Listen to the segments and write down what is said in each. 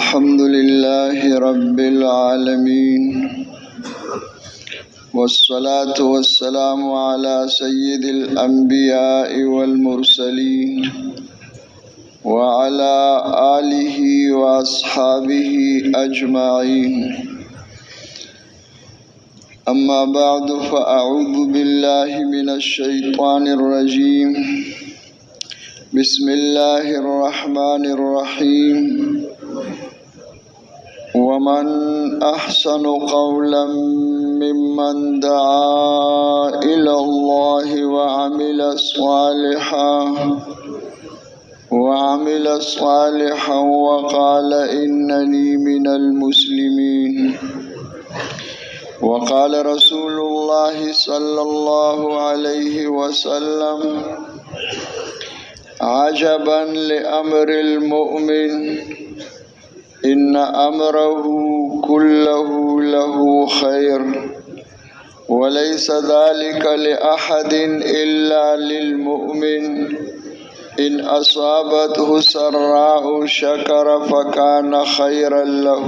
الحمد لله رب العالمين، والصلاة والسلام على سيد الأنبياء والمرسلين وعلى آله وأصحابه أجمعين. أما بعد، فأعوذ بالله من الشيطان الرجيم. بسم الله الرحمن الرحيم. ومن أحسن قولا ممن دعا إلى الله وعمل صالحا وقال إنني من المسلمين. وقال رسول الله صلى الله عليه وسلم: عجبا لأمر المؤمن، إن أمره كله له خير، وليس ذلك لأحد إلا للمؤمن. إن أصابته سراء شكر فكان خيرا له،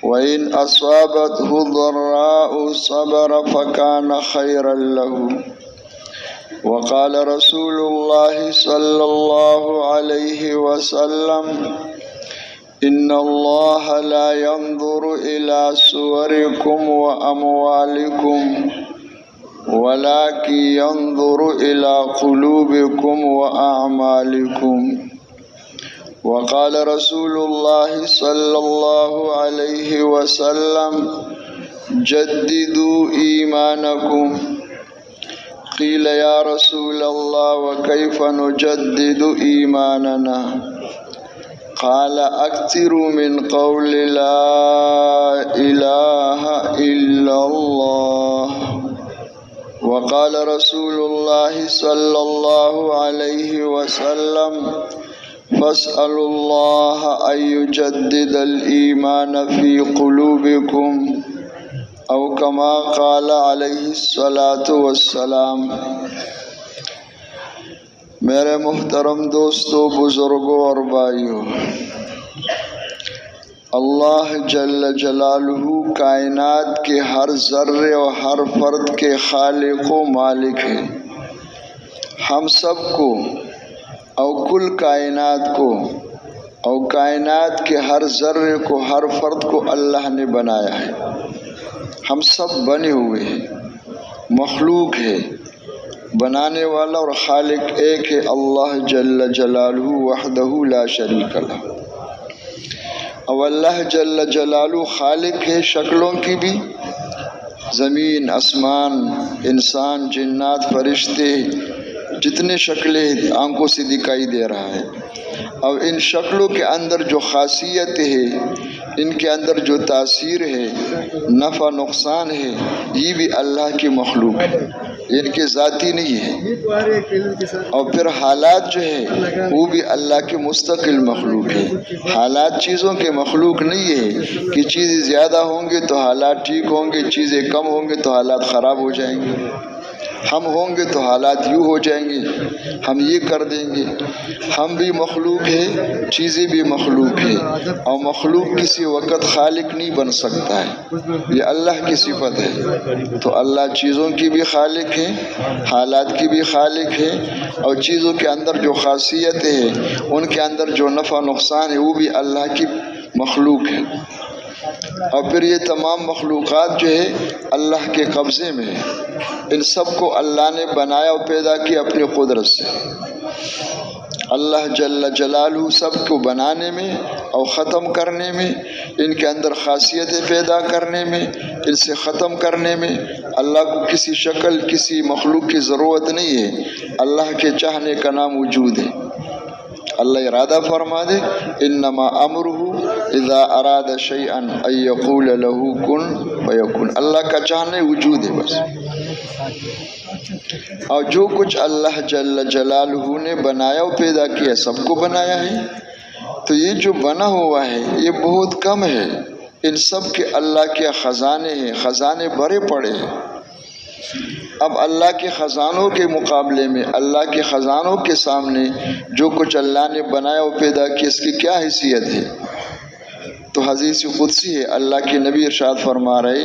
وإن أصابته ضراء صبر فكان خيرا له. وقال رسول الله صلى الله عليه وسلم: إن الله لا ينظر إلى صوركم وأموالكم، ولكن ينظر إلى قلوبكم وأعمالكم. وقال رسول الله صلى الله عليه وسلم: جددوا إيمانكم. قيل يا رسول الله وكيف نجدد إيماننا؟ قال: أكثروا من قول لا إله إلا الله. وقال رسول الله صلى الله عليه وسلم: فاسألوا الله أن يجدد الإيمان في قلوبكم، او کما قال علیہ الصلاۃ والسلام. میرے محترم دوستو، بزرگوں اور بھائیوں، اللہ جل جلالہ کائنات کے ہر ذرے اور ہر فرد کے خالق و مالک ہے. ہم سب کو اور کل کائنات کو اور کائنات کے ہر ذرے کو، ہر فرد کو اللہ نے بنایا ہے. ہم سب بنے ہوئے ہیں، مخلوق ہے. بنانے والا اور خالق ایک ہے، اللہ جل جلالہ وحدہ لا شریک لہ. اور اللہ جل جلالہ خالق ہے شکلوں کی بھی. زمین، آسمان، انسان، جنات، فرشتے، جتنے شکلیں آنکھوں سے دکھائی دے رہا ہے. اور ان شکلوں کے اندر جو خاصیت ہے، ان کے اندر جو تاثیر ہے، نفع نقصان ہے، یہ بھی اللہ کی مخلوق ہے، ان کے ذاتی نہیں ہے. اور پھر حالات جو ہے وہ بھی اللہ کے مستقل مخلوق ہے. حالات چیزوں کے مخلوق نہیں ہے کہ چیزیں زیادہ ہوں گے تو حالات ٹھیک ہوں گے، چیزیں کم ہوں گے تو حالات خراب ہو جائیں گے. ہم ہوں گے تو حالات یوں ہو جائیں گے، ہم یہ کر دیں گے. ہم بھی مخلوق ہے، چیزیں بھی مخلوق ہے. اور مخلوق کسی وقت خالق نہیں بن سکتا ہے، یہ اللہ کی صفت ہے. تو اللہ چیزوں کی بھی خالق ہے، حالات کی بھی خالق ہے. اور چیزوں کے اندر جو خاصیت ہے، ان کے اندر جو نفع نقصان ہے، وہ بھی اللہ کی مخلوق ہے. اور پھر یہ تمام مخلوقات جو ہے اللہ کے قبضے میں ہے. ان سب کو اللہ نے بنایا اور پیدا کیا اپنی قدرت سے. اللہ جل جلالہ سب کو بنانے میں اور ختم کرنے میں، ان کے اندر خاصیتیں پیدا کرنے میں، ان سے ختم کرنے میں اللہ کو کسی شکل، کسی مخلوق کی ضرورت نہیں ہے. اللہ کے چاہنے کا نام وجود ہے. اللہ ارادہ فرما دے، انما امرہ اذا اراد شیئا ان یقول له کن فیکون. اللہ کا چاہنے وجود ہے بس. اور جو کچھ اللہ جل جلالہ نے بنایا و پیدا کیا، سب کو بنایا ہے. تو یہ جو بنا ہوا ہے یہ بہت کم ہے. ان سب کے اللہ کے خزانے ہیں، خزانے بھرے پڑے ہیں. اب اللہ کے خزانوں کے مقابلے میں، اللہ کے خزانوں کے سامنے جو کچھ اللہ نے بنایا و پیدا کیا، اس کی کیا حیثیت ہے؟ تو حدیث قدسی ہے، اللہ کے نبی ارشاد فرما رہے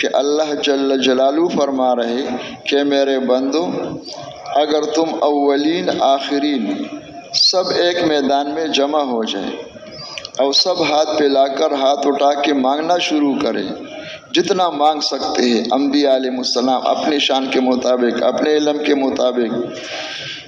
کہ اللہ جل جلالہ فرما رہے کہ میرے بندو، اگر تم اولین آخرین سب ایک میدان میں جمع ہو جائے اور سب ہاتھ پہ لا کر ہاتھ اٹھا کے مانگنا شروع کرے، جتنا مانگ سکتے ہیں، انبیاء علیہ السلام اپنی شان کے مطابق، اپنے علم کے مطابق،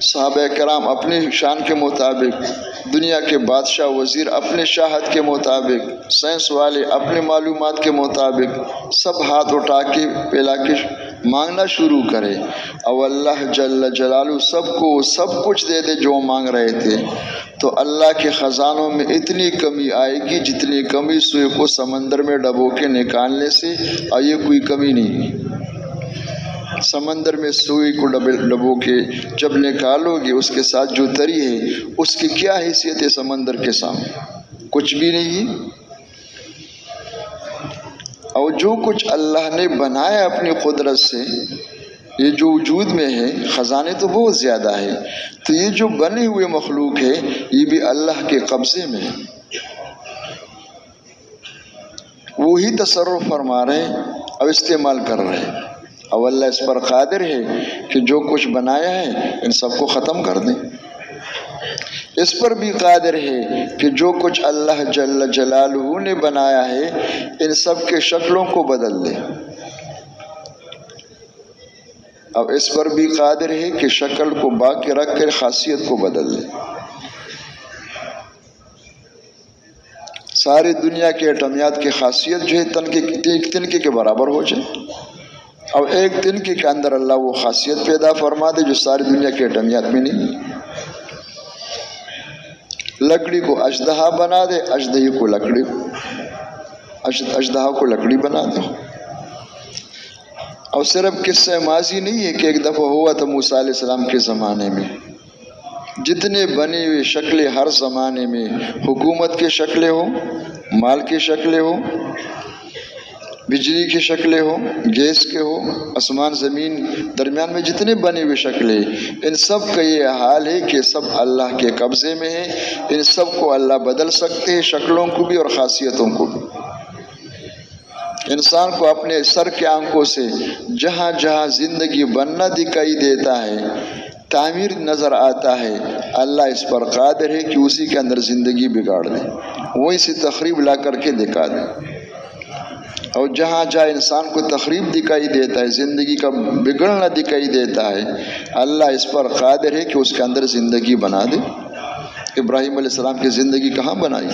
صحابہ کرام اپنی شان کے مطابق، دنیا کے بادشاہ وزیر اپنے شاہد کے مطابق، سائنس والے اپنے معلومات کے مطابق، سب ہاتھ اٹھا کے پھیلا کے مانگنا شروع کرے اور اللہ جل جلالہ سب کو سب کچھ دے دے جو مانگ رہے تھے، تو اللہ کے خزانوں میں اتنی کمی آئے گی جتنی کمی سوئی کو سمندر میں ڈبو کے نکالنے سے، اور یہ کوئی کمی نہیں۔ سمندر میں سوئی کو ڈبو کے جب نکالو گے، اس کے ساتھ جو تری ہے اس کی کیا حیثیت ہے سمندر کے سامنے؟ کچھ بھی نہیں۔ اور جو کچھ اللہ نے بنایا اپنی قدرت سے، یہ جو وجود میں ہے، خزانے تو بہت زیادہ ہے، تو یہ جو بنے ہوئے مخلوق ہے یہ بھی اللہ کے قبضے میں ہے، وہی تصرف فرما رہے اور استعمال کر رہے ہیں، اور اللہ اس پر قادر ہے کہ جو کچھ بنایا ہے ان سب کو ختم کر دیں۔ اس پر بھی قادر ہے کہ جو کچھ اللہ جل جلالہ نے بنایا ہے ان سب کے شکلوں کو بدل دے، اب اس پر بھی قادر ہے کہ شکل کو باقی رکھ کر خاصیت کو بدل دے۔ ساری دنیا کے ایٹمیات کی خاصیت جو ہے تنکے کے برابر ہو جائے، اور ایک تنکے کے اندر اللہ وہ خاصیت پیدا فرما دے جو ساری دنیا کے ایٹمیات میں نہیں۔ لکڑی کو اژدہا بنا دے، اژدہی کو لکڑی، اژدہا کو لکڑی بنا دے۔ اور صرف قصہ ماضی نہیں ہے کہ ایک دفعہ ہوا تھا موسیٰ علیہ السلام کے زمانے میں، جتنے بنے ہوئے شکلیں ہر زمانے میں، حکومت کی شکلیں ہو، مال کی شکلیں ہو، بجلی کی شکلیں ہو، گیس کے ہو، آسمان زمین درمیان میں جتنے بنے ہوئے شکلیں، ان سب کا یہ حال ہے کہ سب اللہ کے قبضے میں ہے، ان سب کو اللہ بدل سکتے ہیں، شکلوں کو بھی اور خاصیتوں کو بھی۔ انسان کو اپنے سر کے آنکھوں سے جہاں جہاں زندگی بننا دکھائی دیتا ہے، تعمیر نظر آتا ہے، اللہ اس پر قادر ہے کہ اسی کے اندر زندگی بگاڑ دے، وہیں سے تخریب لا کر کے دکھا دے۔ اور جہاں جہاں انسان کو تخریب دکھائی دیتا ہے، زندگی کا بگڑنا دکھائی دیتا ہے، اللہ اس پر قادر ہے کہ اس کے اندر زندگی بنا دے۔ ابراہیم علیہ السلام کی زندگی کہاں بنائی؟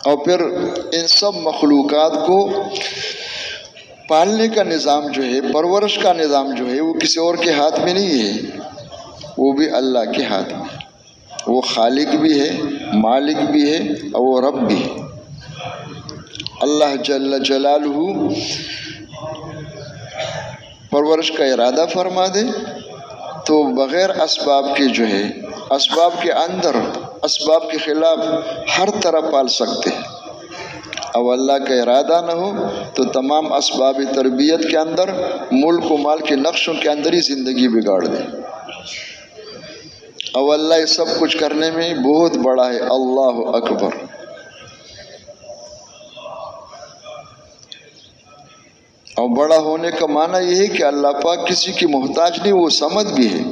اور پھر ان سب مخلوقات کو پالنے کا نظام جو ہے، پرورش کا نظام جو ہے، وہ کسی اور کے ہاتھ میں نہیں ہے، وہ بھی اللہ کے ہاتھ میں۔ وہ خالق بھی ہے، مالک بھی ہے، اور وہ رب بھی ہے۔ اللہ جل جلالہ پرورش کا ارادہ فرما دے تو بغیر اسباب کے جو ہے، اسباب کے اندر، اسباب کے خلاف ہر طرح پال سکتے ہیں، اور اللہ کا ارادہ نہ ہو تو تمام اسباب تربیت کے اندر، ملک و مال کے نقشوں کے اندر ہی زندگی بگاڑ دے۔ اور اللہ یہ سب کچھ کرنے میں بہت بڑا ہے، اللہ اکبر۔ اور بڑا ہونے کا معنی یہ ہے کہ اللہ پاک کسی کی محتاج نہیں، وہ سمد بھی ہے۔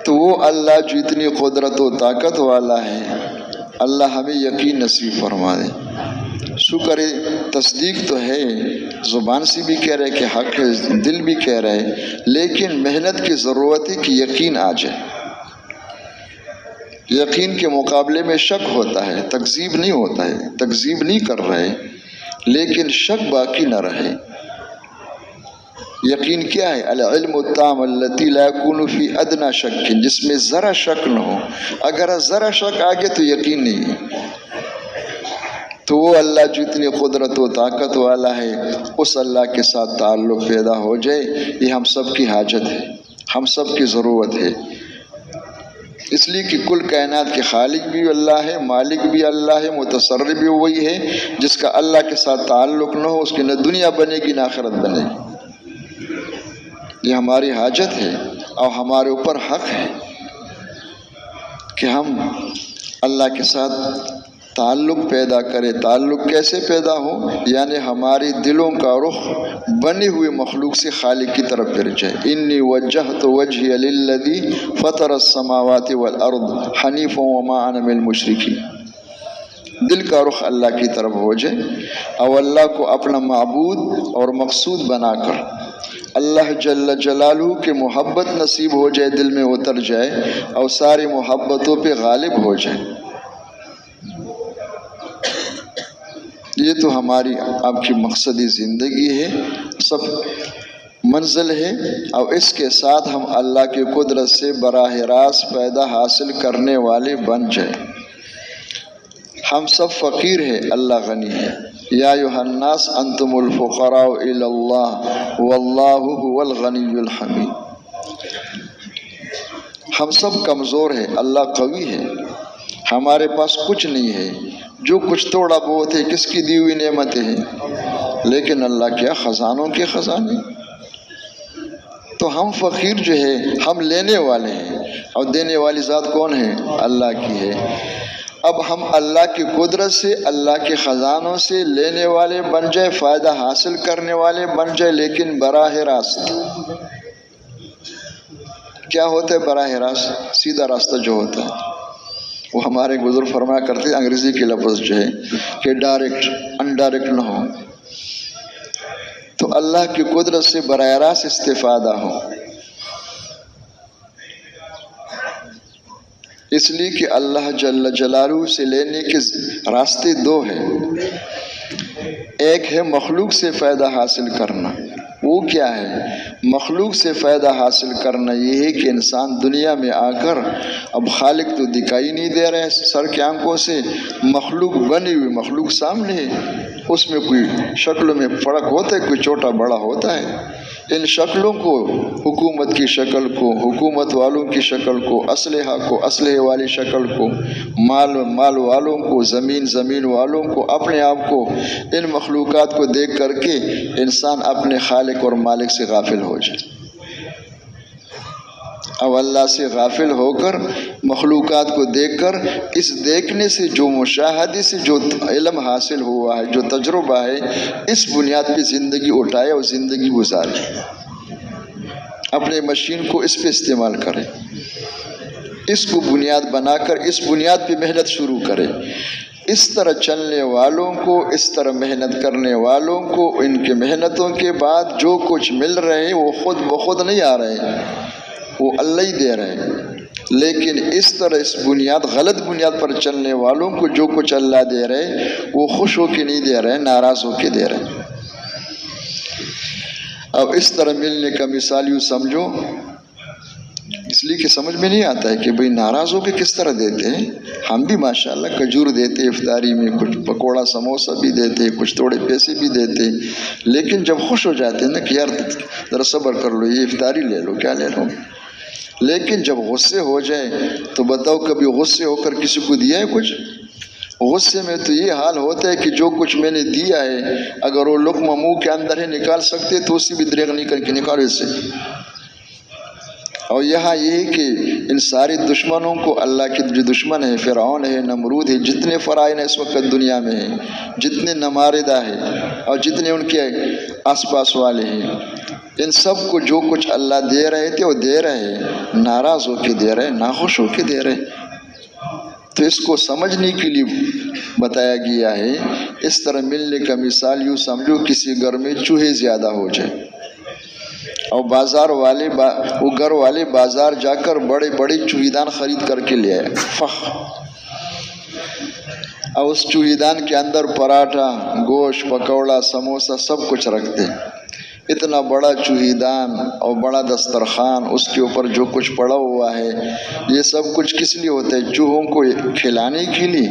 تو وہ اللہ جو اتنی قدرت و طاقت والا ہے، اللہ ہمیں یقین نصیب فرما دے۔ شکر ہے، تصدیق تو ہے، زبان سے بھی کہہ رہے کہ حق ہے، دل بھی کہہ رہے، لیکن محنت کی ضرورت ہے کہ یقین آ جائے۔ یقین کے مقابلے میں شک ہوتا ہے، تکذیب نہیں ہوتا ہے، تکذیب نہیں کر رہے، لیکن شک باقی نہ رہے۔ یقین کیا ہے؟ العلم التام الذی لا یکون فی ادنی شک، جس میں ذرا شک نہ ہو۔ اگر ذرا شک آ گیا تو یقین نہیں ہے۔ تو وہ اللہ جو اتنی قدرت و طاقت والا ہے، اس اللہ کے ساتھ تعلق پیدا ہو جائے، یہ ہم سب کی حاجت ہے، ہم سب کی ضرورت ہے۔ اس لیے کہ کل کائنات کے خالق بھی اللہ ہے، مالک بھی اللہ ہے، متصرف بھی وہی ہے۔ جس کا اللہ کے ساتھ تعلق نہ ہو، اس کی نہ دنیا بنے گی نہ آخرت بنے گی۔ یہ ہماری حاجت ہے اور ہمارے اوپر حق ہے۔ کہ ہم اللہ کے ساتھ تعلق پیدا کرے۔ تعلق کیسے پیدا ہو؟ یعنی ہماری دلوں کا رخ بنی ہوئی مخلوق سے خالق کی طرف پھر جائے۔ انی وجہت وجہی للذی فطر السماوات والارض حنیفا وما انا من المشرکین۔ دل کا رخ اللہ کی طرف ہو جائے اور اللہ کو اپنا معبود اور مقصود بنا کر اللہ جل جلالہ کے محبت نصیب ہو جائے، دل میں اتر جائے اور ساری محبتوں پہ غالب ہو جائے۔ یہ تو ہماری آپ کی مقصدی زندگی ہے، سب منزل ہے، اور اس کے ساتھ ہم اللہ کی قدرت سے براہ راست فائدہ حاصل کرنے والے بن جائیں۔ ہم سب فقیر ہیں، اللہ غنی ہے۔ یا ایھا الناس انتم الفقراء الی اللہ واللہ هو الغنی الحمید۔ ہم سب کمزور ہیں، اللہ قوی ہے، ہمارے پاس کچھ نہیں ہے، جو کچھ تھوڑا بہت ہے کس کی دی ہوئی نعمتیں ہیں، لیکن اللہ کیا خزانوں کے خزانے۔ تو ہم فقیر جو ہے، ہم لینے والے ہیں، اور دینے والی ذات کون ہے؟ اللہ کی ہے۔ اب ہم اللہ کی قدرت سے، اللہ کے خزانوں سے لینے والے بن جائے، فائدہ حاصل کرنے والے بن جائے، لیکن براہ راست۔ کیا ہوتا ہے براہ راست؟ سیدھا راستہ جو ہوتا ہے، وہ ہمارے بزرگ فرمایا کرتے ہیں، انگریزی کے لفظ جو ہے کہ ڈائریکٹ انڈائریکٹ نہ ہو، تو اللہ کی قدرت سے براہ راست استفادہ ہو۔ اس لیے کہ اللہ جل جلالہ سے لینے کے راستے دو ہیں۔ ایک ہے مخلوق سے فائدہ حاصل کرنا۔ وہ کیا ہے؟ مخلوق سے فائدہ حاصل کرنا یہ ہے کہ انسان دنیا میں آ کر اب خالق تو دکھائی نہیں دے رہے سر کی آنکھوں سے، مخلوق بنی ہوئی مخلوق سامنے ہے، اس میں کوئی شکلوں میں فرق ہوتا ہے، کوئی چھوٹا بڑا ہوتا ہے۔ ان شکلوں کو، حکومت کی شکل کو، حکومت والوں کی شکل کو، اسلحہ کو، اسلحے والی شکل کو، مال والوں کو، زمین والوں کو، اپنے آپ کو، ان مخلوقات کو دیکھ کر کے انسان اپنے خالق اور مالک سے غافل ہو جائے۔ اب اللہ سے غافل ہو کر مخلوقات کو دیکھ کر، اس دیکھنے سے جو مشاہدے سے جو علم حاصل ہوا ہے، جو تجربہ ہے، اس بنیاد پہ زندگی اٹھائے اور زندگی گزارے، اپنے مشین کو اس پہ استعمال کرے، اس کو بنیاد بنا کر اس بنیاد پہ محنت شروع کرے۔ اس طرح چلنے والوں کو، اس طرح محنت کرنے والوں کو، ان کے محنتوں کے بعد جو کچھ مل رہے ہیں وہ خود بخود نہیں آ رہے ہیں، وہ اللہ ہی دے رہے ہیں۔ لیکن اس طرح اس بنیاد، غلط بنیاد پر چلنے والوں کو جو کچھ اللہ دے رہے وہ خوش ہو کے نہیں دے رہے، ناراض ہو کے دے رہے۔ اب اس طرح ملنے کا مثال یوں سمجھو، اس لیے کہ سمجھ میں نہیں آتا ہے کہ بھئی ناراض ہو کے کس طرح دیتے ہیں۔ ہم بھی ماشاءاللہ کھجور دیتے افطاری میں، کچھ پکوڑا سموسہ بھی دیتے، کچھ تھوڑے پیسے بھی دیتے، لیکن جب خوش ہو جاتے ہیں نا کہ یار ذرا صبر کر لو، یہ افطاری لے لو، کیا لے لو۔ لیکن جب غصے ہو جائے تو بتاؤ کبھی غصے ہو کر کسی کو دیا ہے کچھ؟ غصے میں تو یہ حال ہوتا ہے کہ جو کچھ میں نے دیا ہے، اگر وہ لقمہ منہ کے اندر ہے نکال سکتے تو اسی بھی دریغ نہیں کر کے نکالو اس سے۔ اور یہاں یہ ہے کہ ان ساری دشمنوں کو، اللہ کے جو دشمن ہے، فرعون ہے، نمرود ہے، جتنے فرعون اس وقت دنیا میں ہیں، جتنے نماردہ ہیں اور جتنے ان کے آس پاس والے ہیں، ان سب کو جو کچھ اللہ دے رہے تھے وہ دے رہے، ناراض ہو کے دے رہے، ناخوش ہو کے دے رہے۔ تو اس کو سمجھنے کے لیے بتایا گیا ہے۔ اس طرح ملنے کا مثال یوں سمجھو، کسی گھر میں چوہے زیادہ ہو جائے اور بازار والے وہ گھر والے بازار جا کر بڑے بڑے چوہیدان خرید کر کے لے آئے، فخ، اور اس چوہیدان کے اندر پراٹھا، گوشت، پکوڑا، سموسہ سب کچھ رکھتے۔ اتنا بڑا چوہیدان اور بڑا دسترخوان، اس کے اوپر جو کچھ پڑا ہوا ہے، یہ سب کچھ کس لیے ہوتا ہے؟ چوہوں کو کھلانے کے لیے،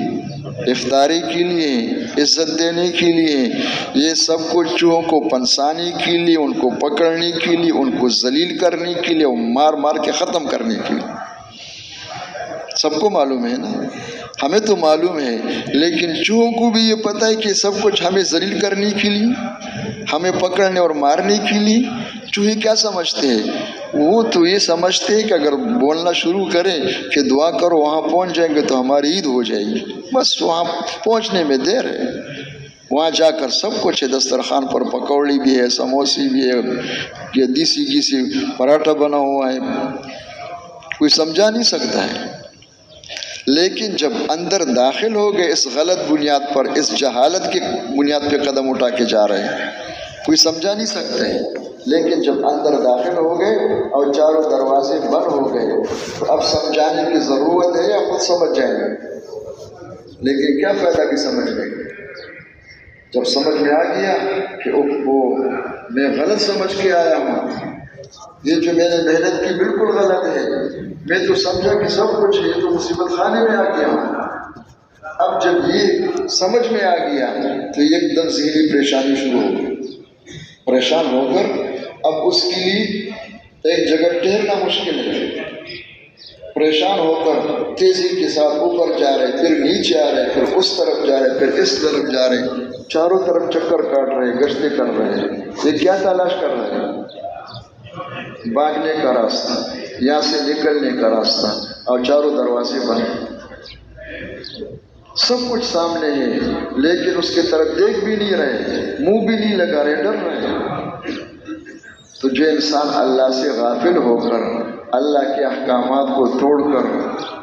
افطاری کے لیے، عزت دینے کے لیے، یہ سب کچھ چوہوں کو پنسانے کے لیے، ان کو پکڑنے کے لیے، ان کو ذلیل کرنے کے لیے، مار مار کے ختم کرنے کے لیے۔ سب کو معلوم ہے نا، ہمیں تو معلوم ہے، لیکن چوہوں کو بھی یہ پتہ ہے کہ سب کچھ ہمیں ذلیل کرنے کے لیے، ہمیں پکڑنے اور مارنے کے لیے۔ چوہے کیا سمجھتے ہیں؟ وہ تو یہ سمجھتے ہیں کہ اگر بولنا شروع کریں کہ دعا کرو وہاں پہنچ جائیں گے تو ہماری عید ہو جائے گی، بس وہاں پہنچنے میں دیر ہے، وہاں جا کر سب کچھ ہے، دسترخوان پر پکوڑی بھی ہے، سموسی بھی ہے، یہ دیسی گیسی پراٹھا بنا ہوا ہے، کوئی سمجھا نہیں سکتا ہے۔ لیکن جب اندر داخل ہو گئے اس غلط بنیاد پر، اس جہالت کی بنیاد پہ قدم اٹھا کے جا رہے ہیں، کوئی سمجھا نہیں سکتا ہے۔ لیکن جب اندر داخل ہو گئے اور چاروں دروازے بند ہو گئے تو اب سمجھانے کی ضرورت ہے یا خود سمجھ جائیں گے؟ لیکن کیا فائدہ کہ سمجھ گئے؟ جب سمجھ میں آ گیا کہ وہ میں غلط سمجھ کے آیا ہوں، یہ جو میں نے محنت کی بالکل غلط ہے، میں تو سمجھا کہ سب کچھ ہے، تو مصیبت خانے میں آ گیا ہوں۔ اب جب یہ سمجھ میں آ گیا تو ایک دم ذہنی پریشانی شروع ہو گئی، پریشان ہو کر اب اس کے لیے ایک جگہ ٹھہرنا مشکل ہے، پریشان ہو کر تیزی کے ساتھ اوپر جا رہے، پھر نیچے آ رہے، پھر اس طرف جا رہے، پھر اس طرف جا رہے، چاروں طرف چکر کاٹ رہے، گشتیں کر رہے۔ یہ کیا تلاش کر رہے ہیں؟ بھاگنے کا راستہ، یہاں سے نکلنے کا راستہ، اور چاروں دروازے بند، سب کچھ سامنے ہے لیکن اس کی طرف دیکھ بھی نہیں رہے، منہ بھی نہیں لگا رہے، ڈر رہے۔ تو جو انسان اللہ سے غافل ہو کر، اللہ کے احکامات کو توڑ کر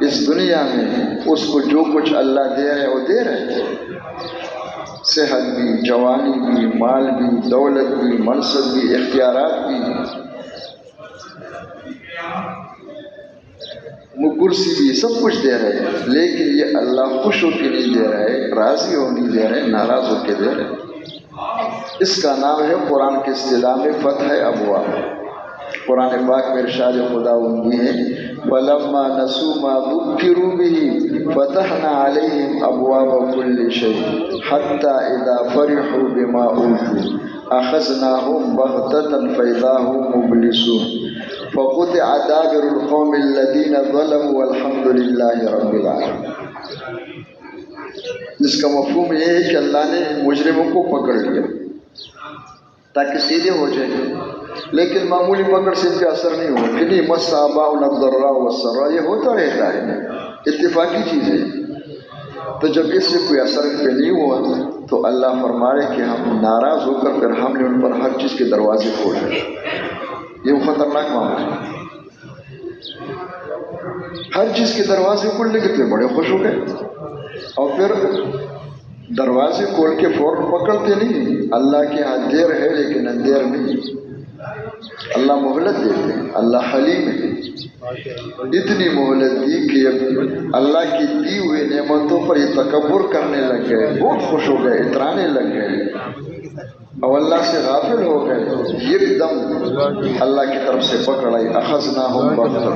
اس دنیا میں اس کو جو کچھ اللہ دے رہے وہ دے رہے، صحت بھی، جوانی بھی، مال بھی، دولت بھی، منصب بھی، اختیارات بھی، کرسی بھی، سب کچھ دے رہے، لیکن یہ اللہ خوش ہو کے نہیں دے رہے، راضی ہو نہیں دے رہے، ناراض ہو کے دے رہے۔ اس کا نام ہے قرآن کے اصطلاح میں فتح ابواب۔ قرآن پاک میں ارشاد خداوندی ہے وَلَمَّا نَسُوا مَا ذُكِّرُوا بِهِ فَتَحْنَا عَلَيْهِمْ أَبْوَابَ كُلِّ شَيْءٍ حَتَّى إِذَا فَرِحُوا بِمَا أُوتُوا أَخَذْنَاهُمْ بَغْتَةً فَإِذَا هُمْ مُبْلِسُونَ فَقُطِعَ دَابِرُ الْقَوْمِ الَّذِينَ ظَلَمُوا وَالْحَمْدُ لِلَّهِ رَبِّ الْعَالَمِينَ۔ جس کا مفہوم یہ ہے کہ اللہ نے مجرموں کو پکڑ لیا تاکہ سیدھے ہو جائیں، لیکن معمولی پکڑ سے ان پہ اثر نہیں ہوا کہ نہیں، مس آباؤنا الضراء والسراء، یہ ہوتا رہتا ہے، اتفاقی چیز ہے۔ تو جب اس سے کوئی اثر ان پہ نہیں ہوا تو اللہ فرما رہے کہ ہم ناراض ہو کر پھر ہم نے ان پر ہر چیز کے دروازے کھولے۔ یہ وہ خطرناک معاملہ ہے، ہر چیز کے دروازے کھولنے کے تو بڑے خوش ہو گئے، اور پھر دروازے کھول کے فوراً پکڑتے نہیں۔ اللہ کے ہاں دیر ہے لیکن اندھیر نہیں، اللہ مہلت دیتے ہیں، اللہ حلیم ہے۔ اتنی مہلت دی کہ اللہ کی دی ہوئی نعمتوں پر یہ تکبر کرنے لگ گئے، بہت خوش ہو گئے، اترانے لگ گئے، اور اللہ سے غافل ہو گئے۔ ایک دم اللہ کی طرف سے پکڑ آئی، اخذناہم بغتۃ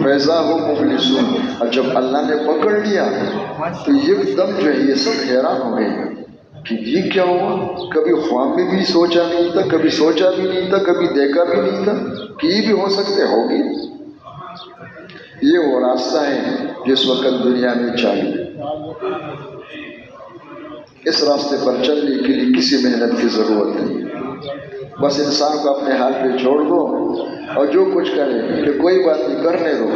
فإذا هم مبلسون۔ اور جب اللہ نے پکڑ لیا تو ایک دم جو ہے یہ سب حیران ہو گئے کہ یہ کیا ہوا، کبھی خواب میں بھی سوچا نہیں تھا، کبھی سوچا بھی نہیں تھا، کبھی دیکھا بھی نہیں تھا کہ یہ بھی ہو سکتے، ہوگی۔ یہ وہ راستہ ہے جس وقت دنیا میں چاہیے، اس راستے پر چلنے کے لیے کسی محنت کی ضرورت نہیں، بس انسان کو اپنے حال پہ چھوڑ دو اور جو کچھ کرے کہ کوئی بات نہیں، کرنے دو،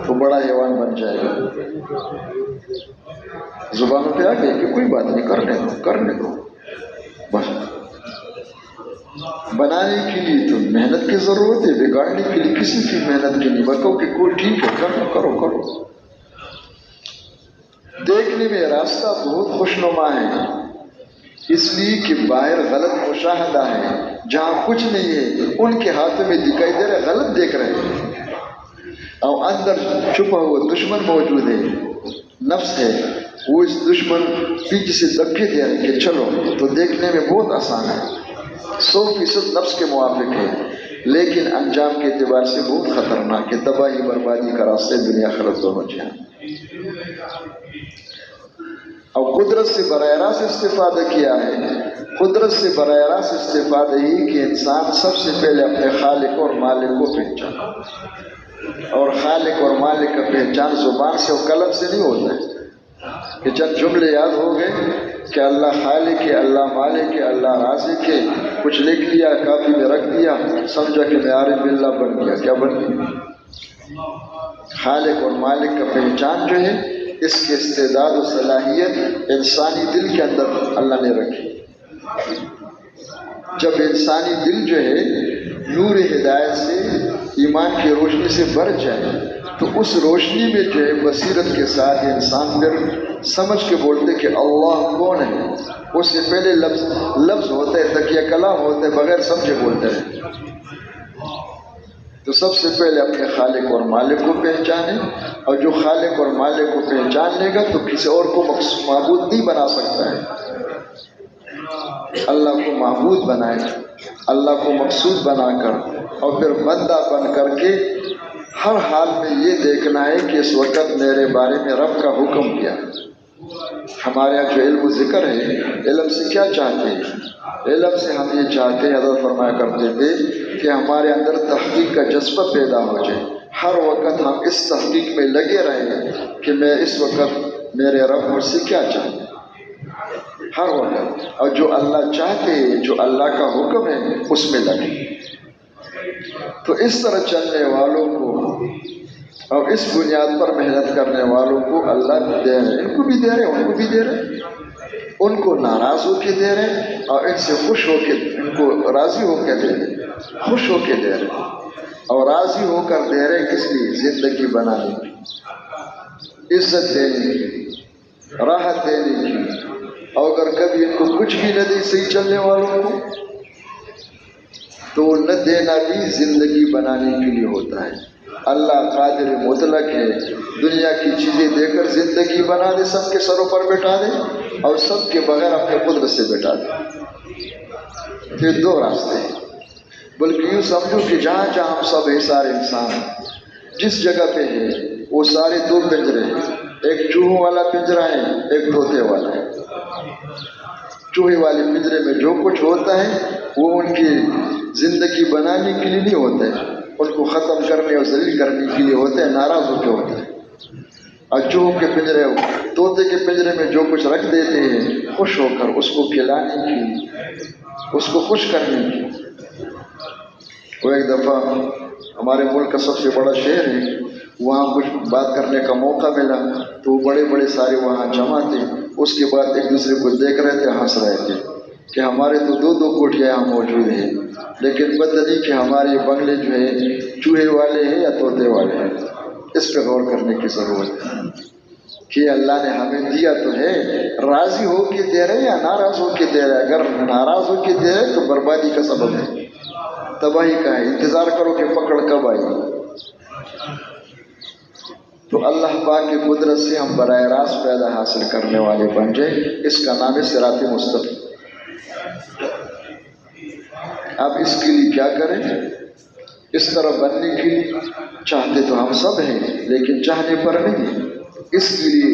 تو بڑا حیوان بن جائے گا۔ زبانوں پہ آ گئے کہ کوئی بات نہیں، کرنے دو، کرنے دو، بس۔ بنانے کے لیے تو محنت کی ضرورت ہے، بگاڑنے کے لیے کسی کی محنت کی نہیں، بتاؤ کہ کوئی ٹھیک ہے، کرو کرو کرو۔ دیکھنے میں راستہ بہت خوشنما ہے، اس لیے کہ باہر غلط مشاہدہ ہے، جہاں کچھ نہیں ہے ان کے ہاتھوں میں دکھائی دے رہا ہے، غلط دیکھ رہے ہیں، اور اندر چھپا ہوا دشمن موجود ہے، نفس ہے، وہ اس دشمن پیچھے سے دھکے دے رہے کہ چلو، تو دیکھنے میں بہت آسان ہے، 100% نفس کے موافق ہے، لیکن انجام کے اعتبار سے بہت خطرناک ہے، تباہی بربادی کا راستہ دنیا آخرت دونوں جہاں۔ اور قدرت سے براہ راست استفادہ کیا ہے، قدرت سے براہ راست استفادہ ہی کہ انسان سب سے پہلے اپنے خالق اور مالک کو پہچانا، اور خالق اور مالک کا پہچان زبان سے اور قلم سے نہیں ہوتا ہے کہ چند جملے یاد ہو گئے کہ اللہ خالق ہے، اللہ مالک ہے، اللہ رازق ہے، کچھ لکھ لیا کاپی میں رکھ دیا، سمجھا کہ میں عارف باللہ بن گیا. کیا بن گیا؟ خالق اور مالک کا پہچان جو ہے اس کے استعداد و صلاحیت انسانی دل کے اندر اللہ نے رکھی. جب انسانی دل جو ہے نور ہدایت سے ایمان کی روشنی سے بھر جائے تو اس روشنی میں جو ہے بصیرت کے ساتھ انسان پھر سمجھ کے بولتے کہ اللہ کون ہے. اس سے پہلے لفظ ہوتا ہے، تکیہ کلام ہوتا ہے، بغیر سمجھے بولتے ہیں. تو سب سے پہلے اپنے خالق اور مالک کو پہچانے، اور جو خالق اور مالک کو پہچان لے گا تو کسی اور کو معبود نہیں بنا سکتا ہے. اللہ کو معبود بنائے، اللہ کو مقصود بنا کر، اور پھر بندہ بن کر کے ہر حال میں یہ دیکھنا ہے کہ اس وقت میرے بارے میں رب کا حکم کیا. ہمارے یہاں جو علم و ذکر ہے، علم سے کیا چاہتے ہیں؟ علم سے ہم یہ چاہتے ہیں، حضرت فرمایا کرتے تھے کہ ہمارے اندر تحقیق کا جذبہ پیدا ہو جائے. ہر وقت ہم اس تحقیق میں لگے رہیں کہ میں اس وقت میرے رب مجھ سے کیا چاہتے ہیں ہر وقت، اور جو اللہ چاہتے ہیں، جو اللہ کا حکم ہے اس میں لگے. تو اس طرح چلنے والوں کو اور اس بنیاد پر محنت کرنے والوں کو اللہ دے رہے، ان کو بھی دے رہے، ان کو بھی دے رہے، ان کو ناراض ہو کے دے رہے اور ان سے خوش ہو کے، ان کو راضی ہو کے دے رہے، خوش ہو کے دے رہے اور راضی ہو کر دے رہے. کس لیے؟ زندگی بنانے کی، عزت دینے کی، راحت دینے کی. اور اگر کبھی ان کو کچھ بھی نہ دے صحیح چلنے والوں کو تو نہ دینا بھی زندگی بنانے کے لیے ہوتا ہے. اللہ قادر مطلق ہے، دنیا کی چیزیں دے کر زندگی بنا دے، سب کے سروں پر بٹھا دے اور سب کے بغیر اپنے قدرت سے بٹھا دے. یہ دو راستے ہیں. بلکہ یوں سمجھو کہ جہاں جہاں ہم سب ہیں، سارے انسان جس جگہ پہ ہیں وہ سارے دو پنجرے ہیں. ایک چوہوں والا پنجرا ہے، ایک طوطے والا ہے. چوہے والے پنجرے میں جو کچھ ہوتا ہے وہ ان کی زندگی بنانے کے لیے نہیں ہوتا ہے، ان کو ختم کرنے اور ذلیل کرنے کے لیے ہوتے ہیں، ناراض ہو کے ہوتے ہیں. اور چوہوں کے پنجرے، طوطے کے پنجرے میں جو کچھ رکھ دیتے ہیں خوش ہو کر، اس کو کھلانے کی، اس کو خوش کرنے کی. وہ ایک دفعہ ہمارے ملک کا سب سے بڑا شہر ہے، وہاں کچھ بات کرنے کا موقع ملا تو وہ بڑے بڑے سارے وہاں جمع تھے. اس کے بعد ایک دوسرے کو دیکھ رہے تھے، ہنس رہے تھے کہ ہمارے تو دو دو کوٹھیاں یہاں موجود ہیں، لیکن پتہ نہیں کہ ہمارے بنگلے جو ہے چوہے والے ہیں یا طوطے والے ہیں. اس پہ غور کرنے کی ضرورت ہے کہ اللہ نے ہمیں دیا تو ہے، راضی ہو کے دے رہے یا ناراض ہو کے دے رہے. اگر ناراض ہو کے دے رہے تو بربادی کا سبب ہے، تباہی کا ہے. انتظار کرو کہ پکڑ کب آئی. تو اللہ پاک کی قدرت سے ہم براہ راست پیدا حاصل کرنے والے بن جائیں. اس کا نام ہے صراط مستقیم. اب اس کے لیے کیا کریں؟ اس طرح بننے کے لیے چاہتے تو ہم سب ہیں، لیکن چاہنے پر نہیں. اس کے لیے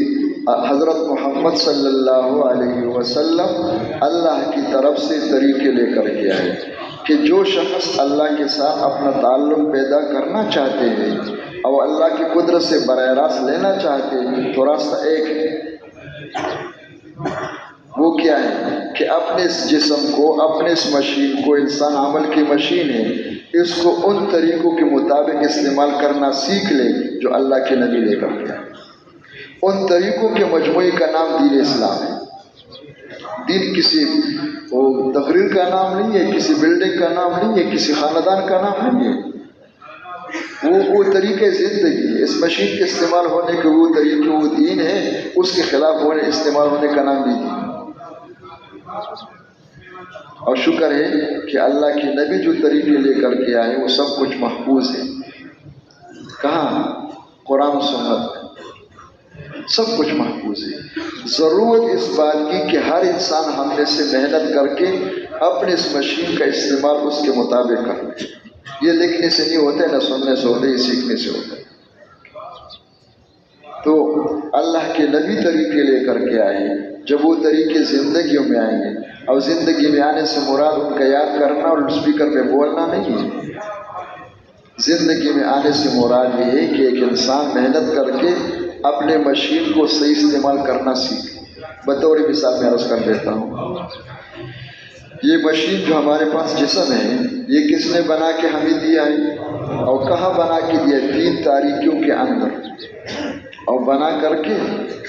حضرت محمد صلی اللہ علیہ وسلم اللہ کی طرف سے طریقے لے کر کے آئے کہ جو شخص اللہ کے ساتھ اپنا تعلق پیدا کرنا چاہتے ہیں اور اللہ کی قدرت سے براہ راست لینا چاہتے ہیں تو راستہ ایک ہے. وہ کیا ہے کہ اپنے اس جسم کو، اپنے اس مشین کو، انسان عمل کی مشین ہے، اس کو ان طریقوں کے مطابق استعمال کرنا سیکھ لے جو اللہ کے نبی لے کر کے. ان طریقوں کے مجموعی کا نام دین اسلام ہے. دین کسی تقریر کا نام نہیں ہے، کسی بلڈنگ کا نام نہیں ہے، کسی خاندان کا نام نہیں ہے. وہ طریقے زندگی ہے. اس مشین کے استعمال ہونے کے وہ طریقے، وہ دین ہے. اس کے خلاف استعمال ہونے کا نام بھی دین. اور شکر ہے کہ اللہ کے نبی جو طریقے لے کر کے آئے وہ سب کچھ محفوظ ہے. کہاں؟ قرآن و سنت میں سب کچھ محفوظ ہے. ضرورت اس بات کی کہ ہر انسان ہم میں سے محنت کر کے اپنے اس مشین کا استعمال اس کے مطابق کرے. یہ لکھنے سے نہیں ہوتا ہے، نہ سننے سے ہوتا ہے، یہ سیکھنے سے ہوتا ہے. تو اللہ کے نبی طریقے لے کر کے آئے. جب وہ طریقے زندگیوں میں آئیں گے، اور زندگی میں آنے سے مراد ان کا یاد کرنا اور اسپیکر پہ بولنا نہیں ہے. زندگی میں آنے سے مراد یہ ہے کہ ایک انسان محنت کر کے اپنے مشین کو صحیح استعمال کرنا سیکھے. بطور مثال میں عرض کر دیتا ہوں، یہ مشین جو ہمارے پاس جسم ہے یہ کس نے بنا کے ہمیں دیا ہے اور کہاں بنا کے دیا؟ 3 تاریکیوں کے اندر، اور بنا کر کے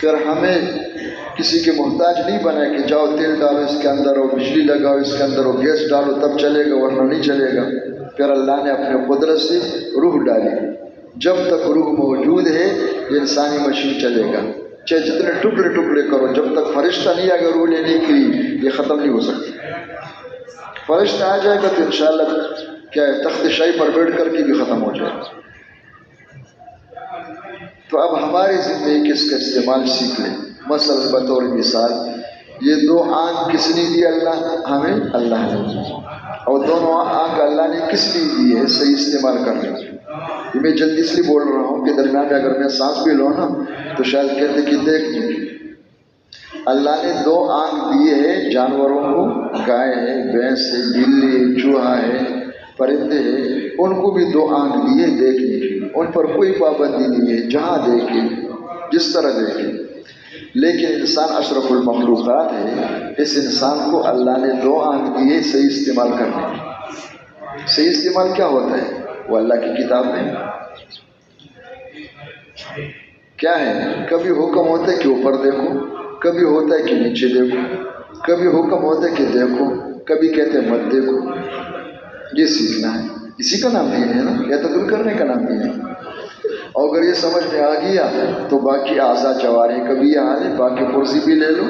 پھر ہمیں کسی کے محتاج نہیں بنا کہ جاؤ تیل ڈالو اس کے اندر اور بجلی لگاؤ اس کے اندر اور گیس ڈالو تب چلے گا ورنہ نہیں چلے گا۔ پھر اللہ نے اپنے قدرت سے روح ڈالی، جب تک روح موجود ہے یہ انسانی مشین چلے گا، چاہے جتنے ٹکڑے ٹکڑے کرو، جب تک فرشتہ نہیں آئے گا روح لینے کے لیے یہ ختم نہیں ہو سکتی۔ فرشتہ آ جائے گا تو انشاءاللہ کیا ہے تخت شاہی پر بیٹھ کر کے بھی ختم ہو جائے گا۔ تو اب ہماری زندگی کس کا استعمال سیکھ لیں۔ مثلا بطور مثال یہ 2 آنکھ کس نے دی؟ اللہ ہمیں، اللہ نے دی، اور دونوں آنکھ اللہ نے کس لیے دی ہے؟ صحیح استعمال کرنے کی۔ یہ میں جلدی اس لیے بول رہا ہوں کہ درمیان میں اگر میں سانس بھی لوں نا تو شاید کہتے کہ دیکھنے کی۔ اللہ نے 2 آنکھ دیے ہیں جانوروں کو، گائے ہے، بھینس ہے، بلی ہے، چوہا ہے، پرندے ہیں، ان کو بھی 2 آنکھ دیے دیکھنے کی، ان پر کوئی پابندی نہیں ہے، جہاں دیکھیں جس طرح دیکھیں۔ لیکن انسان اشرف المخلوقات ہے، اس انسان کو اللہ نے 2 آنکھ دیے صحیح استعمال کرنے کی۔ صحیح استعمال کیا ہوتا ہے؟ وہ اللہ کی کتاب میں کیا ہے؟ کبھی حکم ہوتا ہے کہ اوپر دیکھو، کبھی ہوتا ہے کہ نیچے دیکھو، کبھی حکم ہوتا ہے کہ دیکھو، کبھی کہتے ہیں مت دیکھو۔ یہ سیکھنا ہے، اسی کا نام دین ہے نا، یا تدبیر کرنے کا نام دین ہے۔ اور اگر یہ سمجھ میں آ گیا تو باقی اعضاء جوارح کا بھی یہ حال ہے، باقی پرزی بھی لے لو۔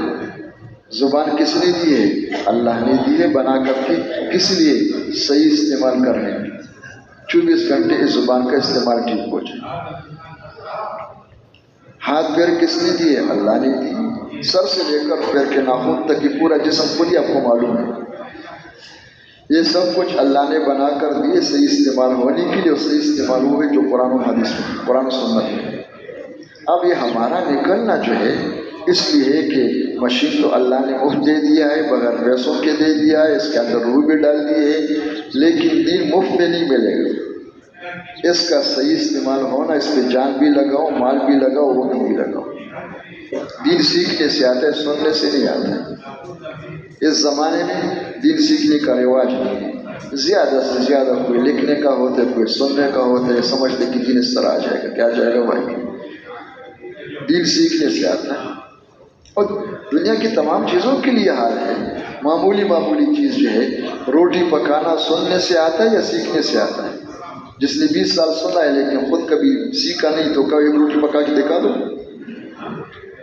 زبان کس نے دی ہے؟ اللہ نے دی ہے بنا کر کے، کس لیے؟ صحیح استعمال کرنے کی۔ 24 گھنٹے اس زبان کا استعمال ٹھیک ہو جائے۔ ہاتھ پیر کس نے دیے؟ اللہ نے دی، سر سے لے کر پیر کے ناخن تک یہ پورا جسم خود ہی آپ کو معلوم ہے۔ یہ سب کچھ اللہ نے بنا کر دیے صحیح استعمال ہونے کے لیے، اور صحیح استعمال ہوئے جو قرآن و حدیث میں، قرآن و سنت میں۔ اب یہ ہمارا نکلنا جو ہے اس لیے ہے کہ مشین تو اللہ نے مفت دے دیا ہے، بغیر پیسوں کے دے دیا ہے، اس کے اندر روح بھی ڈال دی ہے، لیکن دین مفت میں نہیں ملے گا۔ اس کا صحیح استعمال ہونا، اس پہ جان بھی لگاؤ، مال بھی لگاؤ، وقت بھی لگاؤ۔ دین سیکھنے سے آتا ہے، سننے سے نہیں آتا ہے۔ اس زمانے میں دین سیکھنے کا رواج نہیں ہے، زیادہ سے زیادہ کوئی لکھنے کا ہوتا ہے، کوئی سننے کا ہوتا ہے، سمجھتے کہ دین اس طرح آ جائے گا۔ کیا جائے گا بھائی؟ دین سیکھنے سے آتا ہے، اور دنیا کی تمام چیزوں کے لیے حال ہے۔ معمولی چیز جو ہے روٹی پکانا سننے سے آتا ہے یا سیکھنے سے آتا ہے؟ جس نے 20 سال سنا ہے لیکن خود کبھی سیکھا نہیں تو کبھی روٹی پکا کے دکھا دو۔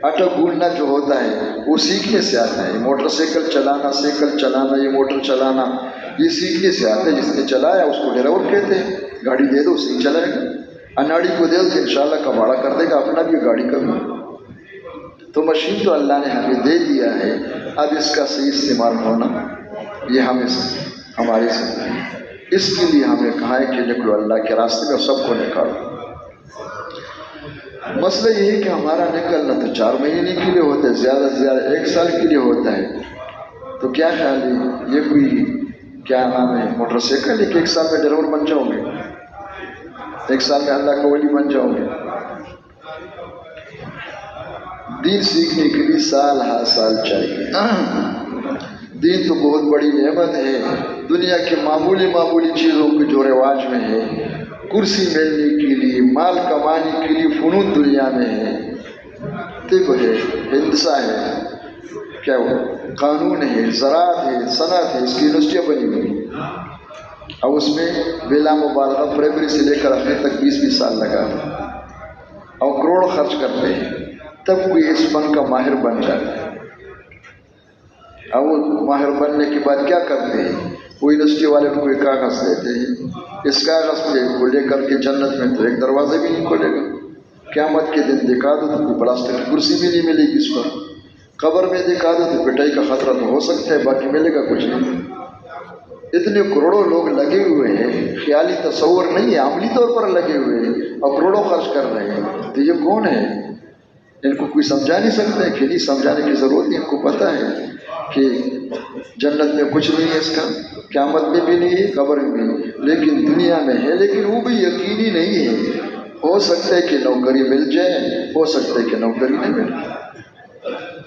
آٹا گوندنا جو ہوتا ہے وہ سیکھنے سے آتا ہے۔ موٹر سائیکل چلانا، سائیکل چلانا، یہ موٹر چلانا، یہ سیکھنے سے آتا ہے۔ جس نے چلایا اس کو ڈرائیور کہتے ہیں۔ گاڑی دے دو اسے ہی چلائے گا، اناڑی کو دے دو تو انشاءاللہ کباڑا کر دے گا اپنا بھی گاڑی کا بھی۔ تو مشین تو اللہ نے ہمیں دے دیا ہے، اب اس کا صحیح استعمال ہونا یہ ہمارے سے، اس کے لیے ہمیں کہا ہے کہ نکلو اللہ کے راستے میں، سب کو نکالو۔ مسئلہ یہ ہے کہ ہمارا نکلنا تو 4 مہینے کے لیے ہوتا ہے، زیادہ سے زیادہ 1 سال کے لیے ہوتا ہے۔ تو کیا خیال ہے، یہ کوئی کیا نام ہے موٹر سائیکل ہے کہ 1 سال میں ڈرائیور بن جاؤ گے، 1 سال میں اللہ کا ولی بن جاؤ گے؟ دین سیکھنے کے لیے سال ہر سال چاہیے۔ دین تو بہت بڑی نعمت ہے۔ دنیا کے معمولی چیزوں کے جو رواج میں ہے، کرسی ملنے کے لیے، مال کمانے کے لیے فنون دنیا میں ہے، طب ہے، ہندسہ ہے، کیا وہ قانون ہے، زراعت ہے، صنعت ہے، اس کی یونیورسٹیاں بنی ہوئی۔ اب اس میں بلا مبالغہ پرائمری سے لے کر آخر تک 20 سال لگا اور کروڑ خرچ کرتے ہیں، تب کوئی اس فن کا ماہر بن جاتا ہے۔ اب وہ ماہر بننے کے بعد کیا کرتے ہیں؟ وہ یونیورسٹی والے کو ایک کاغذ دیتے ہیں، اس کاغذ کو لے کر کے جنت میں تو ایک دروازہ بھی نہیں کھولے گا، قیامت کے دن دکھا دو تو کوئی پلاسٹک کی کرسی بھی نہیں ملے گی اس پر، قبر میں دکھا دو تو پٹائی کا خطرہ تو ہو سکتا ہے، باقی ملے گا کچھ نہیں۔ اتنے کروڑوں لوگ لگے ہوئے ہیں، خیالی تصور نہیں ہے، عملی طور پر لگے ہوئے ہیں اور کروڑوں خرچ کر رہے ہیں، تو یہ کون ہے؟ ان کو کوئی سمجھا نہیں سکتا ہے کہ نہیں سمجھانے کی ضرورت نہیں، ان کو پتہ ہے کہ جنت میں کچھ نہیں ہے، اس کا قیامت میں بھی نہیں ہے، قبر میں بھی نہیں، لیکن دنیا میں ہے، لیکن وہ بھی یقینی نہیں ہے۔ ہو سکتا ہے کہ نوکری مل جائے، ہو سکتا ہے کہ نوکری نہیں ملے۔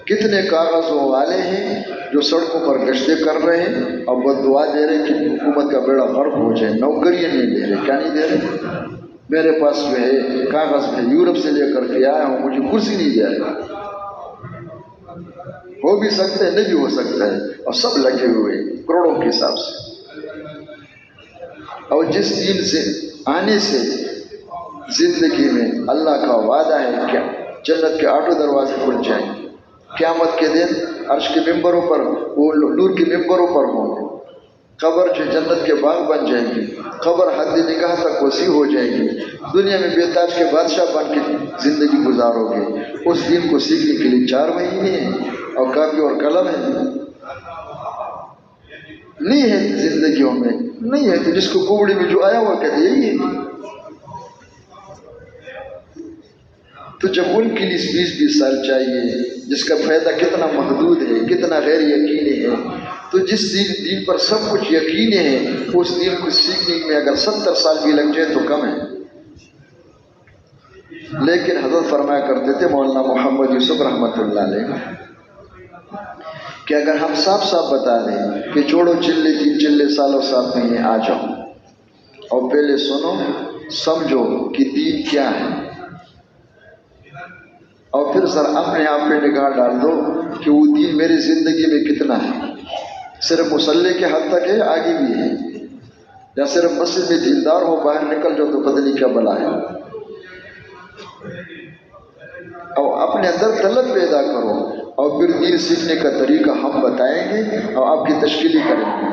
کتنے کاغذوں والے ہیں جو سڑکوں پر گشتیں کر رہے ہیں اور بددعا دے رہے کہ حکومت کا بیڑا غرق ہو جائے، نوکریاں نہیں دے رہے، کیا نہیں دے رہے؟ میرے پاس جو ہے کاغذ ہے، یورپ سے لے کر کے آیا ہوں، مجھے کرسی نہیں دے رہے۔ ہو بھی سکتا ہے، نہیں بھی ہو سکتا ہے، اور سب لگے ہوئے کروڑوں کے حساب سے۔ اور جس دن سے آنے سے زندگی میں اللہ کا وعدہ ہے کہ جنت کے 8 دروازے کھل جائیں گے، قیامت کے دن عرش کے ممبروں پر، وہ نور کے ممبروں پر ہوں گے، قبر جو جنت کے باغ بن جائیں گی، قبر حد نگاہ تک وسیع ہو جائے گی، دنیا میں بے تاج کے بادشاہ بن کے زندگی گزارو گے۔ اس دن کو سیکھنے کے لیے 4 مہینے ہیں اور کاپی اور قلم ہے، نہیں ہے زندگیوں میں، نہیں ہے تو جس کو کوڑی میں جو آیا ہوا کہتے یہی ہے۔ تو جب ان کے لیے 20-20 سال چاہیے، جس کا فائدہ کتنا محدود ہے، کتنا غیر یقینی ہے، تو جس دین پر سب کچھ یقینی ہے، اس دین کو سیکھنے میں اگر 70 سال بھی لگ جائے تو کم ہے۔ لیکن حضرت فرمایا کرتے تھے مولانا محمد یوسف رحمۃ اللہ علیہ کہ اگر ہم صاف صاف بتا دیں کہ چھوڑو چلے 3 چلے سالوں ساتھ میں آ جاؤ اور پہلے سنو سمجھو کہ دین کیا ہے، اور پھر ذرا اپنے آپ پہ نگاہ ڈال دو کہ وہ دین میری زندگی میں کتنا ہے، صرف مصلی کے حد تک ہے، آگے بھی ہے، یا صرف مسجد میں دیندار ہو، باہر نکل جاؤ تو پتہ نہیں کیا بلا ہے۔ اور اپنے اندر طلب پیدا کرو، اور پھر دین سیکھنے کا طریقہ ہم بتائیں گے اور آپ کی تشکیلی کریں گے،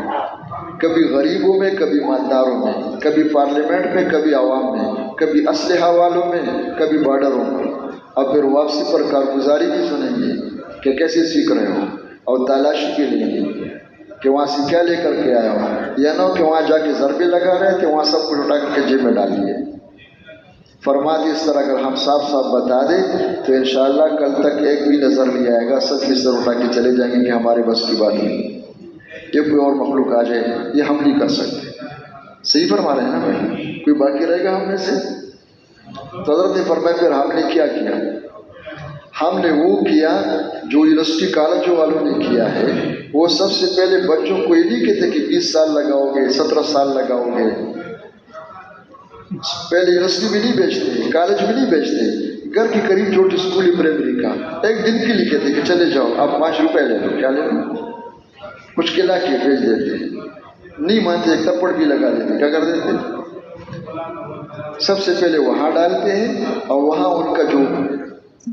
کبھی غریبوں میں، کبھی مالداروں میں، کبھی پارلیمنٹ میں، کبھی عوام میں، کبھی اسلحہ والوں میں، کبھی بارڈروں میں، اور پھر واپسی پر کارگزاری بھی سنیں گے کہ کیسے سیکھ رہے ہو، اور تلاشی بھی لیں گے کہ وہاں سے کیا لے کر کے آیا ہو، یا نہ کہ وہاں جا کے ضربے لگا رہے تھے، وہاں سب کچھ اٹھا کے جیب میں ڈال دیے۔ فرما دی اس طرح اگر ہم صاف صاف بتا دیں تو انشاءاللہ کل تک ایک بھی نظر نہیں آئے گا، سب کی سر اٹھا کے چلے جائیں گے کہ ہمارے بس کی بات نہیں، یہ کوئی اور مخلوق آ جائے یہ ہم نہیں کر سکتے۔ صحیح فرما رہے ہیں نا بھائی؟ کوئی باقی رہے گا ہم میں سے؟ تو حضرت نے فرمایا پھر ہم نے کیا کیا؟ ہم نے وہ کیا جو یونیورسٹی کالجوں والوں نے کیا ہے۔ وہ سب سے پہلے بچوں کو یہ نہیں کہتے کہ 20 سال لگاؤ گے، 17 سال لگاؤ گے، پہلے یونیورسٹی بھی نہیں بیچتے، کالج بھی نہیں بیچتے، گھر کے قریب چھوٹی اسکولی پرائمری کا ایک دن کے لیے کہتے کہ چلے جاؤ آپ 5 روپے لے لو، کیا لے لو، کچھ کھلا کے بھیج دیتے، نہیں مانتے ایک تھپڑ بھی لگا دیتے، کیا کر دیتے؟ سب سے پہلے وہاں ڈالتے ہیں، اور وہاں ان کا جو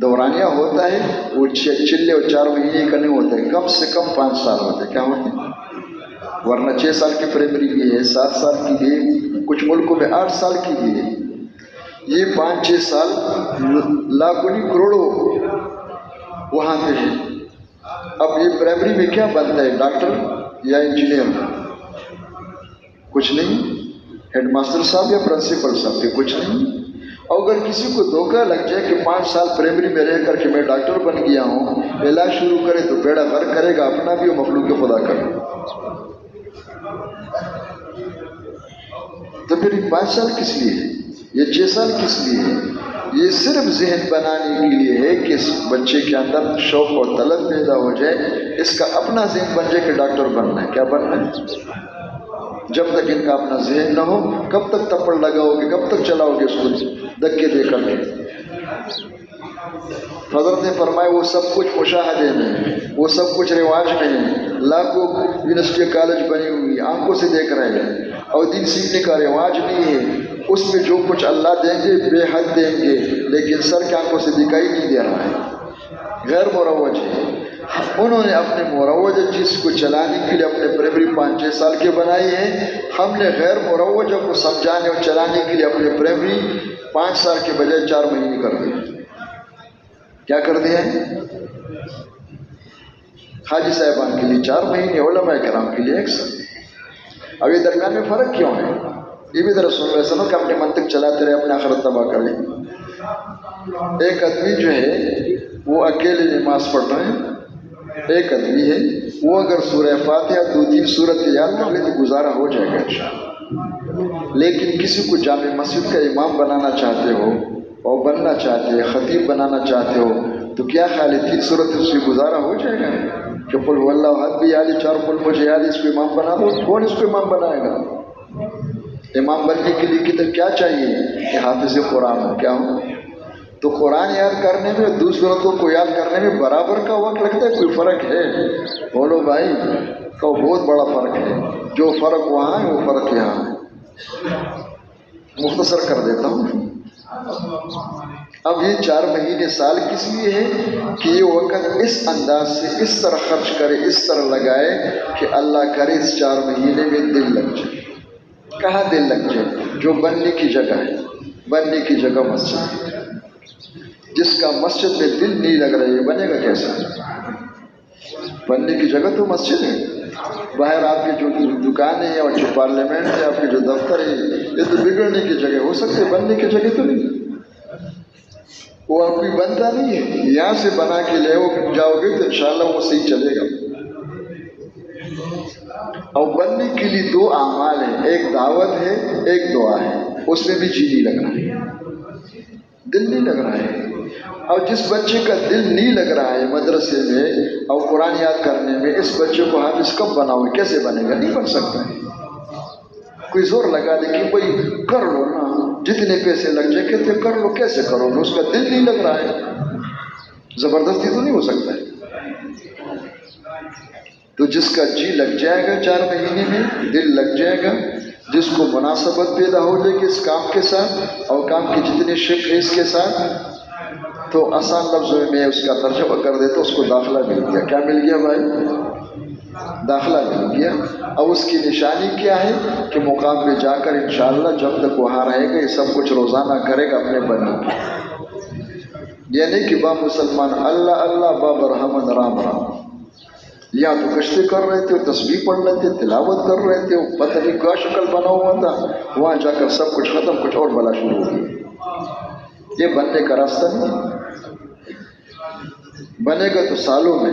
دورانیہ ہوتا ہے وہ چلے اور 4 مہینے کا نہیں ہوتا ہے، کم سے کم 5 سال ہوتے ہیں، کیا ہوتے ہیں؟ ورنہ 6 سال کی پرائمری بھی ہے، 7 سال کی بھی ہے، کچھ ملکوں میں 8 سال کی بھی ہے۔ یہ 5-6 سال لاکھوں نہیں کروڑوں وہاں پہ ہے۔ اب یہ پرائمری میں کیا بنتا ہے، ڈاکٹر یا انجینئر؟ کچھ نہیں، ہیڈ ماسٹر صاحب یا پرنسپل صاحب کے کچھ نہیں۔ اور اگر کسی کو دھوکہ لگ جائے کہ 5 سال پرائمری میں رہ کر کے میں ڈاکٹر بن گیا ہوں، علاج شروع کرے تو بیڑا غرق کرے گا اپنا بھی اور مخلوق خدا کا بھی۔ تو پھر 5 سال کس لیے ہے، یہ 6 سال کس لیے ہے؟ یہ صرف ذہن بنانے کے لیے ہے کہ اس بچے کے اندر شوق اور طلب پیدا ہو جائے، اس کا اپنا ذہن بن جائے کہ ڈاکٹر بننا ہے، کیا بننا ہے۔ جب تک ان کا اپنا ذہن نہ ہو کب تک تپڑ لگاؤ گے، کب تک چلاؤ گے اس کو دھکے دے کر کے؟ حضرت نے فرمایا وہ سب کچھ مشاہدے میں، وہ سب کچھ رواج میں ہے، لاکھوں یونیورسٹی کالج بنی ہوئی آنکھوں سے دیکھ رہے ہیں، اور دین سیکھنے کا رواج نہیں ہے۔ اس میں جو کچھ اللہ دیں گے بے حد دیں گے، لیکن سر کی آنکھوں سے دکھائی نہیں دے رہا ہے، غیر مروج ہے۔ انہوں نے اپنے مروج چیز کو چلانے کے لیے اپنے پرائمری 5-6 سال کے بنائی ہے، ہم نے غیر مروجہ کو سمجھانے اور چلانے کے لیے اپنے پرائمری 5 سال کے بجائے 4 مہینے کر دیا۔ کیا کر دیا ہے؟ حاجی صاحبان کے لیے 4 مہینے، علماء کرام کے لیے 1 سال۔ اب یہ درمیان میں فرق کیوں ہے؟ یہ بھی ذرا سن ایسا نہ کہ اپنے منطق چلاتے رہے اپنے آخرت تباہ کر لیں۔ ایک آدمی جو ہے وہ اکیلے نماز پڑھ رہے ہیں، ایک آدمی ہے وہ اگر سورہ فاتحہ 2-3 سورت یاد کر لے تو گزارا ہو جائے گا انشاءاللہ۔ لیکن کسی کو جامع مسجد کا امام بنانا چاہتے ہو اور بننا چاہتے ہیں، خطیب بنانا چاہتے ہو، تو کیا خیال ہے 3 صورت اس کی گزارا ہو جائے گا کہ قل هو اللہ احد بھی یاد ہے، 4 قل مجھے یاد ہے، اس کو امام بنا دو؟ کون اس کو امام بنائے گا؟ امام بننے کے لیے کدھر کیا چاہیے کہ حافظ قرآن ہو، کیا ہو؟ تو قرآن یاد کرنے میں اور دوسروں کو یاد کرنے میں برابر کا وقت لگتا ہے؟ کوئی فرق ہے؟ بولو بھائی، تو بہت بڑا فرق ہے۔ جو فرق وہاں ہے وہ فرق یہاں ہے۔ مختصر کر دیتا ہوں۔ اب یہ 4 مہینے سال کس لیے ہے کہ یہ وقت اس انداز سے اس طرح خرچ کرے، اس طرح لگائے کہ اللہ کرے اس 4 مہینے میں دل لگ جائے۔ کہاں دل لگ جائے؟ جو بننے کی جگہ ہے، بننے کی جگہ مسجد ہے۔ جس کا مسجد میں دل نہیں لگ رہا ہے یہ بنے گا کیسے؟ بننے کی جگہ تو مسجد ہے۔ باہر آپ کی جو دکانیں ہیں اور جو پارلیمنٹ ہے، آپ کے جو دفتر ہے، یہ تو بگڑنے کی جگہ ہو سکتے، بننے کی جگہ تو نہیں۔ وہ آپ کوئی بنتا نہیں ہے، یہاں سے بنا کے لے جاؤ گے تو انشاءاللہ وہ صحیح چلے گا۔ اور بننے کے لیے 2 اعمال ہیں، ایک دعوت ہے، ایک دعا ہے۔ اس میں بھی جی نہیں لگ رہا ہے، دل نہیں لگ رہا ہے۔ اور جس بچے کا دل نہیں لگ رہا ہے مدرسے میں اور قرآن یاد کرنے میں، اس بچے کو حافظ کب بناؤ گے؟ کیسے بنے گا؟ نہیں بن سکتا ہے۔ کوئی زور لگا دے کہ بھائی کر لو نا، جتنے پیسے لگ جائے کہتے کر لو، کیسے کرو گے؟ اس کا دل نہیں لگ رہا ہے، زبردستی تو نہیں ہو سکتا ہے۔ تو جس کا جی لگ جائے گا 4 مہینے میں، دل لگ جائے گا، جس کو مناسبت پیدا ہو جائے گی اس کام کے ساتھ اور کام کی جتنی شق ہے اس کے ساتھ، تو آسان لفظوں میں اس کا ترجمہ کر دیتا، اس کو داخلہ مل گیا۔ کیا مل گیا بھائی؟ داخلہ مل گیا۔ اب اس کی نشانی کیا ہے کہ مقام پہ جا کر انشاءاللہ جب تک وہاں رہے گا یہ سب کچھ روزانہ کرے گا اپنے بننے کی۔ یہ نہیں کہ با مسلمان اللہ اللہ با برہمن رام رام، یا تو کشتے کر رہے تھے، تسبیح پڑھ رہے تھے، تلاوت کر رہے تھے، پتہ نہیں کیا شکل بنا ہوا تھا، وہاں جا کر سب کچھ ختم، کچھ اور بلا شروع ہو گئی۔ یہ بننے کا راستہ نہیں۔ بنے گا تو سالوں میں،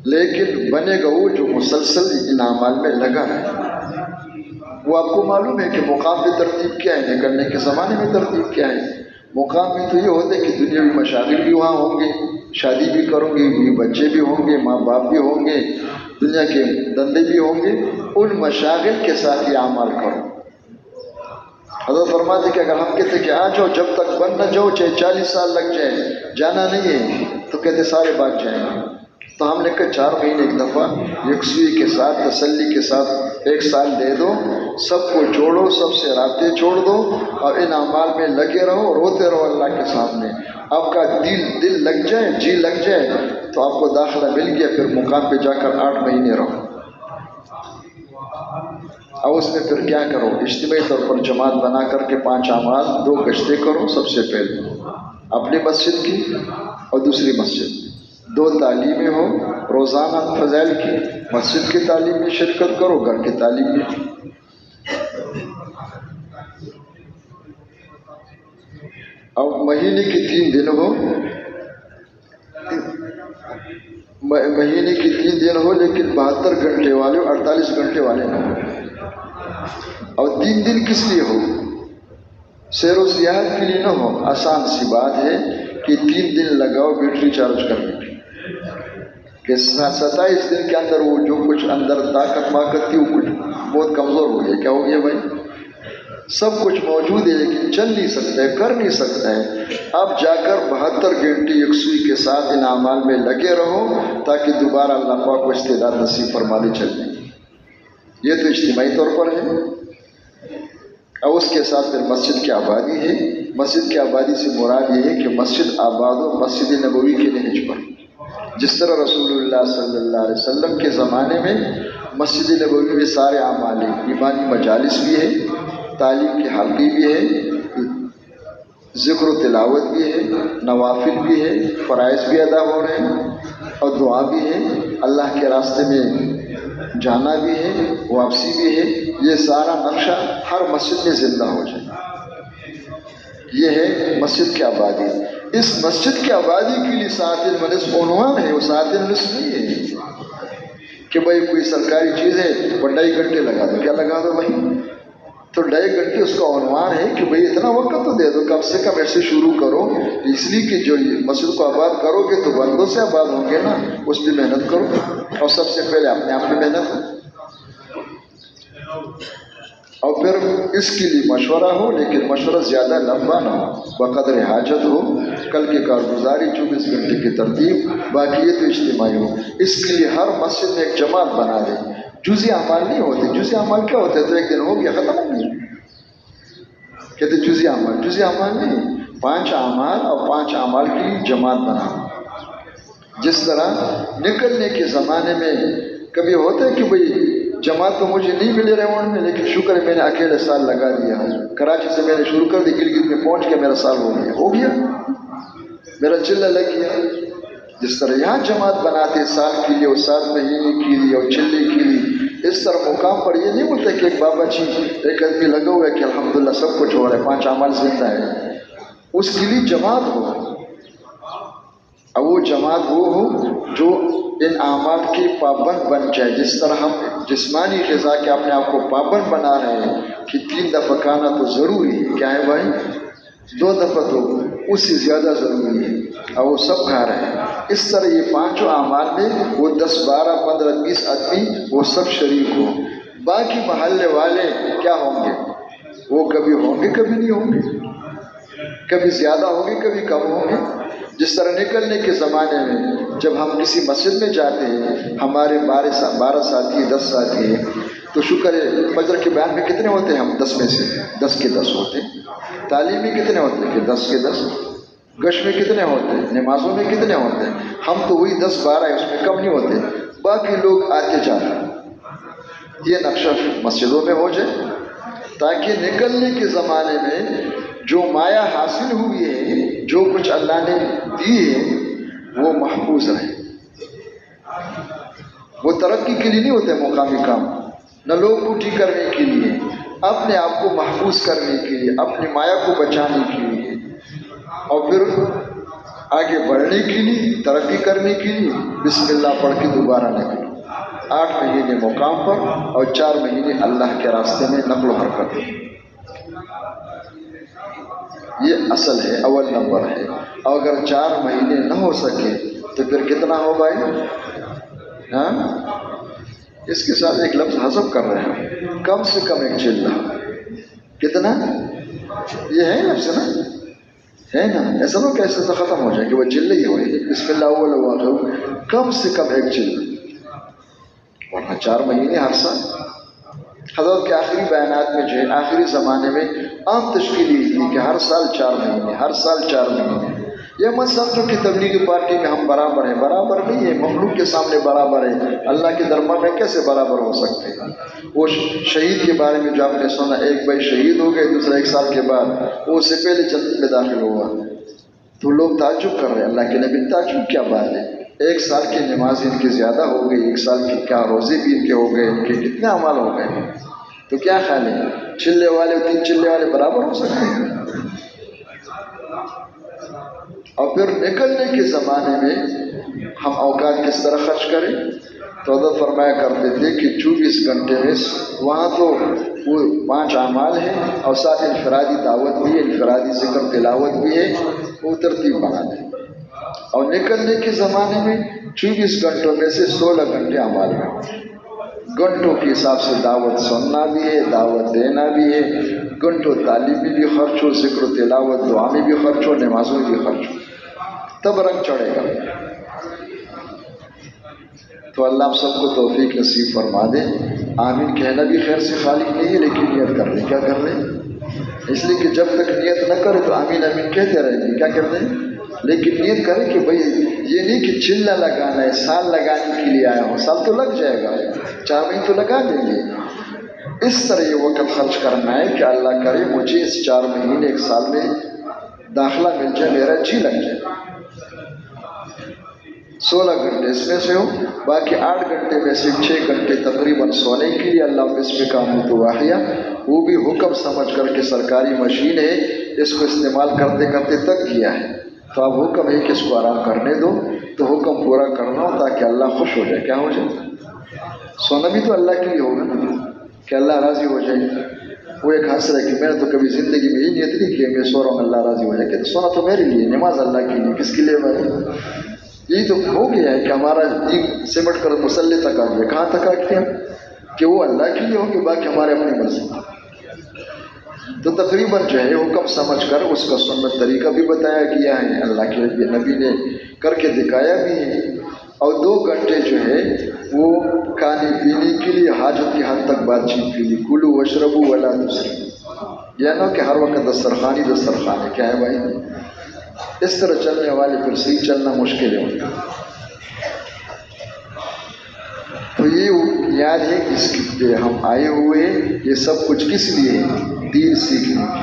لیکن بنے گا وہ جو مسلسل ان اعمال میں لگا ہے۔ وہ آپ کو معلوم ہے کہ مقام پہ ترتیب کیا ہے، نکلنے کے زمانے میں ترتیب کیا ہے۔ مقام میں تو یہ ہوتا ہے کہ دنیاوی مشاغل بھی وہاں ہوں گے، شادی بھی کرو گے، بچے بھی ہوں گے، ماں باپ بھی ہوں گے، دنیا کے دندے بھی ہوں گے، ان مشاغل کے ساتھ یہ اعمال کرو۔ حضرت فرماتے کہ اگر ہم کہتے کہ آ جاؤ، جب تک بن نہ جاؤ چاہے 40 سال لگ جائے، جانا نہیں ہے، تو کہتے سارے بھاگ جائیں گے۔ تو ہم نے کہا 4 مہینے ایک دفعہ یکسوئی کے ساتھ، تسلی کے ساتھ 1 سال دے دو، سب کو چھوڑو، سب سے رابطے چھوڑ دو اور ان اعمال میں لگے رہو، روتے رہو اللہ کے سامنے۔ آپ کا دل لگ جائے، جی لگ جائے تو آپ کو داخلہ مل گیا، پھر مقام پہ جا کر 8 مہینے رہو۔ اب اس میں پھر کیا کرو؟ اجتماعی طور پر جماعت بنا کر کے 5 اعمال، 2 گشتیں کرو۔ سب سے پہلے اپنی مسجد کی اور دوسری مسجد، 2 تعلیمیں ہو روزانہ فضائل کی، مسجد کی تعلیم میں شرکت کرو، گھر کی تعلیم میں۔ اب مہینے کی 3 دن ہو، مہینے کی 3 دن ہو لیکن 72 گھنٹے والے ہو، 48 گھنٹے والے نہ ہو۔ اور 3 دن کس لیے ہو؟ سیر و سیاحت کے لیے نہ ہو۔ آسان سی بات ہے کہ 3 دن لگاؤ بیٹری چارج کرنے کی، کہ 27 دن کے اندر وہ جو کچھ اندر طاقت تھی وہ کچھ بہت کمزور ہو گئی۔ کیا ہو گیا بھائی؟ سب کچھ موجود ہے لیکن چل نہیں سکتا ہے، کر نہیں سکتا ہے۔ اب جا کر 72 گھنٹے یکسوئی کے ساتھ ان اعمال میں لگے رہو تاکہ دوبارہ اللہ پاک کو استعداد نصیب فرما دے چلنے کی۔ یہ تو اجتماعی طور پر ہے۔ اور اس کے ساتھ پھر مسجد کی آبادی ہے۔ مسجد کی آبادی سے مراد یہ ہے کہ مسجد آباد ہو مسجد نبوی کے نہج پر، جس طرح رسول اللہ صلی اللہ علیہ وسلم کے زمانے میں مسجد نبوی میں سارے اعمال ہیں، ایمانی مجالس بھی ہے، تعلیم کے حلقے بھی ہے، ذکر و تلاوت بھی ہے، نوافل بھی ہے، فرائض بھی ادا ہو رہے ہیں اور دعا بھی ہے، اللہ کے راستے میں جانا بھی ہے، واپسی بھی ہے۔ یہ سارا نقشہ ہر مسجد میں زندہ ہو جائے۔ یہ ہے مسجد کی آبادی۔ اس مسجد کی آبادی کے لیے 7 النصف عنوان ہے، وہ 7 النصف نہیں ہے کہ بھائی کوئی سرکاری چیز ہے 2.5 گھنٹے لگا دو۔ کیا لگا دو بھائی؟ تو 2.5 گھنٹے اس کا عنوان ہے کہ بھئی اتنا وقت تو دے دو، کم سے کم ایسے شروع کرو، اس لیے کہ جو مسجد کو آباد کرو گے تو بندوں سے آباد ہوں گے نا، اس پہ محنت کرو، اور سب سے پہلے اپنے آپ پہ محنت ہو، اور پھر اس کے لیے مشورہ ہو، لیکن مشورہ زیادہ لمبا نہ ہو، بقدر حاجت ہو، کل کی کارگزاری 24 گھنٹے کی ترتیب، باقی یہ تو اجتماعی ہو۔ اس کے لیے ہر مسجد میں ایک جماعت بنا دے، جزئی اعمال نہیں ہوتے۔ جزئی اعمال کیا ہوتے ہیں؟ تو ایک دن ہو گیا ختم ہو گیا، کہتے جزئی اعمال، جزئی اعمال نہیں، 5 اعمال اور 5 اعمال کی جماعت بنا۔ جس طرح نکلنے کے زمانے میں کبھی ہوتا ہے کہ بھئی جماعت تو مجھے نہیں ملے ریونڈ میں، لیکن شکر ہے میں نے اکیلے سال لگا دیا، کراچی سے میں نے شروع کر دی، گلگت میں پہنچ کے میرا سال ہو گیا، میرا چلہ لگ گیا۔ جس طرح یہاں جماعت بناتے سال کے لیے اور 7 مہینے کے لیے اور چلے کے لیے، اس طرح مقام پر یہ نہیں ہوتا کہ ایک بابا جی ایک آدمی لگا ہوا ہے کہ الحمدللہ سب کچھ ہو رہا ہے، 5 اعمال زندہ ہے، اس کے لیے جماعت ہو، اور وہ جماعت وہ ہو جو ان اعمال کی پابند بن جائے۔ جس طرح ہم جسمانی غذا کے اپنے آپ کو پابند بنا رہے ہیں کہ 3 دفعہ کھانا تو ضروری ہے، کیا ہے بھائی؟ 2 دفعہ تو اس سے زیادہ ضروری ہے، اور وہ سب کھا رہے ہیں۔ اس طرح یہ 5 اعمال میں وہ 10 12 15 20 آدمی وہ سب شریک ہو، باقی محلے والے کیا ہوں گے؟ وہ کبھی ہوں گے کبھی نہیں ہوں گے، کبھی زیادہ ہوں گے کبھی کم ہوں گے۔ جس طرح نکلنے کے زمانے میں جب ہم کسی مسجد میں جاتے ہیں، ہمارے 12 ساتھی 10 ساتھی ہیں، تو شکر ہے فجر کے بیان میں کتنے ہوتے ہیں؟ ہم 10 میں سے 10 کے 10 ہوتے ہیں۔ تعلیم میں کتنے ہوتے ہیں؟ کہ 10 کے 10۔ گشت میں کتنے ہوتے ہیں؟ نمازوں میں کتنے ہوتے ہیں؟ ہم تو وہی 10 12 ہیں، اس میں کم نہیں ہوتے، باقی لوگ آتے جاتے ہیں۔ یہ نقشہ مسجدوں میں ہو جائے تاکہ نکلنے کے زمانے میں جو مایا حاصل ہوئی ہے، جو کچھ اللہ نے دی ہے، وہ محفوظ رہے۔ وہ ترقی کے لیے نہیں ہوتے مقامی کام، نہ لوگ پوٹھی کرنے کے لیے، اپنے آپ کو محفوظ کرنے کے لیے، اپنی مایا کو بچانے کے لیے، اور پھر آگے بڑھنے کے لیے، ترقی کرنے کے لیے بسم اللہ پڑھ کے دوبارہ نکلو۔ 8 مہینے مقام پر اور 4 مہینے اللہ کے راستے میں نقل و حرکت، یہ اصل ہے، اول نمبر ہے۔ اور اگر 4 مہینے نہ ہو سکے تو پھر کتنا ہو بھائی؟ ہاں، اس کے ساتھ ایک لفظ حذف کر رہے ہیں، کم سے کم 1 چلہ۔ کتنا؟ یہ ہے لفظ نا، ہے نا؟ ایسا نہ کہ ایسے تو ختم ہو جائے کہ وہ چلے ہی ہوئے، بسم اللہ اول و آخر، کم سے کم 1 چلہ، ورنہ 4 مہینے ہر سال۔ حضرت کے آخری بیانات میں جو ہے آخری زمانے میں عام تشکیل یہ تھی کہ ہر سال 4 مہینے، ہر سال 4 مہینے۔ یہ مت سمجھو کہ تبلیغی پارٹی میں ہم برابر ہیں، برابر نہیں ہے، مخلوق کے سامنے برابر ہے، اللہ کے دربار میں کیسے برابر ہو سکتے ہیں؟ وہ شہید کے بارے میں جو آپ نے سنا، ایک بھائی شہید ہو گئے، دوسرا 1 سال کے بعد وہ اس سے پہلے جنت میں داخل ہوا، تو لوگ تعجب کر رہے ہیں۔ اللہ کے نبی تعجب کیا بات ہے؟ 1 سال کی نماز ان کی زیادہ ہو گئی، 1 سال کی کیا روزے بھی ان کے ہو گئے، ان کے کتنے اعمال ہو گئے، تو کیا خیال ہے چلے والے 3 چلے والے برابر ہو سکتے ہیں؟ اور پھر نکلنے کے زمانے میں ہم اوقات کس طرح خرچ کریں؟ تو حضرت فرمایا کرتے تھے کہ 24 گھنٹے میں وہاں تو وہ 5 اعمال ہیں اور ساتھ انفرادی دعوت بھی ہے، انفرادی ذکر تلاوت بھی ہے، وہ ترتیب بنا دیں۔ اور نکلنے کے زمانے میں 24 گھنٹوں میں سے 16 گھنٹے اعمال میں، گھنٹوں کے حساب سے دعوت سننا بھی ہے، دعوت دینا بھی ہے، گھنٹوں تعلیم میں بھی خرچ ہو، ذکر و تلاوت دعا میں بھی خرچ ہو، نمازوں میں بھی خرچ ہو، تب رنگ چڑھے گا۔ تو اللہ آپ سب کو توفیق نصیب فرما دے۔ آمین کہنا بھی خیر سے خالی نہیں ہے، لیکن نیت کر لیں۔ کیا کر لیں؟ اس لیے کہ جب تک نیت نہ کرے تو آمین آمین کہتے رہیں گے، کیا کر دیں؟ لیکن نیت کریں کہ بھئی یہ نہیں کہ چلہ لگانا ہے، سال لگانے کے لیے آیا ہوں، سال تو لگ جائے گا، 4 مہینے تو لگا دیں گے۔ اس طرح یہ وقت خرچ کرنا ہے کہ اللہ کرے مجھے اس 4 مہینے 1 سال میں داخلہ مل جائے، میرا جی لگ جائے۔ 16 گھنٹے اس میں سے ہو، باقی 8 گھنٹے میں سے 6 گھنٹے تقریباً سونے کے لیے اللہ اس میں کام تو واحیہ، وہ بھی حکم سمجھ کر کے سرکاری مشین ہے، اس کو استعمال کرتے کرتے تک کیا ہے، تو اب حکم ہے کہ اس کو آرام کرنے دو، تو حکم پورا کرنا ہو تاکہ اللہ خوش ہو جائے۔ کیا ہو جائے؟ سونا بھی تو اللہ کے لیے ہوگا نا، کہ اللہ راضی ہو جائے۔ وہ ایک ہنس رہا ہے کہ میں نے تو کبھی زندگی میں یہ نیت نہیں کی میں سو رہا ہوں اللہ راضی ہو جائے کہ سونا تو میرے لیے، نماز اللہ کے لیے، کس کے لیے بھائی؟ یہی تو ہو گیا ہے کہ ہمارا دین سمٹ کر مسلح تک آ گیا. کہاں تک آ گیا کہ وہ اللہ کے لیے ہو کہ باقی ہمارے اپنی مرضی. تو تقریباً جو ہے حکم سمجھ کر اس کا سنت طریقہ بھی بتایا گیا ہے، اللہ کے نبی نے کر کے دکھایا بھی ہے. اور 2 گھنٹے جو ہے وہ کھانے پینے کے لیے حاجت کی حد تک بات چیت کے لیے، کلو وشربو ولا تسرفو، یہ نہ کہ ہر وقت دسترخوان ہے. کیا ہے بھائی؟ اس طرح چلنے والے پھر صحیح چلنا مشکل ہے. تو یہ یاد ہے کہ اس کے ہم آئے ہوئے یہ سب کچھ کس لیے ہے؟ دین سیکھنے کی.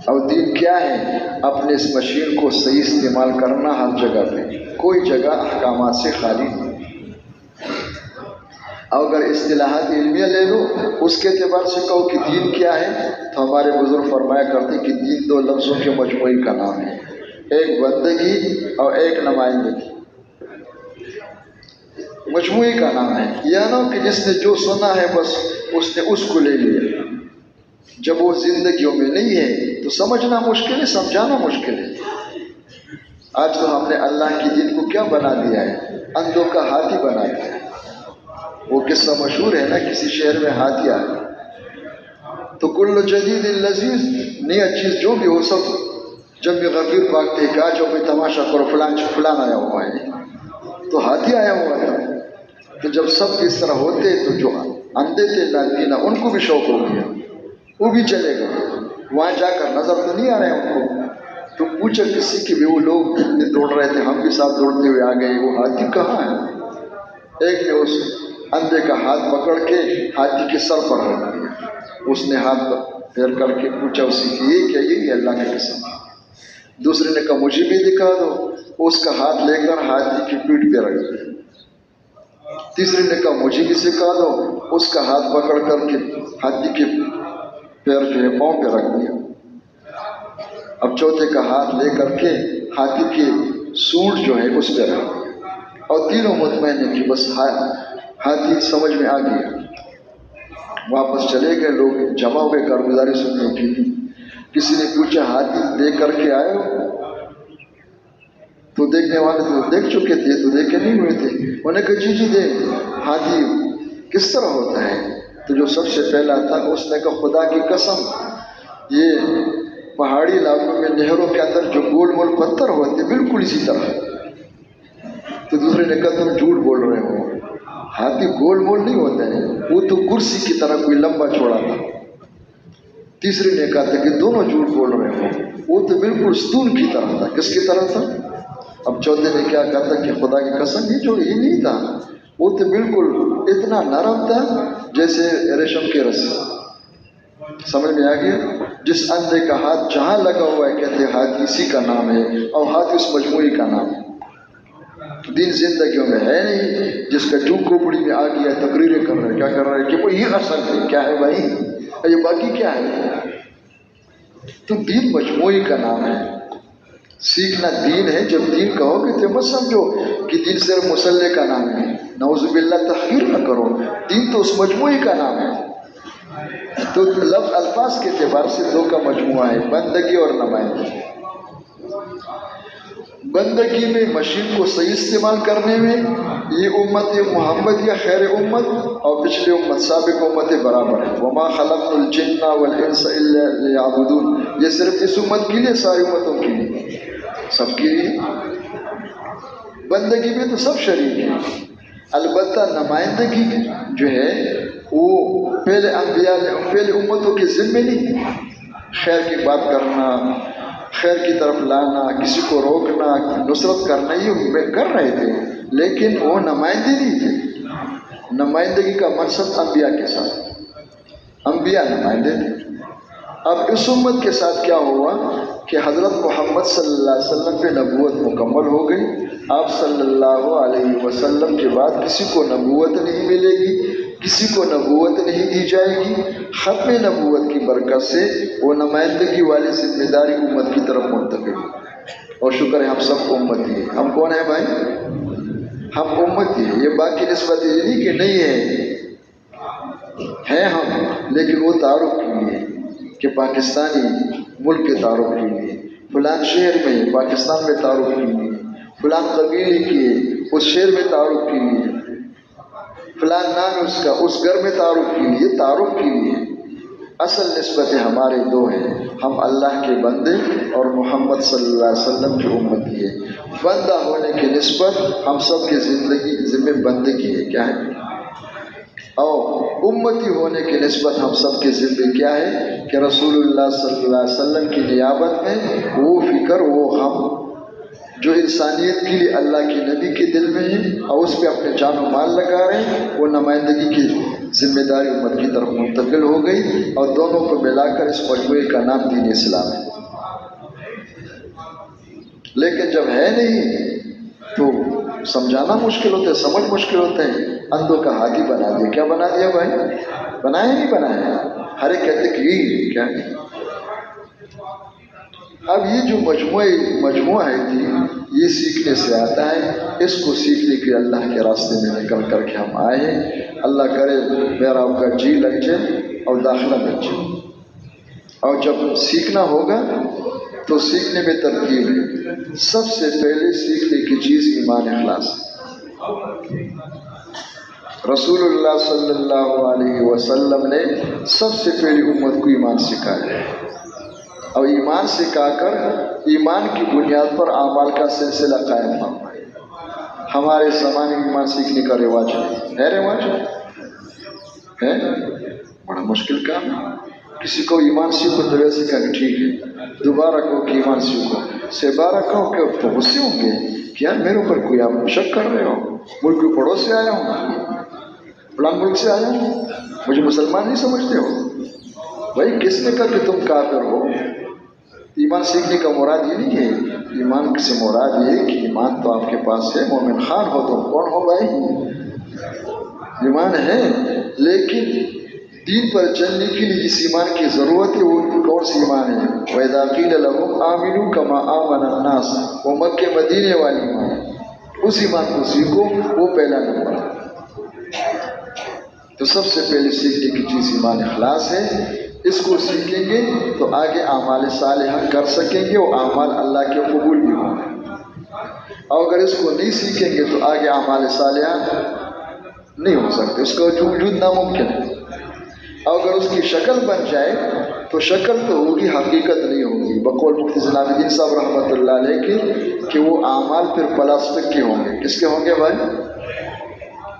اور دین کیا ہے؟ اپنے اس مشین کو صحیح استعمال کرنا ہر جگہ پہ، کوئی جگہ احکامات سے خالی نہیں. اور اگر اصطلاحات علمیہ لے لو اس کے اعتبار سے کہو کہ دین کیا ہے، تو ہمارے بزرگ فرمایا کرتے کہ دین 2 لفظوں کے مجموعی کا نام ہے، ایک بندگی اور ایک نمائندگی. مجموعی کا نام ہے، یہ نہ کہ جس نے جو سنا ہے بس اس نے اس کو لے لیا. جب وہ زندگیوں میں نہیں ہے تو سمجھنا مشکل ہے، سمجھانا مشکل ہے. آج تو ہم نے اللہ کی دین کو کیا بنا دیا ہے؟ اندھوں کا ہاتھی بنا دیا ہے. وہ قصہ مشہور ہے نا، کسی شہر میں ہاتھی آیا تو کل جدید لذیذ، نئی چیز جو بھی ہو سب جب بھی غفیر بھاگتے کہ آ جاؤ بھائی تماشا کرو، فلان آیا ہوا ہے. تو ہاتھی آیا ہوا تھا. تو جب سب اس طرح ہوتے تو جو اندھے تھے نابینا ان کو بھی شوق ہو گیا، وہ بھی چلے گئے. وہاں جا کر نظر تو نہیں آ رہے ان کو. تو پوچھا کسی کے بھی، وہ لوگ اتنے دوڑ رہے تھے، ہم بھی ساتھ دوڑتے ہوئے آ گئے، وہ ہاتھی کہاں ہے؟ ایک نے اس اندھے کا ہاتھ پکڑ کے ہاتھی کے سر پر رکھ دیا. اس نے ہاتھ پھیر کر کے پوچھا اسی کی، یہ کیا؟ یہ اللہ کی قسم. دوسرے نے کہا مجھے بھی دکھا دو. اس کا ہاتھ لے کر ہاتھی کی پیٹھ پہ رکھ دیا. تیسرے نے کہا مجھے بھی سکھا دو. اس کا ہاتھ پکڑ کر کے ہاتھی کے پیر پہ، پاؤں پہ رکھ دیا. اب چوتھے کا ہاتھ لے کر کے ہاتھی کی سونڈ جو ہے اس پہ رکھ دیا. اور تینوں مطمئن ہے کہ بس ہاتھی سمجھ میں آ گیا. واپس چلے گئے. لوگ جمع ہوئے کارگزاری سننے کے لیے. کسی نے پوچھا ہاتھی دیکھ کر کے آئے ہو؟ تو دیکھنے والے تو دیکھ چکے تھے، تو دیکھے نہیں ہوئے تھے. انہوں نے کہا جی دیکھ ہاتھی کس طرح ہوتا ہے. تو جو سب سے پہلا تھا اس نے کہا خدا کی قسم، یہ پہاڑی علاقوں میں نہروں کے اندر جو گول مول پتھر ہوتے بالکل اسی طرح. تو دوسرے نے کہا تم جھوٹ بول رہے ہو، ہاتھی گول مول نہیں ہوتا ہے، وہ تو کرسی کی طرح کوئی لمبا چوڑا تھا. تیسرے نے کہا تھا کہ دونوں جھوٹ بول رہے ہو، وہ تو بالکل ستون کی طرح تھا. کس کی طرح تھا؟ اب چوتھے نے کیا کہا تھا کہ خدا کی قسم یہ نہیں تھا، وہ تو بالکل اتنا نرم تھا جیسے ریشم کے رسی. سمجھ میں آ گیا؟ جس اندھے کا ہاتھ جہاں لگا ہوا ہے کہتے ہیں ہاتھ اسی کا نام ہے، اور ہاتھ اس مجموعی کا نام ہے. دین زندگیوں میں ہے نہیں جس کا جو کھوپڑی میں آ گیا تقریریں کر رہے ہیں. کیا کر رہے ہیں کہ وہ یہ اصل ہے. کیا ہے بھائی؟ یہ باقی کیا ہے؟ تو دین مجموعی کا نام ہے. سیکھنا دین ہے. جب دین کہو گے تو مت سمجھو کہ دین صرف مسلح کا نام ہے. نعوذ باللہ تحقیر نہ کرو. دین تو اس مجموعی کا نام ہے. تو لفظ الفاظ کے اعتبار سے 2 کا مجموعہ ہے، بندگی اور نمائندگی. بندگی میں مشین کو صحیح استعمال کرنے میں یہ امت محمد یا خیر امت اور پچھلی امت سابق امت برابر ہے. وما خلقت الجن والانس الا لیعبدون، یہ صرف اس امت کے لیے، ساری امتوں کے لیے، سب کے لیے. بندگی میں تو سب شریک ہیں. البتہ نمائندگی جو ہے وہ پہلے انبیاء نے پہلے امتوں کے ذمے نہیں. خیر کی بات کرنا، خیر کی طرف لانا، کسی کو روکنا، نصرت کرنا، یہ کر رہے تھے، لیکن وہ نمائندے نہیں تھے. نمائندگی کا مقصد انبیاء کے ساتھ، انبیاء نمائندے تھے. اب اس امت کے ساتھ کیا ہوا کہ حضرت محمد صلی اللہ علیہ وسلم پہ نبوت مکمل ہو گئی. آپ صلی اللہ علیہ وسلم کے بعد کسی کو نبوت نہیں ملے گی، کسی کو نبوت نہیں دی جائے گی. ختم نبوت کی برکت سے وہ نمائندگی والی ذمہ داری امت کی طرف منتقل. اور شکر ہے ہم سب امتی ہیں. ہم کون ہیں بھائی؟ ہم امتی ہیں. یہ باقی نسبت یہ نہیں کہ نہیں ہے ہم، لیکن وہ تعارف کے لیے کہ پاکستانی ملک کے تعارف کے لیے، فلان شہر میں پاکستان میں تعارف کے لیے، فلان قبیلے کے اس شہر میں تعارف کے لیے، فلان نام اس کا اس گھر میں تعارف کے لیے، تعارف کے لیے۔ اصل نسبتیں ہمارے دو ہیں، ہم اللہ کے بندے اور محمد صلی اللہ علیہ وسلم کی امتی ہے۔ بندہ ہونے کی نسبت ہم سب کی زندگی ذمہ بندگی ہے، کیا ہے؟ اور امتی ہونے کی نسبت ہم سب کے ذمہ کیا ہے کہ رسول اللہ صلی اللہ علیہ وسلم کی نیابت میں وہ فکر، وہ غم جو انسانیت کے لیے اللہ کے نبی کے دل میں ہے اور اس پہ اپنے جان و مال لگا رہے ہیں، وہ نمائندگی کی ذمہ داری امت کی طرف منتقل ہو گئی، اور دونوں کو ملا کر اس مجموعے کا نام دین اسلام ہے۔ لیکن جب ہے نہیں تو سمجھانا مشکل ہوتا ہے، سمجھ مشکل ہوتا ہے۔ اندھوں کا ہاتھی بنا دیا، کیا بنا دیا بھائی؟ بنایا نہیں بنایا؟ ہر ایک کہتے کہ یہ کیا ہے؟ اب یہ جو مجموعہ ہے تھی، یہ سیکھنے سے آتا ہے، اس کو سیکھنے کے اللہ کے راستے میں نکل کر کے ہم آئے ہیں۔ اللہ کرے میرا آپ کا جی لگ جائے اور داخلہ لگ جائے، اور جب سیکھنا ہوگا تو سیکھنے میں ترتیب ہے۔ سب سے پہلے سیکھنے کی چیز ایمان اخلاص۔ رسول اللہ صلی اللہ علیہ وسلم نے سب سے پہلی امت کو ایمان سکھایا، اور ایمان سکھا کر ایمان کی بنیاد پر اعمال کا سلسلہ قائم فرمایا۔ ہمارے زمانے میں ایمان سیکھنے کا رواج ہے رواج ہے، بڑا مشکل کام ہے۔ کسی کو ایمان سیکھو تو ویسے کہا کہ ٹھیک ہے، دوبارہ کہو کہ ایمان سیکھو، سے بارہ کہو کہ تو غصے ہوں گے کہ یار میرے اوپر کوئی آپ شک کر رہے ہو، ملک کے پڑوس سے آیا ہوں، فلان ملک سے آیا ہوں، مجھے مسلمان نہیں سمجھتے ہو؟ بھائی کس نے کہا کہ تم کافر ہو؟ ایمان سیکھنے کا مراد یہ نہیں ہے، ایمان سے مراد یہ ہے کہ ایمان تو آپ کے پاس ہے، مومن خان ہو تو کون ہو بھائی؟ ایمان ہے، لیکن دین پر چلنے کے لیے جس ایمان کی ضرورت ہے وہ کون سی ایمان ہے؟ وَإِذَا قِيلَ لَهُمْ آمِنُوا كَمَا آمَنَ النَّاسُ، وہ مکے مدینے والی ایمان ہے، اس ایمان کو سیکھو، وہ پہلا نمبر ہے۔ تو سب سے پہلے سیکھنے کی چیز ایمان اخلاص ہے۔ اس کو سیکھیں گے تو آگے اعمال صالحہ کر سکیں گے، اور اعمال اللہ کے قبول بھی ہوں گے۔ اور اگر اس کو نہیں سیکھیں گے تو آگے اعمال صالحہ نہیں ہو سکتے، اس کا وجود ناممکن ہے۔ اور اگر اس کی شکل بن جائے تو شکل تو ہوگی، حقیقت نہیں ہوگی۔ بقول مفتی جناب الدین صاحب رحمۃ اللہ علیہ کی کہ وہ اعمال پھر پلاسٹک کے ہوں گے۔ کس کے ہوں گے بھائی؟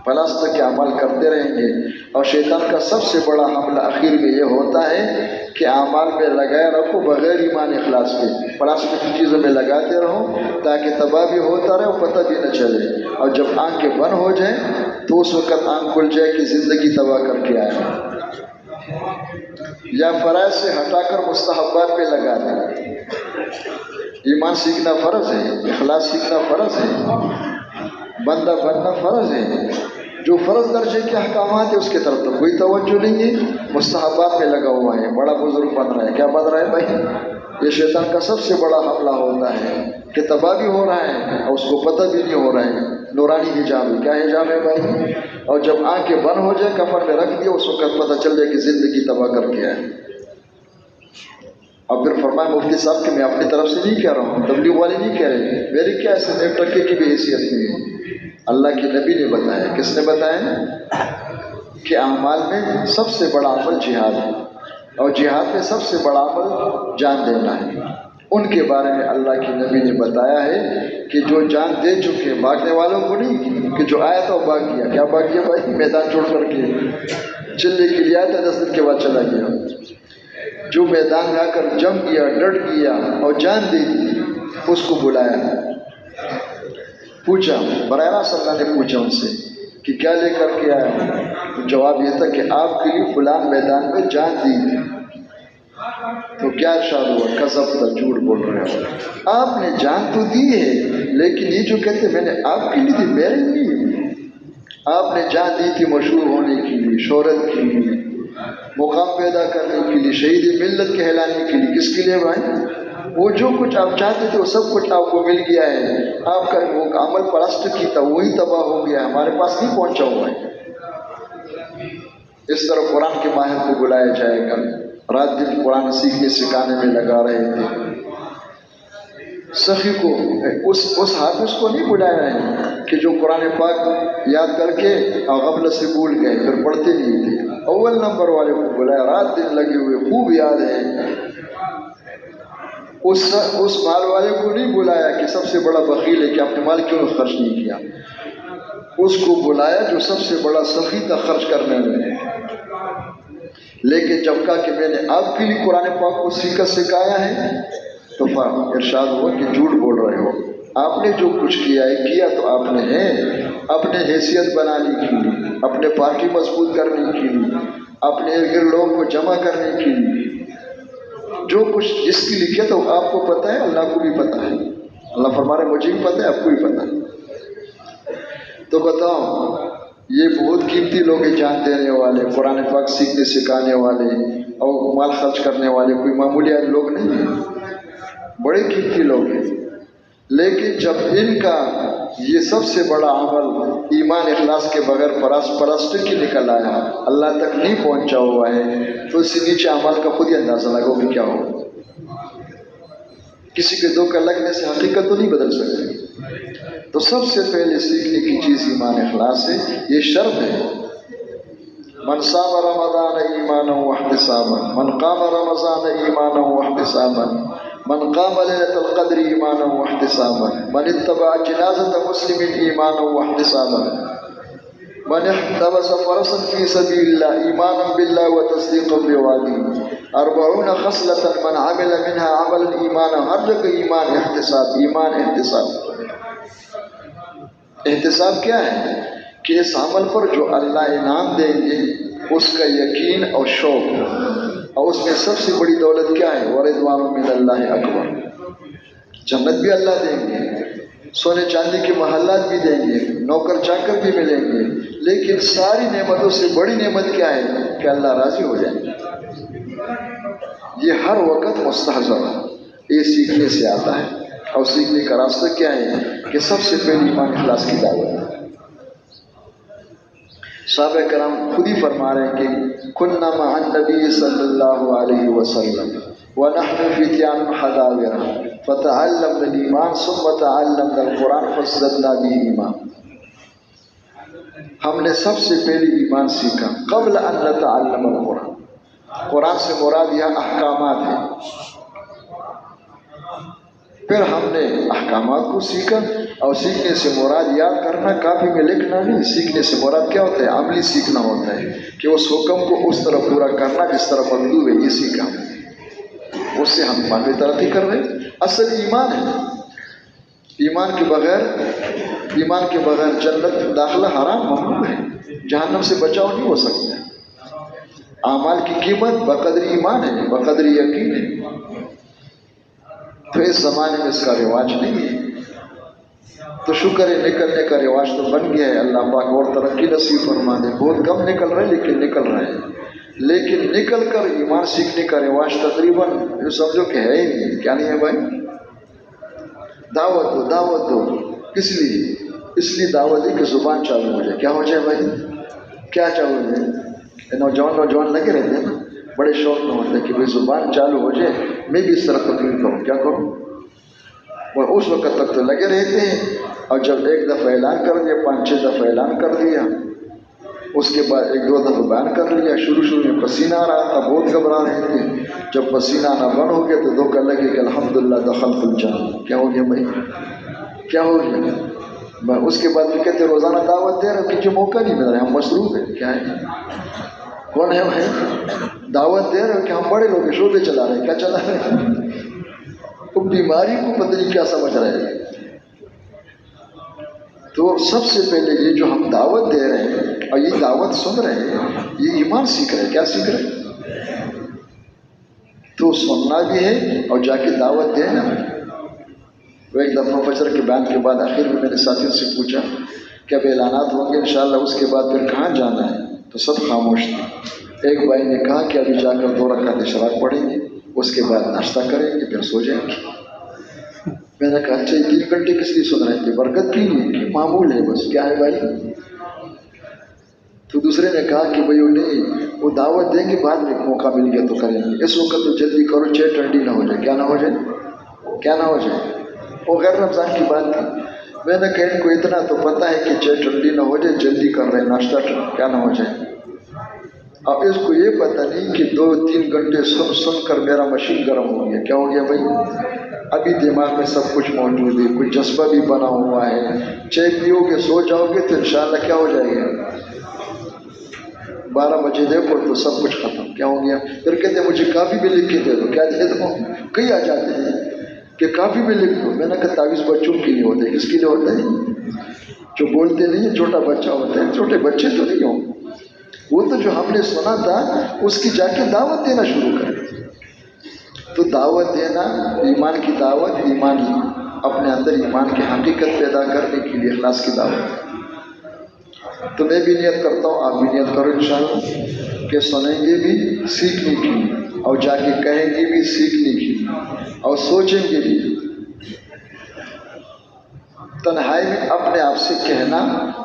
پلاسٹک کے عمل کرتے رہیں گے، اور شیطان کا سب سے بڑا حملہ اخیر میں یہ ہوتا ہے کہ اعمال میں لگائے رکھو بغیر ایمان اخلاص کے، پلاسٹک کی چیزوں میں لگاتے رہو تاکہ تباہ بھی ہوتا رہے اور پتہ بھی نہ چلے، اور جب آنکھیں بند ہو جائیں تو اس وقت آنکھ کھل جائے کہ زندگی تباہ کر کے آئے، یا فرائض سے ہٹا کر مستحبات پہ لگا دیں۔ ایمان سیکھنا فرض ہے، اخلاص سیکھنا فرض ہے، بندہ بننا فرض ہے۔ جو فرض درجے کے احکامات ہیں اس کی طرف تو کوئی توجہ نہیں ہے، مستحبات میں لگا ہوا ہے، بڑا بزرگ بن رہا ہے۔ کیا بن رہا ہے بھائی؟ یہ شیطان کا سب سے بڑا حملہ ہوتا ہے کہ تباہ بھی ہو رہا ہے اور اس کو پتہ بھی نہیں ہو رہا ہے۔ نورانی حجاب ہے، کیا حجاب ہے بھائی؟ اور جب آنکھیں بند ہو جائے کفن میں رکھ دیا، اس وقت پتہ چل جائے کہ زندگی تباہ کر کے آئے۔ اور پھر فرمایا مفتی صاحب کہ میں اپنی طرف سے نہیں کہہ رہا ہوں، تبلیغ والے نہیں کہہ رہے، میری کیا ایسے ایک ٹکے کی بھی حیثیت نہیں ہے۔ اللہ کے نبی نے بتایا، کس نے بتایا؟ کہ اعمال میں سب سے بڑا عمل جہاد ہے، اور جہاد میں سب سے بڑا عمل جان دینا ہے۔ ان کے بارے میں اللہ کے نبی نے بتایا ہے کہ جو جان دے چکے، بھاگنے والوں کو نہیں کہ جو آیا تھا وہ بھاگ گیا۔ کیا بھاگ گیا بھائی؟ میدان چھوڑ کر کے چلنے کے لیے آیا تھا، 10 دن کے بعد چلا گیا۔ جو میدان میں آ کر جم گیا، ڈٹ گیا اور جان دے دی، اس کو بلایا، پوچھا، براہ راست اللہ نے پوچھا ان سے کہ کیا لے کر کے آیا؟ جواب یہ تھا کہ آپ کے لیے فلان میدان میں جان دی۔ تو کیا ارشاد ہوا؟ کذبت، جھوٹ بول رہے ہو، آپ نے جان تو دی ہے، لیکن یہ جو کہتے میں نے آپ کے لیے دی، میرے لیے آپ نے جان دی تھی مشہور ہونے کے لیے، شہرت کے لیے، مقام پیدا کرنے کے لیے، شہید ملت کہلانے کے لیے۔ کس کے لیے بھائی؟ وہ جو کچھ آپ چاہتے تھے وہ سب کچھ آپ کو مل گیا ہے، آپ کا وہ عمل پلاسٹک کی تھا، وہی تباہ ہو گیا، ہمارے پاس نہیں پہنچا ہوا ہے۔ اس طرح قرآن کے ماہر کو بلایا جائے گا، رات دن قرآن سیکھنے سکھانے میں لگا رہے تھے۔ سخی کو اس حافظ کو نہیں بلایا ہے کہ جو قرآن پاک یاد کر کے غفلت سے بھول گئے پھر پڑھتے نہیں تھے، اول نمبر والے کو بلایا، رات دن لگے ہوئے خوب یاد ہے۔ اس مال والے کو نہیں بلایا کہ سب سے بڑا بخیل ہے کہ اپنے مال کیوں خرچ نہیں کیا، اس کو بلایا جو سب سے بڑا سخی تھا خرچ کرنے میں۔ لیکن جب کہا کہ میں نے آپ کے لیے قرآن پاک کو سکھایا ہے تو ارشاد ہوا کہ جھوٹ بول رہے ہو، آپ نے جو کچھ کیا ہے کیا تو آپ نے ہے اپنے حیثیت بنانے کے لیے، اپنے پارٹی مضبوط کرنے کے لیے، اپنے ارد لوگوں کو جمع کرنے کے لیے، جو کچھ جس کے لیے کیا تو آپ کو پتہ ہے، اللہ کو بھی پتہ ہے۔ اللہ فرما رہے مجھے بھی پتہ ہے، آپ کو بھی پتہ ہے۔ تو بتاؤ یہ بہت قیمتی لوگ ہیں، جان دینے والے، قرآن پاک سیکھنے سکھانے والے اور مال خرچ کرنے والے کوئی معمولی لوگ نہیں ہیں، بڑے قیمتی لوگ ہیں۔ لیکن جب ان کا یہ سب سے بڑا عمل ایمان اخلاص کے بغیر پرستش کی نکل آیا، اللہ تک نہیں پہنچا ہوا ہے، تو اس سے نیچے عمل کا خود ہی اندازہ لگاؤ کہ کیا ہو۔ کسی کے دھوکہ لگنے سے حقیقت تو نہیں بدل سکتی۔ تو سب سے پہلے سیکھنے کی چیز ایمان اخلاص ہے، یہ شرط ہے۔ من صام رمضان ایمانا واحتسابا، من قام رمضان ایمانا واحتسابا، من قام ليلة القدر ایمانا واحتسابا، من اتبع جنازة مسلم ایمانا واحتسابا، من احتبس فرسا في سبيل الله ایمانا بالله وتصديقا بوعده، 40 خصلة من عمل منها عملا ایمانا، ہر جگہ ایمان احتساب، ایمان احتساب۔ احتساب کیا ہے؟ کہ اس عمل پر جو اللہ انعام دیں گے اس کا یقین اور شوق، اور اس میں سب سے بڑی دولت کیا ہے؟ ورضوان من اللہ اکبر، جنت بھی اللہ دیں گے، سونے چاندی کے محلات بھی دیں گے، نوکر چاکر بھی ملیں گے، لیکن ساری نعمتوں سے بڑی نعمت کیا ہے؟ کہ اللہ راضی ہو جائے۔ یہ ہر وقت مستحضر ہے، یہ سیکھنے سے آتا ہے، اور سیکھنے کا راستہ کیا ہے؟ کہ سب سے پہلی ایمان اخلاص کی دعوت ہے۔ صحابہ کرام خود ہی فرما رہے ہیں کہ كنا مع النبي صلی اللہ علیہ وسلم ونحن فتيان حذاورا فتعلمنا الایمان ثم تعلمنا القرآن فازددنا به ایمان۔ ہم نے سب سے پہلی ایمان سیکھا قبل ان نتعلم القرآن۔ قرآن سے مراد یہاں احکامات ہیں، پھر ہم نے احکامات کو سیکھا، اور سیکھنے سے مراد یاد کرنا کافی میں لکھنا نہیں، سیکھنے سے مراد کیا ہوتا ہے؟ عملی سیکھنا ہوتا ہے، کہ اس حکم کو اس طرح پورا کرنا جس طرح مطلوب ہے، یہ سیکھا۔ اس سے ہم ایمان میں ترقی کر رہے ہیں۔ اصل ایمان ہے، ایمان کے بغیر جنت داخلہ حرام ممنوع ہے، جہنم سے بچاؤ نہیں ہو سکتا۔ اعمال کی قیمت بقدر ایمان ہے، بقدر یقین ہے۔ تو اس زمانے میں اس کا رواج نہیں ہے، تو شکر ہے نکلنے کا رواج تو بن گیا ہے، اللہ پاک اور ترقی نصیب فرما دے۔ بہت کم نکل رہے لیکن نکل رہے ہیں، لیکن نکل کر ایمان سیکھنے کا رواج تقریباً جو سمجھو کہ ہے ہی نہیں۔ کیا نہیں ہے بھائی؟ دعوت دو، دعوت دو، کس لیے؟ اس لیے دعوت دی کہ زبان چالو ہو جائے۔ کیا ہو جائے بھائی؟ کیا چالو ہو جائے؟ نوجوان لگے رہتے ہیں نا، بڑے شوق میں ہوتے ہیں کہ بھائی زبان چالو ہو جائے، میں بھی اس طرح تقریر کروں۔ کیا کروں؟ اور اس وقت تک تو لگے رہتے ہیں، اور جب ایک دفعہ اعلان کر دیا، 5-6 دفعہ اعلان کر دیا، اس کے بعد 1-2 دفعہ بیان کر لیا، شروع میں پسینہ آ رہا تھا، بہت گھبرا رہے تھے، جب پسینہ آنا بند ہو گیا تو دھوکہ لگے کہ الحمدللہ دخلت الجنہ۔ کیا ہو گیا بھائی؟ کیا ہو گیا؟ اس کے بعد بھی کہتے روزانہ دعوت دے رہے، کیونکہ موقع نہیں مل رہا، ہم مصروف ہیں۔ کیا ہے؟ کون ہے بھائی؟ دعوت دے رہے کہ ہم بڑے لوگ ہیں، شعبے چلا رہے ہیں۔ کیا چلا رہے ہیں؟ تو بیماری کو پتہ نہیں کیا سمجھ رہے ہیں۔ تو سب سے پہلے یہ جو ہم دعوت دے رہے ہیں اور یہ دعوت سن رہے ہیں، یہ ایمان سیکھ رہے ہیں۔ کیا سیکھ رہے ہیں؟ تو سننا بھی ہے اور جا کے دعوت دینا۔ وہ ایک دفعہ فجر کے بیان کے بعد آخر میں میرے ساتھیوں سے پوچھا کہ اب اعلانات ہوں گے انشاءاللہ، اس کے بعد پھر کہاں جانا ہے؟ تو سب خاموش تھے۔ ایک بھائی نے کہا کہ ابھی جا کر 2 رکعت اشراق پڑھیں گے، اس کے بعد ناشتہ کریں گے، پھر سو جائیں گے۔ میں نے کہا اچھا 3 گھنٹے کس لیے سن رہے تھے؟ برکت کی لیے کہ معمول ہے بس؟ کیا ہے بھائی؟ تو دوسرے نے کہا کہ بھائی وہ نہیں، وہ دعوت دیں گے بعد میں موقع مل گیا تو کریں گے، اس وقت تو جلدی کرو چائے ٹھنڈی نہ ہو جائے۔ کیا نہ ہو جائے؟ کیا نہ ہو جائے؟ وہ غیر رمضان کی بات تھی۔ میں نے کہا ان کو اتنا تو پتہ ہے کہ چائے ٹھنڈی نہ ہو جائے، جلدی کر رہے ناشتہ کیا نہ ہو جائے۔ اب اس کو یہ پتہ نہیں کہ 2-3 گھنٹے سن کر میرا مشین گرم ہو گیا۔ کیا ہو گیا بھائی؟ ابھی دماغ میں سب کچھ موجود ہے، کوئی جذبہ بھی بنا ہوا ہے، چائے پیو گے سو جاؤ گے تو انشاءاللہ کیا ہو جائے گا؟ 12 بجے دیکھو تو سب کچھ ختم۔ کیا ہو گیا؟ پھر کہتے ہیں مجھے کافی بھی لکھ کے دے دو۔ کیا دے دو؟ کئی آ جاتے ہیں کہ کافی بھی لکھ دو۔ میں نے کہا تعویذ بچوں کے لیے ہوتے ہیں۔ کس کے لیے ہوتا ہے؟ جو بولتے نہیں ہے، چھوٹا بچہ ہوتا ہے۔ چھوٹے بچے تو نہیں ہوں، وہ تو جو ہم نے سنا تھا اس کی جا کے دعوت دینا شروع کریں۔ تو دعوت دینا، ایمان کی دعوت، ایمان اپنے اندر ایمان کی حقیقت پیدا کرنے کے لیے اخلاص کی دعوت۔ تو میں بھی نیت کرتا ہوں، آپ بھی نیت کرو انشاءاللہ کہ سنیں گے بھی سیکھنے کی، اور جا کے کہیں گے بھی سیکھنے کی، اور سوچیں گے بھی۔ تنہائی میں اپنے آپ سے کہنا،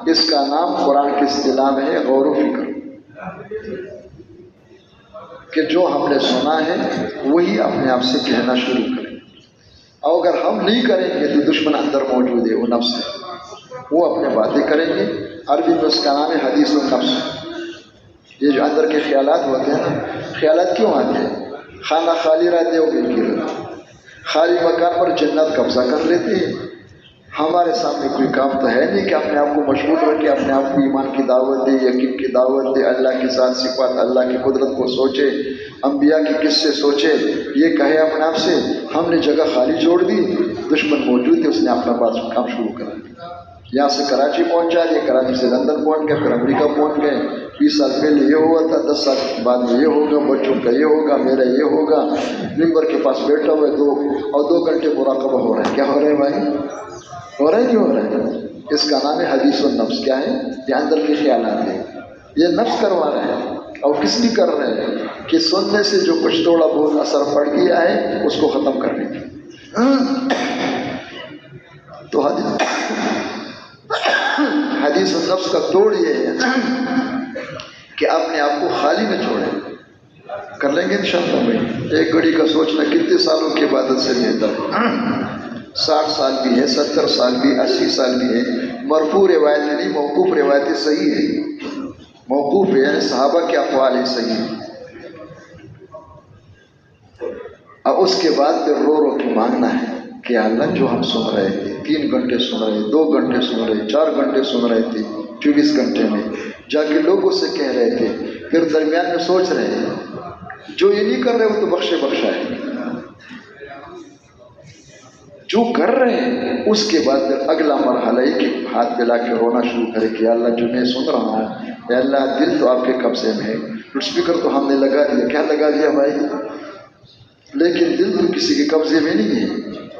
اس کا نام قرآن کی اصطلاح میں ہے غور و فکر، کہ جو ہم نے سنا ہے وہی اپنے آپ سے کہنا شروع کریں۔ اور اگر ہم نہیں کریں گے تو دشمن اندر موجود ہے، وہ نفس ہے، وہ اپنے باتیں کریں گے۔ عربی میں اس کا نام ہے حدیث النفس۔ یہ جو اندر کے خیالات ہوتے ہیں نا، خیالات کیوں آتے ہیں؟ خانہ خالی رہتے ہو گئے، خالی مکان پر جنات قبضہ کر لیتے ہیں۔ ہمارے سامنے کوئی کام تو ہے نہیں کہ اپنے آپ کو مشغول رکھے، اپنے آپ کو ایمان کی دعوت دے، یقین کی دعوت دے، اللہ کی ذات صفات، اللہ کی قدرت کو سوچے، انبیاء کی قصے سوچے، یہ کہے اپنے آپ سے ہم نے جگہ خالی چھوڑ دی، دشمن موجود ہے، اس نے اپنا بات کام شروع کر دیا۔ یہاں سے کراچی پہنچا دیا، کراچی سے لندن پہنچ گئے، پھر امریکہ پہنچ گئے۔ 20 سال پہلے یہ ہوا تھا، 10 سال بعد میں یہ ہوگا، بچوں کا یہ ہوگا، میرا یہ ہوگا۔ ممبر کے پاس بیٹھا ہوا ہے 2 گھنٹے مراقبہ ہو رہا ہے۔ کیا ہو رہا ہے بھائی؟ ہو رہا ہے کہ ہو رہا ہے؟ اس کا نام ہے حدیث النفس۔ کیا ہے؟ یہ اندر کے خیالات ہیں، یہ نفس کروا رہے ہیں۔ اور کس لیے کر رہے ہیں؟ کہ سننے سے جو کچھ تھوڑا بہت اثر پڑ گیا ہے اس کو ختم کرنے کی۔ تو حدیث النفس کا توڑ یہ ہے کہ اپنے آپ کو خالی نہ چھوڑیں۔ کر لیں گے انشاءاللہ بھائی۔ ایک گھڑی کا سوچنا کتنے سالوں کی عبادت سے بہتر ہے۔ 60 سال بھی ہے، 70 سال بھی، 80 سال بھی ہے۔ مرفوع روایتیں نہیں، موقوف روایتیں صحیح ہے۔ موقوف ہے یعنی صحابہ کے اقوال ہی صحیح ہے۔ اب اس کے بعد پھر رو رو کے مانگنا ہے کہ اللہ جو ہم سن رہے تھے، 3 گھنٹے سن رہے، 2 گھنٹے سن رہے، 4 گھنٹے سن رہے تھے، 24 گھنٹے میں جا کے لوگوں سے کہہ رہے تھے، پھر درمیان میں سوچ رہے ہیں جو یہ نہیں کر رہے وہ تو بخشا ہے، جو کر رہے ہیں اس کے بعد پھر اگلا مرحلہ ہے کہ ہاتھ پہ لا کے رونا شروع کرے کہ اللہ جو میں سن رہا ہوں، اے اللہ دل تو آپ کے قبضے میں ہے، لاؤڈ اسپیکر تو ہم نے لگا دیا، کیا لگا دیا بھائی، لیکن دل تو کسی کے قبضے میں نہیں ہے۔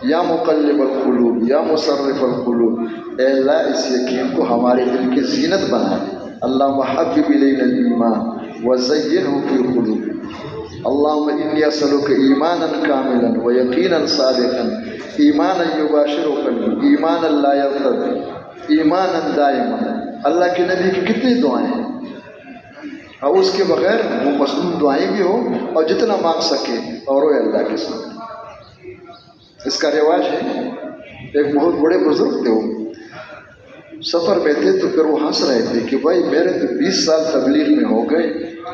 یا مقلب القلوب یا مصرف القلوب، اے اللہ اس یقین کو ہمارے دل کی زینت بنا دے۔ اللہم حبب الینا الایمان وزینہ فی قلوبنا، اللہم انی اسألک ایمانا کاملا ویقینا صادقا، ایمانا یباشر قلبی، ایمانا لا یرتد، ایمانا دائما۔ اللہ کے نبی کی کتنی دعائیں ہیں، اور اس کے بغیر وہ مصنون دعائیں بھی ہو اور جتنا مانگ سکے اور روئے اللہ کے ساتھ۔ اس کا رواج ہے، ایک بہت بڑے بزرگ تھے، وہ سفر میں تھے تو پھر وہ ہنس رہے تھے کہ بھائی میرے تو 20 سال تبلیغ میں ہو گئے،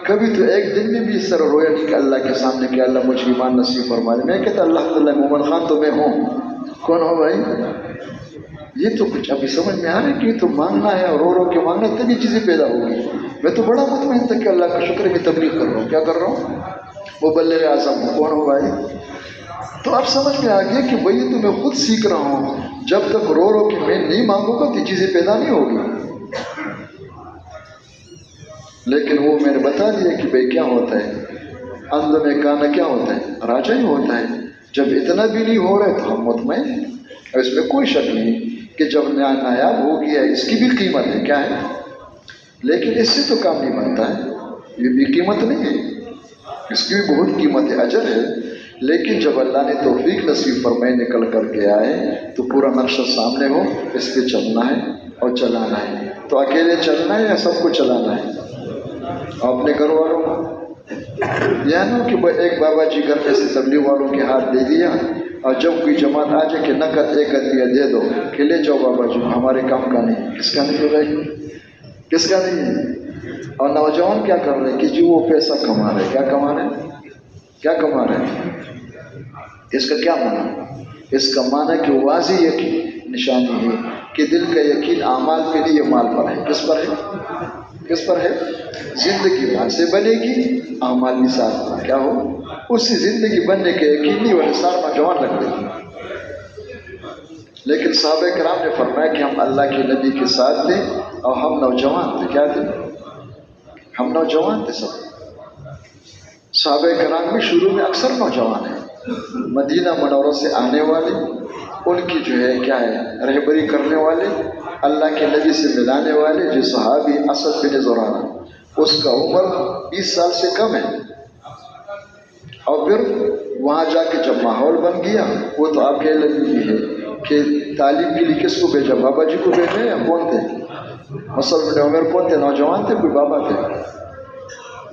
کبھی تو ایک دن میں بھی اس طرح رویا نہیں کہ اللہ کے سامنے کہ اللہ مجھے ایمان نصیب فرما دے۔ میں کہتا اللہ تعالیٰ مومن خان تو میں ہوں، کون ہو بھائی؟ یہ تو کچھ ابھی سمجھ میں آ رہا ہے کہ تو مانگنا ہے اور رو رو کے مانگنا تبھی چیزیں پیدا ہوگی۔ میں تو بڑا مطمئن تھا کہ اللہ کا شکر میں تبلیغ کر رہا ہوں، کیا کر رہا ہوں؟ مبلغ اعظم ہوں، کون ہو بھائی؟ تو اب سمجھ میں آ گیا کہ بھائی تو میں خود سیکھ رہا ہوں، جب تک رو رو کے میں نہیں مانگوں گا تو چیزیں پیدا نہیں ہوگی۔ لیکن وہ میں نے بتا دیا کہ بھائی کیا ہوتا ہے، اندھ میں کانا کیا ہوتا ہے، راجا ہی ہوتا ہے۔ جب اتنا بھی نہیں ہو رہا ہے تو ہم مطمئن ہیں، اور اس میں کوئی شک نہیں کہ جب نایاب ہو گیا اس کی بھی قیمت ہے، کیا ہے، لیکن اس سے تو کام نہیں بنتا ہے، یہ بھی قیمت نہیں ہے، اس کی بھی بہت قیمت ہے، اجر ہے۔ لیکن جب اللہ نے توفیق نصیب فرمائے نکل کر کے آئے تو پورا نقشہ سامنے ہو، اس پہ چلنا ہے اور چلانا ہے۔ تو اکیلے چلنا ہے یا سب کو چلانا ہے؟ اپنے گھر والوں کو یا نا کہ ایک بابا جی گھر پہ سے تبلیغ والوں کے ہاتھ دے دیا، اور جب کوئی جماعت آ جائے کہ نقد 1 عدیہ دے دو کہ لے جاؤ بابا جی، ہمارے کام کا نہیں. کس کا نہیں ہے بھائی؟ کس کا نہیں ہے؟ اور نوجوان کیا کر رہے ہیں کہ جی وہ پیسہ کما رہے. کیا کما رہے ہیں؟ کیا کما رہے ہیں؟ اس کا کیا معنی؟ اس کا معنی کہ واضح یقین نشانی ہے کہ دل کا یقین اعمال کے لیے مال پر ہے. کس پر ہے؟ کس پر ہے؟ زندگی مال سے بنے گی، اعمال نثار پر کیا ہو؟ اسی زندگی بننے کے یقینی و نثار نوجوان رکھ دیں. لیکن صحابہ کرام نے فرمایا کہ ہم اللہ کے نبی کے ساتھ تھے اور ہم نوجوان تھے. کیا تھے؟ ہم نوجوان تھے. سب صحابہ کرام میں شروع میں اکثر نوجوان ہیں. مدینہ منورہ سے آنے والے، ان کی جو ہے کیا ہے رہبری کرنے والے، اللہ کے نبی سے ملانے والے جو صحابی اسد بن زرارہ، اس کا عمر 20 سال سے کم ہے. اور پھر وہاں جا کے جب ماحول بن گیا، وہ تو آپ کے علم بھی ہے کہ تعلیم کے لیے کس کو بھیجا؟ بابا جی کو بھیجا یا کون تھے؟ مصعب بن عمر کون تھے؟ نوجوان تھے، کوئی بابا تھے.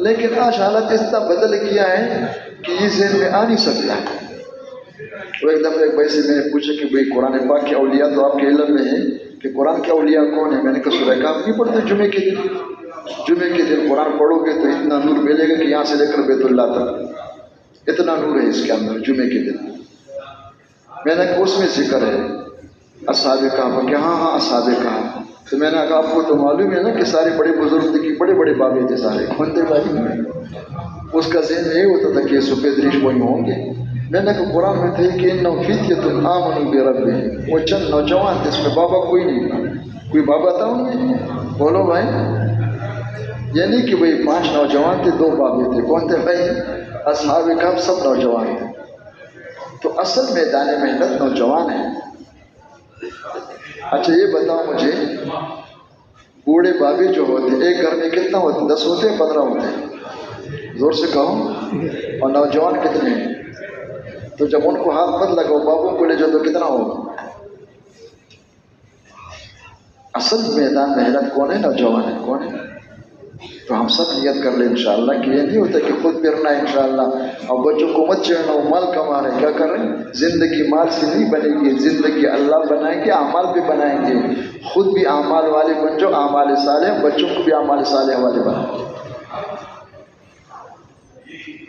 لیکن آج حالت اتنا بدل گیا ہے کہ یہ ذہن میں آ نہیں سکتا. وہ ایک دفعہ ایک بھائی سے میں نے پوچھا کہ بھائی قرآن پاک کے اولیاء تو آپ کے علم میں ہے کہ قرآن کے اولیاء کون ہیں؟ میں نے کہا سورہ کہف نہیں پڑھتے جمعے کے دن؟ جمعے کے دن قرآن پڑھو گے تو اتنا نور ملے گا کہ یہاں سے لے کر بیت اللہ تک اتنا نور ہے اس کے اندر جمعے کے دن. میں نے کہا اس میں ذکر ہے اصحاب کہف کہ ہاں اصحاب کہف. تو میں نے کہا آپ کو تو معلوم ہے نا کہ سارے بڑے بزرگ تھے کہ بڑے بڑے بابے تھے سارے. کون تھے بھائی؟ اس کا ذہن یہ ہوتا تھا کہ سفید ریش وہی ہوں گے. میں نے کہا قرآن میں تھے کہ انہم فتیۃ آمنوا بربہم، وہ چند نوجوان تھے، اس میں بابا کوئی نہیں تھا. کوئی بابا تھا ان میں؟ بولو بھائی. یعنی کہ بھائی 5 نوجوان تھے، 2 بابے تھے. کون تھے بھائی؟ اصحاب کہف سب نوجوان تھے. تو اصل میدان محنت نوجوان ہے. اچھا یہ بتاؤ مجھے، بوڑھے بابے جو ہوتے ایک گھر میں کتنا ہوتے؟ 10 ہوتے ہیں 15 ہوتے ہیں؟ زور سے کہو. اور نوجوان کتنے ہیں؟ تو جب ان کو ہاتھ مت لگاؤ، بابوں کو لے جاؤ تو کتنا ہوگا؟ اصل میدان محنت کون ہے؟ نوجوان ہے. کون ہے؟ تو ہم سب نیت کر لیں انشاءاللہ کہ یہ نہیں ہوتا کہ خود پھرنا ہے انشاءاللہ اور بچوں کو مت چڑھنا، وہ مال کما رہے ہیں. کیا کر رہے ہیں؟ زندگی مال سے نہیں بنے گی، زندگی اللہ بنائیں گے، اعمال بھی بنائیں گے. خود بھی اعمال والے بن جاؤ، اعمال صالح، بچوں کو بھی اعمال صالح والے بنائیں.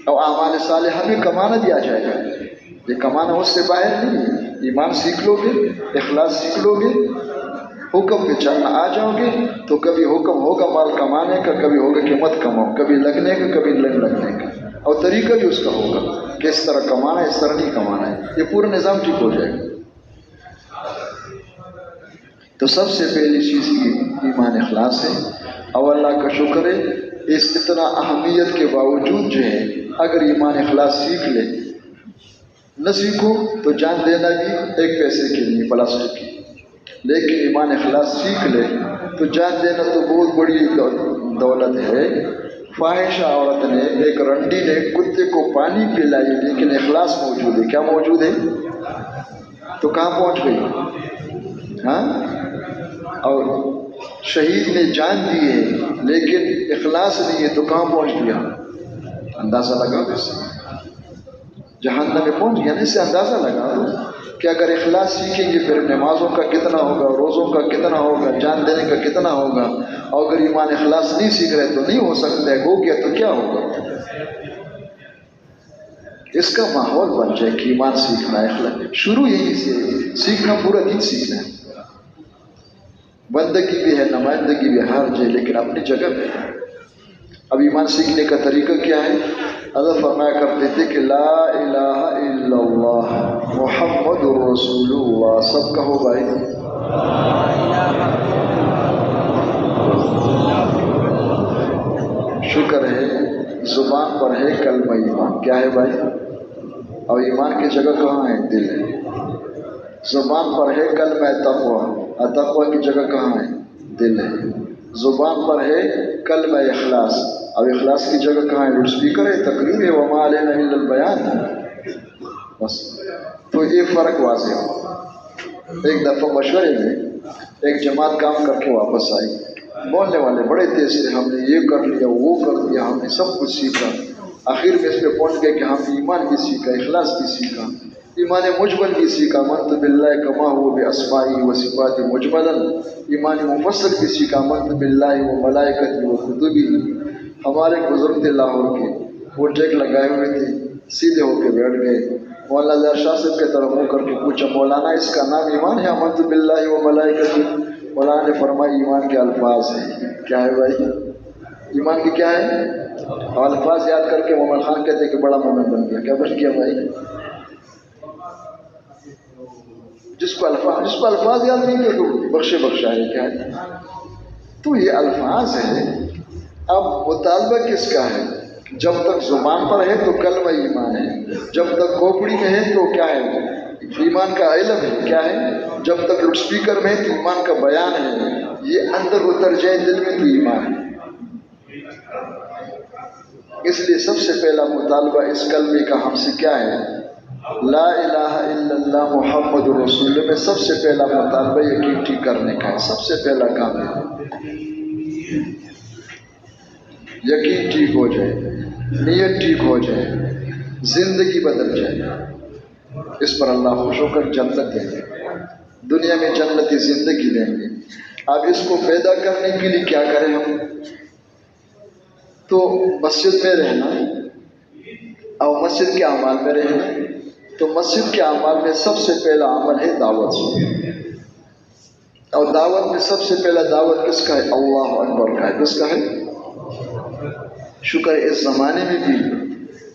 اور اعمال صالح ہمیں کمانا بھی آ جائے گا. یہ کمانا اس سے باہر نہیں ہے. ایمان سیکھ لو گے، اخلاص سیکھ لو گے، حکم پہ چلنا آ جاؤ گے تو کبھی حکم ہوگا مال کمانے کا، کبھی ہوگا کہ مت کماؤ، کبھی لگنے کا، کبھی لگنے کا. اور طریقہ بھی اس کا ہوگا کہ اس طرح کمانا ہے، اس طرح نہیں کمانا ہے. یہ پورا نظام ٹھیک ہو جائے گا. تو سب سے پہلی چیز یہ ایمان اخلاص ہے. اور اللہ کا شکر ہے اس اتنا اہمیت کے باوجود جو ہے اگر ایمان اخلاص سیکھ لے، نہ سیکھو تو جان دینا بھی 1 پیسے کے لیے پلاسٹک کی. لیکن ایمان اخلاص سیکھ لے تو جان دینا تو بہت بڑی دولت ہے. فاحشہ عورت نے، ایک رنڈی نے کتے کو پانی پلائی لیکن اخلاص موجود ہے. کیا موجود ہے؟ تو کہاں پہنچ گئی؟ ہاں. اور شہید نے جان دی ہے لیکن اخلاص نہیں ہے تو کہاں پہنچ گیا؟ اندازہ لگا اس جہنم میں پہنچ گیا. اس سے اندازہ لگا کہ اگر اخلاص سیکھیں گے پھر نمازوں کا کتنا ہوگا، روزوں کا کتنا ہوگا، جان دینے کا کتنا ہوگا. اور اگر ایمان اخلاص نہیں سیکھ رہے تو نہیں ہو سکتا ہے. ہو گیا تو کیا ہوگا؟ اس کا ماحول بن جائے کہ ایمان سیکھنا ہے. اخلاص شروع یہی سے سیکھنا، پورا دن سیکھنا ہے. بندگی بھی ہے، نمائندگی بھی، ہر جگہ لیکن اپنی جگہ پہ. اب ایمان سیکھنے کا طریقہ کیا ہے؟ حضرت فرمایا کرتے تھے کہ لا الہ الا اللہ محمد رسول اللہ. سب کہو بھائی. شکر ہے زبان پر ہے کلمہ ایمان. کیا ہے بھائی؟ اور ایمان کی جگہ کہاں ہے؟ دل ہے. زبان پر ہے کلمہ تقویٰ، اور تقویٰ کی جگہ کہاں ہے؟ دل ہے. زبان پر ہے کلمہ اخلاص، اب اخلاص کی جگہ کہاں ہے؟ لاؤڈ اسپیکر ہے، تقریر ہے، وما علینا الا البیان. بس تو یہ فرق واضح ہو. ایک دفعہ مشورے میں ایک جماعت کام کر کے واپس آئی. بولنے والے بڑے تیز تھے، ہم نے یہ کر لیا وہ کر لیا، ہم نے سب کچھ سیکھا، آخر میں اس پہ پہنچ گئے کہ ہم نے ایمان بھی سیکھا، اخلاص بھی سیکھا، ایمان مجمل بھی سیکھا، منت باللہ کما ہوا باسمائی و صفات مجملا، ایمان مفصل بھی سیکھا، منت باللہ و ملائکتی و کتبی۔ ہمارے بزرگ تھے لاہور کے، وہ ٹیک لگائے ہوئے تھے، سیدھے ہو کے بیٹھ گئے، مولانا ظاہر شاہ صاحب کی طرف منہ کر کے پوچھا مولانا اس کا نام ایمان ہے؟ منت باللہ و ملائکتی۔ مولانا نے فرمایا ایمان کے الفاظ ہیں۔ کیا ہے بھائی ایمان کی کیا ہے؟ الفاظ یاد کر کے مومن خان کہتے ہیں کہ بڑا مومن بن گیا۔ کیا بن گیا بھائی؟ جس کو الفاظ یاد نہیں تھے تو بخشے بخشا ہے۔ کیا ہے؟ تو یہ الفاظ ہے۔ اب مطالبہ کس کا ہے؟ جب تک زبان پر ہے تو کلمہ ایمان ہے، جب تک کھوپڑی میں ہے تو کیا ہے؟ ایمان کا علم ہے۔ کیا ہے؟ جب تک لاؤڈ اسپیکر میں ہے تو ایمان کا بیان ہے، یہ اندر اتر جائے دل میں تو ایمان ہے۔ اس لیے سب سے پہلا مطالبہ اس کلمے کا ہم سے کیا ہے؟ لا الہ الا اللہ محمد رسول اللہ میں سب سے پہلا مطالبہ یقین ٹھیک کرنے کا ہے۔ سب سے پہلا کام ہے یقین ٹھیک ہو جائے، نیت ٹھیک ہو جائے، زندگی بدل جائے، اس پر اللہ خوش ہو کر جنت دیں گے، دنیا میں جنتی زندگی دیں گے۔ اب اس کو پیدا کرنے کے لیے کیا کریں ہم؟ تو مسجد میں رہنا اور مسجد کے اعمال میں رہنا۔ تو مسجد کے اعمال میں سب سے پہلا عمل ہے دعوت، اور دعوت میں سب سے پہلا دعوت کس کا ہے؟ اللہ اکبر کا ہے۔ کس کا ہے؟ شکر اس زمانے میں بھی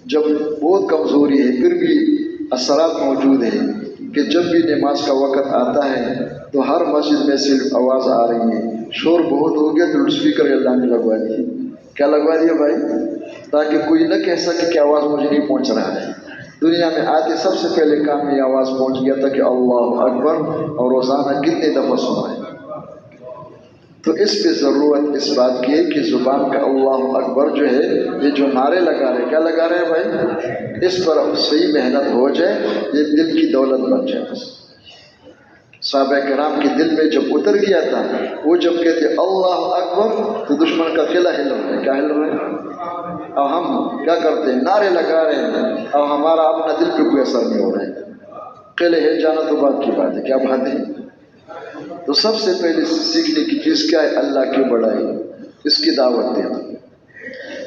جب بہت کمزوری ہے پھر بھی اثرات موجود ہیں کہ جب بھی نماز کا وقت آتا ہے تو ہر مسجد میں صرف آواز آ رہی ہے، شور بہت ہو گیا تو لاؤڈ اسپیکر اللہ نے لگوا دیا۔ کیا لگوا دیا بھائی؟ تاکہ کوئی نہ کہہ سکے کہ آواز مجھے نہیں پہنچ رہا ہے۔ دنیا میں آتے سب سے پہلے کام میں آواز پہنچ گیا تھا کہ اللہ اکبر، اور روزانہ کتنے دفعہ سنا ہے۔ تو اس پہ ضرورت اس بات کی ہے کہ زبان کا اللہ اکبر جو ہے، یہ جو نعرے لگا رہے، کیا لگا رہے ہیں بھائی؟ اس پر صحیح محنت ہو جائے، یہ دل کی دولت بن جائے۔ بس صحابہ کرام کے دل میں جب اتر گیا تھا، وہ جب کہتے اللہ اکبر تو دشمن کا قلعہ ہل رہا ہے۔ کیا ہل رہا ہے؟ اور ہم کیا کرتے ہیں؟ نعرے لگا رہے ہیں اور ہمارا اپنا دل پہ کوئی اثر نہیں ہو رہا ہے۔ قلعے ہل جانا تو بات کی بات ہے۔ کیا بات ہے؟ تو سب سے پہلے سیکھنے کی چیز کیا ہے؟ اللہ کی بڑائی، اس کی دعوت دینا۔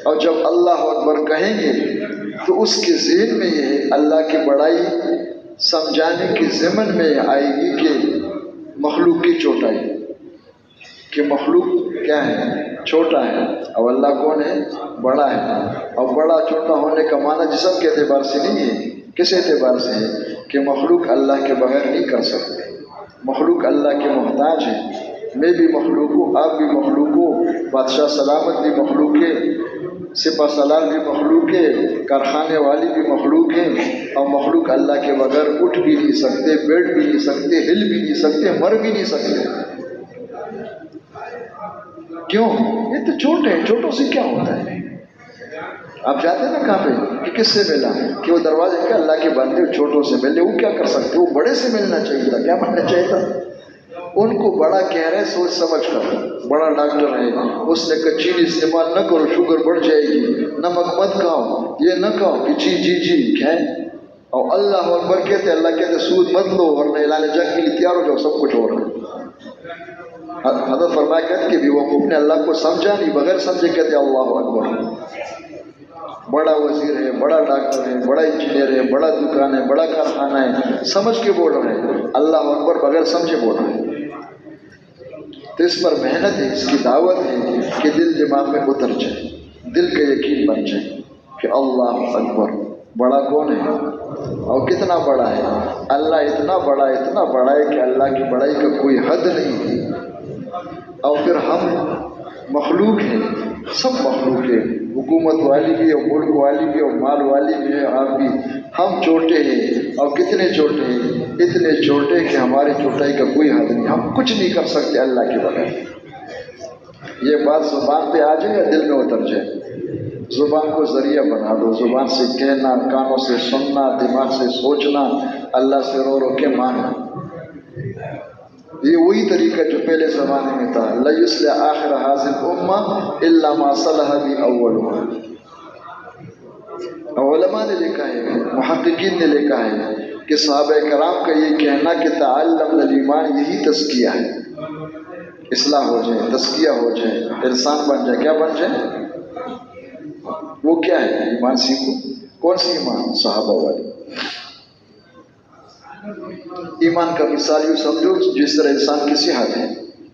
اور جب اللہ اکبر کہیں گے تو اس کے ذہن میں یہ اللہ کی بڑائی سمجھانے کے ضمن میں آئے گی کہ مخلوق کی چھوٹائی، کہ مخلوق کیا ہے؟ چھوٹا ہے، اور اللہ کون ہے؟ بڑا ہے۔ اور بڑا چھوٹا ہونے کا معنی جسم کے اعتبار سے نہیں ہے، کس اعتبار سے ہے؟ کہ مخلوق اللہ کے بغیر نہیں کر سکتے، مخلوق اللہ کے محتاج ہے۔ میں بھی مخلوق ہوں، آپ بھی مخلوق ہو، بادشاہ سلامت بھی مخلوق ہے، سپہ سالار بھی مخلوق ہے، کارخانے والی بھی مخلوق ہے، اور مخلوق اللہ کے بغیر اٹھ بھی نہیں سکتے، بیٹھ بھی نہیں سکتے، ہل بھی نہیں سکتے، مر بھی نہیں سکتے۔ کیوں؟ یہ تو چھوٹے ہیں، چھوٹوں سے کیا ہوتا ہے؟ آپ جاتے ہیں نا کہاں پہ کہ کس سے ملا، کہ وہ دروازے کے اللہ کے بندے چھوٹوں سے ملے، وہ کیا کر سکتے؟ وہ بڑے سے ملنا چاہیے تھا۔ کیا ملنا چاہیے تھا؟ ان کو بڑا کہہ رہے سوچ سمجھ کر، بڑا ڈاکٹر ہے، اس نے کہا چینی استعمال نہ کرو، شوگر بڑھ جائے گی، نمک مت کھاؤ، یہ نہ کھاؤ کہ جی کیا ہے؟ اور اللہ اکبر کہتے، اللہ کہتے سود مت لو ورنہ اعلان جنگ کے لیے تیار ہو جاؤ، سب کچھ ہو رہا ہے۔ حضرت فرمایا کہتے کہ بیوقوف نے اللہ کو سمجھا نہیں، بغیر سمجھے کہتے اللہ اکبر۔ بڑا وزیر ہے، بڑا ڈاکٹر ہے، بڑا انجینئر ہے، بڑا دکان ہے، بڑا کارخانہ ہے، سمجھ کے بول رہے ہیں، اللہ اکبر بغیر سمجھے بول رہے ہیں۔ تو اس پر محنت ہے، اس کی دعوت ہے کہ دل دماغ میں اتر جائے، دل کا یقین بن جائے کہ اللہ اکبر بڑا کون ہے اور کتنا بڑا ہے۔ اللہ اتنا بڑا ہے کہ اللہ کی بڑائی کا کوئی حد نہیں ہے۔ اور پھر ہم مخلوق ہیں، سب مخلوق ہیں، حکومت والی بھی اور ملک والی بھی اور مال والی بھی ہے، آپ بھی، ہم چھوٹے ہیں، اور کتنے چھوٹے ہیں؟ اتنے چھوٹے کہ ہماری چھوٹائی کا کوئی حد نہیں، ہم کچھ نہیں کر سکتے اللہ کے بغیر۔ یہ بات زبان پہ آ جائے یا دل میں اتر جائے؟ زبان کو ذریعہ بنا دو، زبان سے کہنا، کانوں سے سننا، دماغ سے سوچنا، اللہ سے رو رو کے مانگنا، یہ وہی طریقہ جو پہلے زمانے میں تھا، لَيُصْلِحَ آخِرَ هَٰذِهِ الْأُمَّةِ إِلَّا مَا صَلَحَ بِهِ أَوَّلُهَا۔ علماء نے لکھا ہے، محققین نے لکھا ہے کہ صحابہ کرام کا یہ کہنا کہ تعلم الایمان یہی تزکیہ ہے، اصلاح ہو جائے، تزکیہ ہو جائے، انسان بن جائے، کیا بن جائے؟ وہ کیا ہے؟ ایمان سیکھو۔ کون سی ایمان؟ صحابہ والی ایمان کا مثال یوں سمجھو جس طرح انسان کی صحت ہے،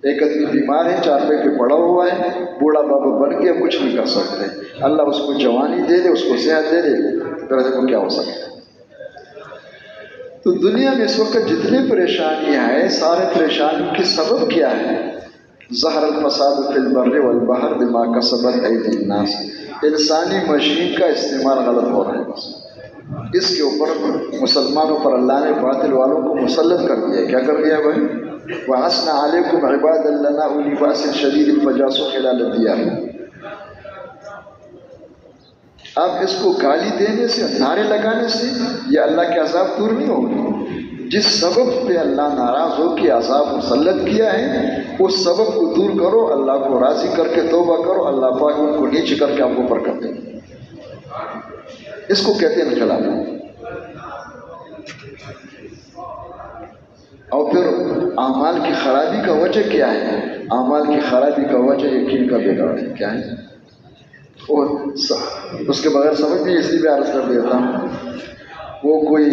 ایک آدمی بیمار ہے، چارپے پہ پڑا ہوا ہے، بوڑھا بابا بن کے کچھ نہیں کر سکتے، اللہ اس کو جوانی دے دے، اس کو صحت دے دے، پھر دیکھو کیا ہو سکتا ہے۔ تو دنیا میں اس وقت جتنے پریشانیاں ہیں، سارے پریشانیوں کی سبب کیا ہے؟ ظہر الفساد فی البر والبحر بما کسبت ایدی الناس، انسانی مشین کا استعمال غلط ہو رہا ہے۔ بس اس کے اوپر مسلمانوں پر اللہ نے باطل والوں کو مسلط کر دیا۔ کیا کر دیا بھائی؟ وَحَسْنَ عَلَيْكُمْ عِبَادًا لَنَا أُولِي بَأْسٍ شَدِيدٍ فَجَاسُوا خِلَالَ الدِّيَارِ۔ اب اس کو گالی دینے سے، نعرے لگانے سے یہ اللہ کے عذاب دور نہیں ہوگی۔ جس سبب پہ اللہ ناراض ہو کے عذاب مسلط کیا ہے، اس سبب کو دور کرو، اللہ کو راضی کر کے توبہ کرو، اللہ پاک ان کو نیچے کر کے آپ کو اوپر کر دیں گے۔ اس کو کہتے ہیں انقلاب۔ اور پھر اعمال کی خرابی کا وجہ کیا ہے؟ اعمال کی خرابی کا وجہ یقین کا بگاڑ ہے۔ کیا ہے؟ اور اس کے بغیر سمجھ نہیں، اس لیے میں عرض کر دیتا ہوں۔ وہ کوئی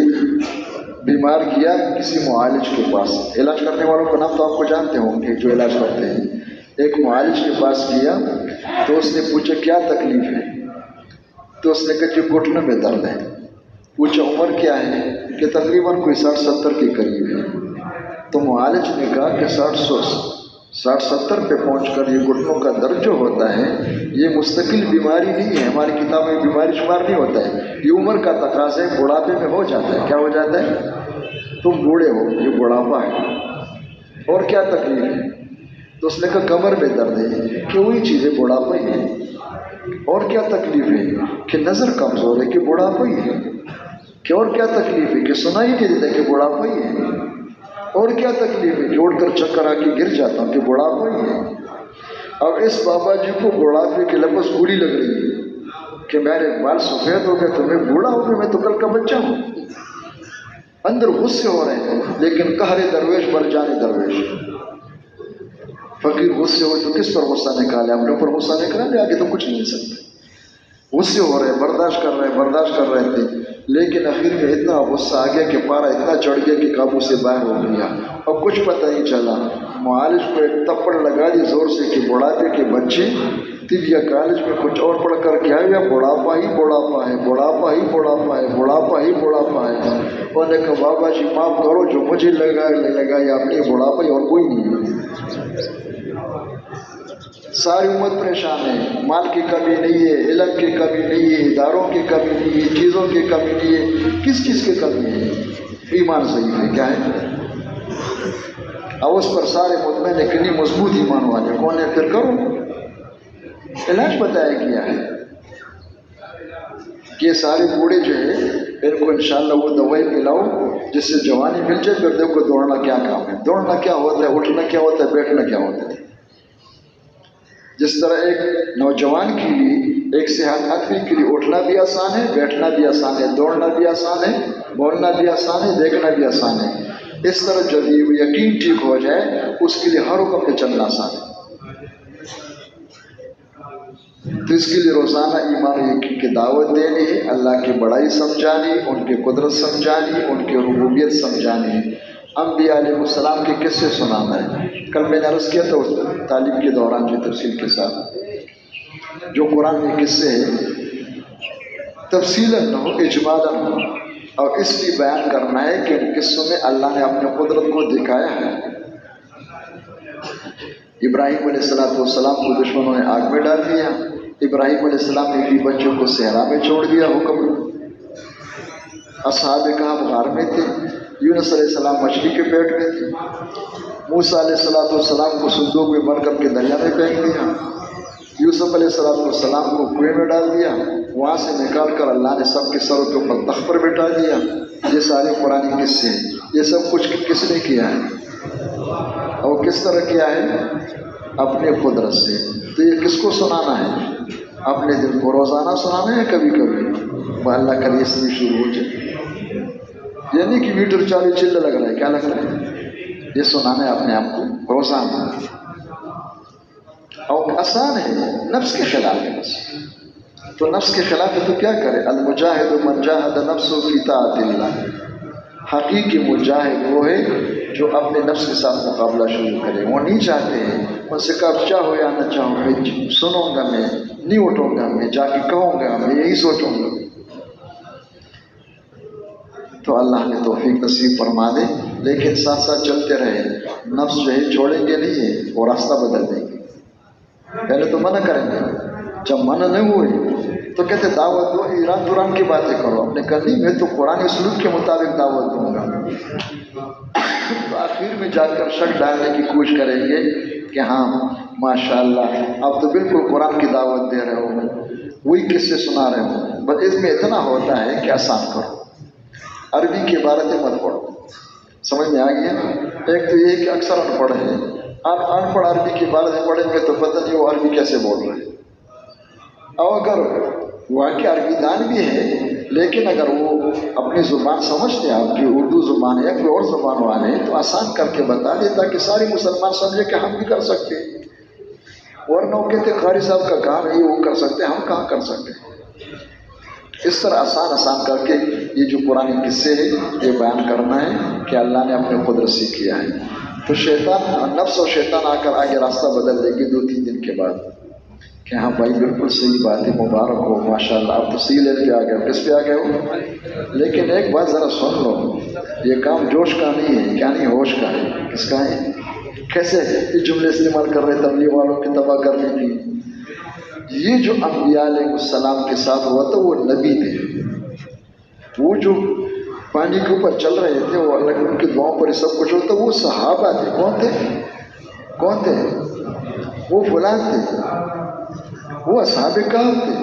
بیمار گیا کسی معالج کے پاس، علاج کرنے والوں کا نام تو آپ کو جانتے ہوں گے جو علاج کرتے ہیں۔ ایک معالج کے پاس گیا تو اس نے پوچھا کیا تکلیف ہے؟ تو اس نے کہا کہ گھٹنے میں درد ہے۔ پوچھا عمر کیا ہے؟ کہ تقریباً کوئی 60-70 کے قریب ہے۔ تو معالج نے کہا کہ 60-70 پہ پہنچ کر یہ گھٹنوں کا درد جو ہوتا ہے یہ مستقل بیماری نہیں ہے، ہماری کتاب میں بیماری شمار نہیں ہوتا ہے، یہ عمر کا تقاضا ہے، بڑھاپے میں ہو جاتا ہے۔ کیا ہو جاتا ہے؟ تم بوڑھے ہو، یہ بڑھاپا ہے۔ اور کیا تکلیف ہے؟ تو اس نے کہا کمر میں درد ہے، کہ وہی چیز ہے، بڑھاپا ہی ہے۔ اور کیا تکلیف ہے؟ کہ نظر کمزور ہے، کہ بڑھاپا ہی ہے۔ کہ اور کیا تکلیف ہے؟ کہ سنا ہی نہیں دیتا، کہ بڑھاپا ہی ہے۔ اور کیا تکلیف ہے؟ جوڑ کر چکر آ کے گر جاتا ہوں، کہ بڑھاپا ہی ہے۔ اب اس بابا جی کو بڑھاپے کے لفظ بوڑھی لگ رہی ہے کہ میرے بال سفید ہو گئے تو میں بوڑھا ہو گیا، میں تو کل کا بچہ ہوں۔ اندر غصے ہو رہے ہیں، لیکن قہر درویش بر جانے درویش۔ فقیر غصے ہو تو کس پر غصہ نکالے؟ اپنے اوپر غصہ نکالے، آگے تو کچھ نہیں مل سکتا۔ غصے ہو رہے، برداشت کر رہے تھے، لیکن آخر میں اتنا غصہ آ گیا کہ پارا اتنا چڑھ گیا کہ قابو سے باہر ہو گیا، اور کچھ پتہ نہیں چلا۔ معالج کو ایک تپڑ لگا دی زور سے کہ بڑھاپے کے بچے طبیہ کالج میں کچھ اور پڑھ کر کے آئے ہوئے، بڑھاپا ہی بڑھاپا ہے، بڑھاپا ہی بڑھاپا ہے، بڑھاپا ہی بڑھاپا ہے۔ اور نے کہا بابا جی معاف کرو، جو مجھے لگا یا اپنی بڑھاپا ہی، اور کوئی نہیں ہے۔ ساری امت پریشان ہے، مال کی کمی نہیں ہے، علم کی کمی نہیں ہے، اداروں کی کمی نہیں ہے، چیزوں کی کمی نہیں ہے، کس چیز کی کمی ہے؟ ایمان صحیح ہے۔ کیا ہے؟ اب اس پر سارے مطمئن ہے کہ نہیں مضبوط ایمان والے کون ہے؟ پھر کرو علاج بتایا گیا ہے کہ یہ سارے بوڑھے جو ہے ان کو انشاءاللہ وہ دوائی پلاؤ جس سے جوانی مل جائے، پھر دیکھو دوڑنا کیا کام ہے، دوڑنا کیا ہوتا ہے، اٹھنا کیا ہوتا ہے، بیٹھنا کیا ہوتا ہے۔ جس طرح ایک نوجوان کے لیے، ایک صحت آدمی کے لیے اٹھنا بھی آسان ہے، بیٹھنا بھی آسان ہے، دوڑنا بھی آسان ہے، بولنا بھی آسان ہے، دیکھنا بھی آسان ہے، اس طرح جب یہ یقین ٹھیک ہو جائے اس کے لیے ہر حکم پہ چلنا آسان ہے۔ تو اس کے لیے روزانہ ایمان و یقین کی دعوت دینی ہے، اللہ کی بڑائی سمجھانی، ان کی قدرت سمجھانی، ان کی ربوبیت سمجھانی، انبیاء علیہ السلام کے قصے سنانا ہے۔ کل میں نے عرض کیا تھا اس تعلیم کے دوران جو تفصیل کے ساتھ جو قرآن میں قصے ہیں تفصیلاً نہ ہو، اجمالاً ہو، اور اس لیے بیان کرنا ہے کہ ان قصوں میں اللہ نے اپنے قدرت کو دکھایا ہے۔ ابراہیم علیہ السلام کو دشمنوں نے آگ میں ڈال دیا، ابراہیم علیہ السلام نے بھی بچوں کو صحرا میں چھوڑ دیا حکم۔ اصحاب کہف غار میں تھے، یونس علیہ السلام مچھلی کے پیٹ میں تھے، موسیٰ علیہ السلام کو صندوق میں بند کر کے دریا میں پھینک دیا، یوسف علیہ السلام کو کنویں میں ڈال دیا، وہاں سے نکال کر اللہ نے سب کے سروں کے اوپر تخت پر بٹھا دیا۔ یہ سارے قرآن قصے ہیں، یہ سب کچھ کس نے کیا ہے؟ اور کس طرح کیا ہے؟ اپنے قدرت سے. تو یہ کس کو سنانا ہے؟ اپنے دل کو. روزانہ سنانا ہے کبھی کبھی؟ اللہ کرے اس میں شروع ہو جائے. یعنی کہ میٹر چالو چل لگ رہا ہے، کیا لگ رہا ہے؟ یہ سنانا ہے اپنے آپ کو روزانہ. اور آسان ہے، نفس کے خلاف ہے بس. تو نفس کے خلاف ہے تو کیا کرے؟ المجاہد من جاہد نفسہ فی طاعت اللہ. حقیقی مجاہد وہ ہے جو اپنے نفس کے ساتھ مقابلہ شروع کرے. وہ نہیں چاہتے ہیں ان سے کب چاہو یا نہ چاہو، میں سنوں گا، میں نہیں اٹھوں گا، میں جا کے کہوں گا، میں یہی سوچوں گا. تو اللہ نے توفیق نصیب فرما دے. لیکن ساتھ ساتھ چلتے رہے. نفس جو ہے چھوڑیں گے نہیں ہے، وہ راستہ بدل دیں گے. پہلے تو منع کریں گے، جب منع نہیں ہوئی تو کہتے دعوت دو، ایران دوران کی باتیں کرو. اپنے کرنی میں تو قرآن سلوک کے مطابق دعوت دوں گا. تو آخر میں جا کر شک ڈالنے کی کوشش کریں گے کہ ہاں ماشاءاللہ اب تو بالکل قرآن کی دعوت دے رہے ہو، وہی قصے سنا رہے ہو. بس اس میں اتنا ہوتا ہے کہ آسان کرو. عربی کی عبارتیں مت پڑھو. سمجھ میں آ گیا؟ ایک تو یہ کہ اکثر ان پڑھ ہے، ان پڑھ عربی کی عبارتیں پڑھیں گے تو پتہ نہیں وہ عربی کیسے بول رہے ہیں. اور اگر واقعی عربی دان بھی ہے لیکن اگر وہ اپنی زبان سمجھتے ہیں، آپ کی اردو زبان ہے یا کوئی اور زبان والے ہیں، تو آسان کر کے بتا دے تاکہ سارے مسلمان سمجھے کہ ہم بھی کر سکتے ہیں. ورنہ وہ کہتے قاری صاحب کا کام ہے، وہ کر سکتے ہیں، ہم کہاں کر سکتے ہیں. اس طرح آسان کر کے یہ جو قرآن قصے ہے یہ بیان کرنا ہے کہ اللہ نے اپنے قدرت سے کیا ہے. تو شیطان، نفس اور شیطان آ کر آگے راستہ بدل دے گی 2-3 دن کے بعد کہ ہاں بھائی بالکل صحیح بات ہے، مبارک ہو، ماشاءاللہ آپ تو صحیح لین پہ آ گئے ہو. کس پہ آ گئے ہو؟ لیکن ایک بات ذرا سن لو، یہ کام جوش کا نہیں ہے، کیا نہیں، ہوش کا ہے. کس کا ہے؟ کیسے یہ جملے استعمال کر رہے تبلیغ والوں کی تباہ کرنے کی. یہ جو انبیاء علیہ السلام کے ساتھ ہوا تھا وہ نبی تھے. وہ جو پانی کے اوپر چل رہے تھے، وہ اللہ ان کی دعاؤں پر ہی سب کچھ ہوتا، وہ صحابہ تھے. کون تھے؟ وہ فلان تھے، وہ اصحاب کہف تھے.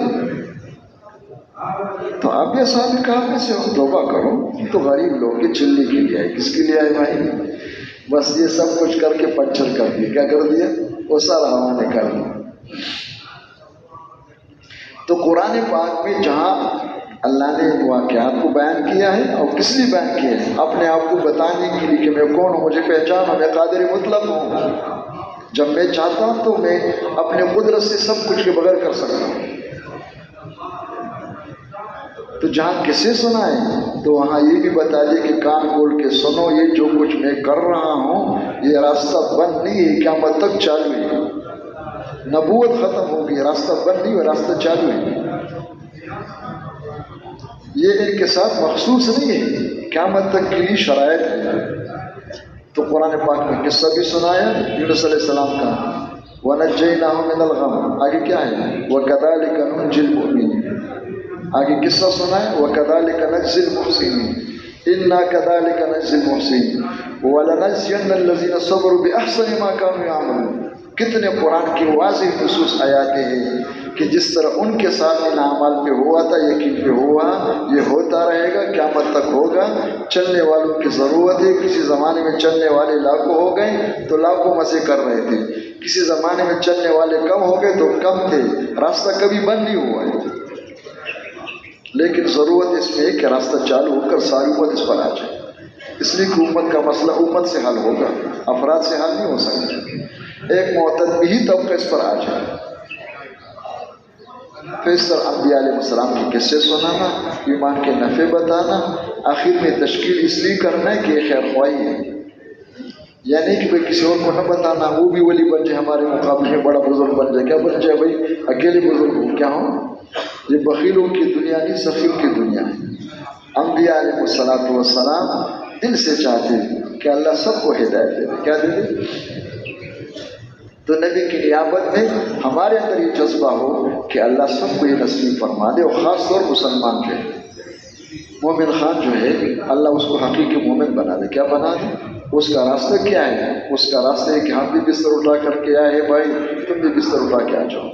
تو آپ بھی اصحاب کہف میں سے ہو. توبہ کرو، تو غریب لوگ کے چلنے کے لیے آئے. کس کے لیے آئے بھائی؟ بس یہ سب کچھ کر کے پنچر کر دیا. کیا کر دیا؟ وہ سارا ہوا نے کر دیا. تو قرآن پاک میں جہاں اللہ نے واقعات کو بیان کیا ہے اور کس لیے بیان کیا ہے؟ اپنے آپ کو بتانے کے لیے کہ میں کون ہوں، مجھے پہچان ہوں، میں قادر مطلق ہوں. جب میں چاہتا ہوں تو میں اپنے قدرت سے سب کچھ کے بغیر کر سکتا ہوں. تو جہاں کسے سنائے تو وہاں یہ بھی بتا دے کہ کان کھول کے سنو، یہ جو کچھ میں کر رہا ہوں یہ راستہ بند نہیں ہے، قیامت تک چالو ہے. نبوت ختم ہو گئی، راستہ بند نہیں ہوا، راستہ چالو ہے. یہ ان کے ساتھ مخصوص نہیں ہے، قیامت تک کے لیے شرائط ہے. تو قرآن پاک میں قصہ بھی سنایا یونس علیہ السلام کا، وَنَجَّيْنَاهُ مِنَ الْغَمِّ. آگے کیا ہے؟ وَكَذَلِكَ نُنْجِي الْمُؤْمِنِينَ. آگے قصہ سنایا وَكَذَلِكَ نَجْزِي الْمُحْسِنِينَ إِنَّا كَذَلِكَ نَجْزِي الْمُحْسِنِينَ وَلَنَجْزِيَنَّ الَّذِينَ صَبَرُوا بِأَحْسَنِ مَا كَانُوا يَعْمَلُونَ. کتنے قرآن کی واضح نصوص آیاتیں ہیں کہ جس طرح ان کے ساتھ ان اعمال پہ ہوا تھا، یقین پہ ہوا، یہ ہوتا رہے گا، قیامت تک ہوگا. چلنے والوں کی ضرورت ہے. کسی زمانے میں چلنے والے لاکھوں ہو گئے تو لاکھوں مزے کر رہے تھے. کسی زمانے میں چلنے والے کم ہو گئے تو کم تھے. راستہ کبھی بند نہیں ہوا ہے. لیکن ضرورت اس میں ہے کہ راستہ چالو ہو کر ساری امت اس پر آ جائے. اس لیے کہ امت کا مسئلہ امت سے حل ہوگا، افراد سے حل نہیں ہو سکتا. ایک معتدی ہی طبقہ اس پر آ جائے. تو اس طرح انبیاء علیہ السلام کی قصے سنانا، ایمان کے نفع بتانا، آخر میں تشکیل اس لیے کرنا ہے کہ یہ خیر خواہی ہے. یعنی کہ بھائی کسی اور کو نہ بتانا وہ بھی ولی بن جائے، ہمارے مقابلے میں بڑا بزرگ بن جائے. کیا بن جائے بھائی؟ اکیلے بزرگ ہوں کیا ہوں؟ یہ بخیلوں کی دنیا نہیں، سخیوں کی دنیا ہے. انبیاء علیہ السلام دل سے چاہتے کہ اللہ سب کو ہدایت دے. کیا دے؟ تو نبی کی نیابت میں ہمارے اندر یہ جذبہ ہو کہ اللہ سب کو یہ نصیب فرما دے. اور خاص طور مسلمان کے مومن خان جو ہے اللہ اس کو حقیقی مومن بنا دے. کیا بنا دے؟ اس کا راستہ کیا ہے؟ اس کا راستہ ہے کہ ہم بھی بستر اٹھا کر کے آئے ہیں بھائی، تم بھی بستر اٹھا کے آ جاؤ.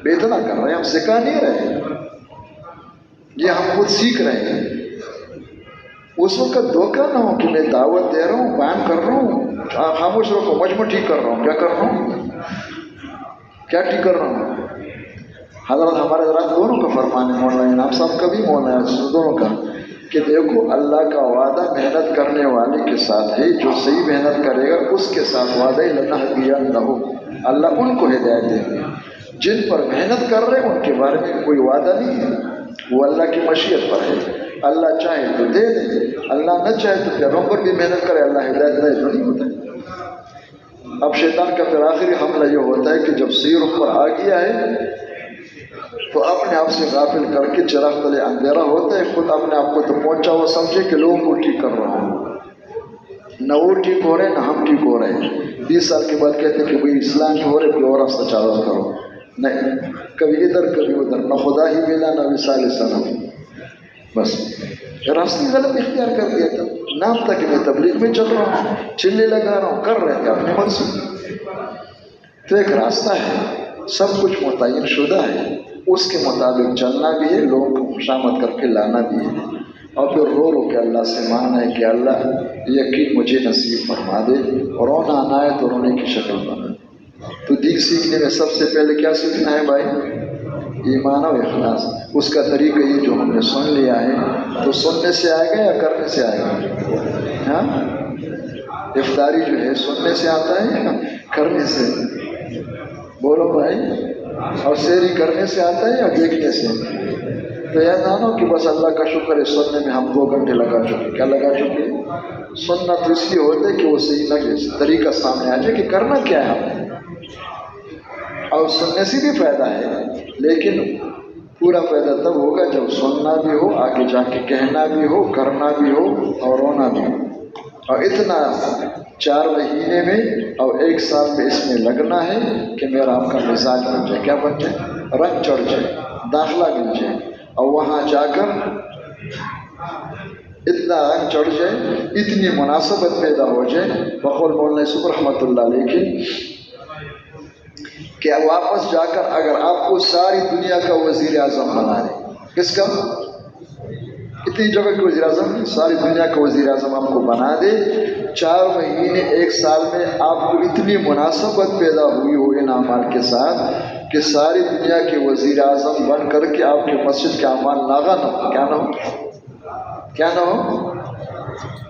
بیدنا کر رہے ہیں، ہم سکھا نہیں رہے، یہ ہم خود سیکھ رہے ہیں. اس وقت دھوکہ نہ ہو کہ میں دعوت دے رہا ہوں، بیان کر رہا ہوں، خاموش رکھو، مجمع ٹھیک کر رہا ہوں. کیا کر رہا ہوں؟ کیا ٹھیک کر رہا ہوں؟ حضرت ہمارے حضرات دونوں کا فرمان ہے، مولانا انعام صاحب کا بھی، مولانا دونوں کا، کہ دیکھو اللہ کا وعدہ محنت کرنے والے کے ساتھ ہے، جو صحیح محنت کرے گا اس کے ساتھ وعدہ لَنَهْدِيَنَّهُمْ، اللہ ان کو ہدایت دے گا. جن پر محنت کر رہے ہیں ان کے بارے میں کوئی وعدہ نہیں ہے، وہ اللہ کی مشیت پر ہے. اللہ چاہے تو دے دے، اللہ نہ چاہے تو پیغمبر بھی محنت کرے، اللہ ہدایت دے تو نہیں ہوتا ہے. اب شیطان کا پھر آخری حملہ یہ ہوتا ہے کہ جب سیر پر آ گیا ہے تو اپنے آپ سے غافل کر کے چراغ تلے اندھیرا ہوتا ہے، خود اپنے آپ کو تو پہنچا ہوا سمجھے کہ لوگوں کو ٹھیک کر رہا ہوں. نہ وہ ٹھیک ہو رہے نہ ہم ٹھیک ہو رہے ہیں. 20 سال کے بعد کہتے ہیں کہ بھئی اسلام ہو رہے، کوئی اور راستہ چالو کرو. نہیں، کبھی ادھر کبھی ادھر، نہ خدا ہی ملا نہ وصال سنم، بس راستے غلط اختیار کر دیا تھا. نام تھا کہ میں تبلیغ میں چل رہا ہوں، چلے لگا رہا ہوں، کر رہے تھے اپنے من سے. تو ایک راستہ ہے، سب کچھ متعین شدہ ہے، اس کے مطابق چلنا بھی ہے، لوگوں کو خوشامد کر کے لانا بھی ہے، اور پھر رو رو کے اللہ سے مانگنا ہے کہ اللہ یقین مجھے نصیب فرما دے. اور رونا آنا ہے تو رونے کی شکل بنا. تو دین سیکھنے میں سب سے پہلے کیا سیکھنا ہے بھائی؟ ایمان و اخلاص. اس کا طریقہ یہ جو ہم نے سن لیا ہے، تو سننے سے آئے گا یا کرنے سے آئے گا؟ ہاں، افطاری جو ہے سننے سے آتا ہے یا کرنے سے؟ بولو بھائی. اور سیری کرنے سے آتا ہے یا دیکھنے سے؟ تو یہ جانو کہ بس اللہ کا شکر ہے، سننے میں ہم 2 گھنٹے لگا چکے. کیا لگا چکے؟ سننا تو اس لیے ہوتا ہے کہ وہ صحیح لگے، طریقہ سامنے آ جائے کہ کرنا کیا ہے ہم نے. اور سننے سے بھی فائدہ ہے، لیکن پورا فائدہ تب ہوگا جب سننا بھی ہو، آگے جا کے کہنا بھی ہو، کرنا بھی ہو اور رونا بھی ہو. اور اتنا 4 مہینے میں اور 1 سال میں اس میں لگنا ہے کہ میرا آپ کا مزاج بن جائے. کیا بن جائے؟ رنگ چڑھ جائے، داخلہ مل جائے، اور وہاں جا کر اتنا رنگ چڑھ جائے، اتنی مناسبت پیدا ہو جائے بقول مولانا یوسف رحمۃ اللہ علیہ کی، کہ واپس جا کر اگر آپ کو ساری دنیا کا وزیر اعظم بنا دے. کس کا؟ اتنی جگہ کے وزیر اعظم نہیں، ساری دنیا کا وزیر اعظم آپ کو بنا دے، 4 مہینے 1 سال میں آپ کو اتنی مناسبت پیدا ہوئی ہو ان اعمال کے ساتھ کہ ساری دنیا کے وزیر اعظم بن کر کے آپ کے مسجد کے اعمال ناغا نہ ہو. کیا نہ ہو؟ کیا نہ ہو؟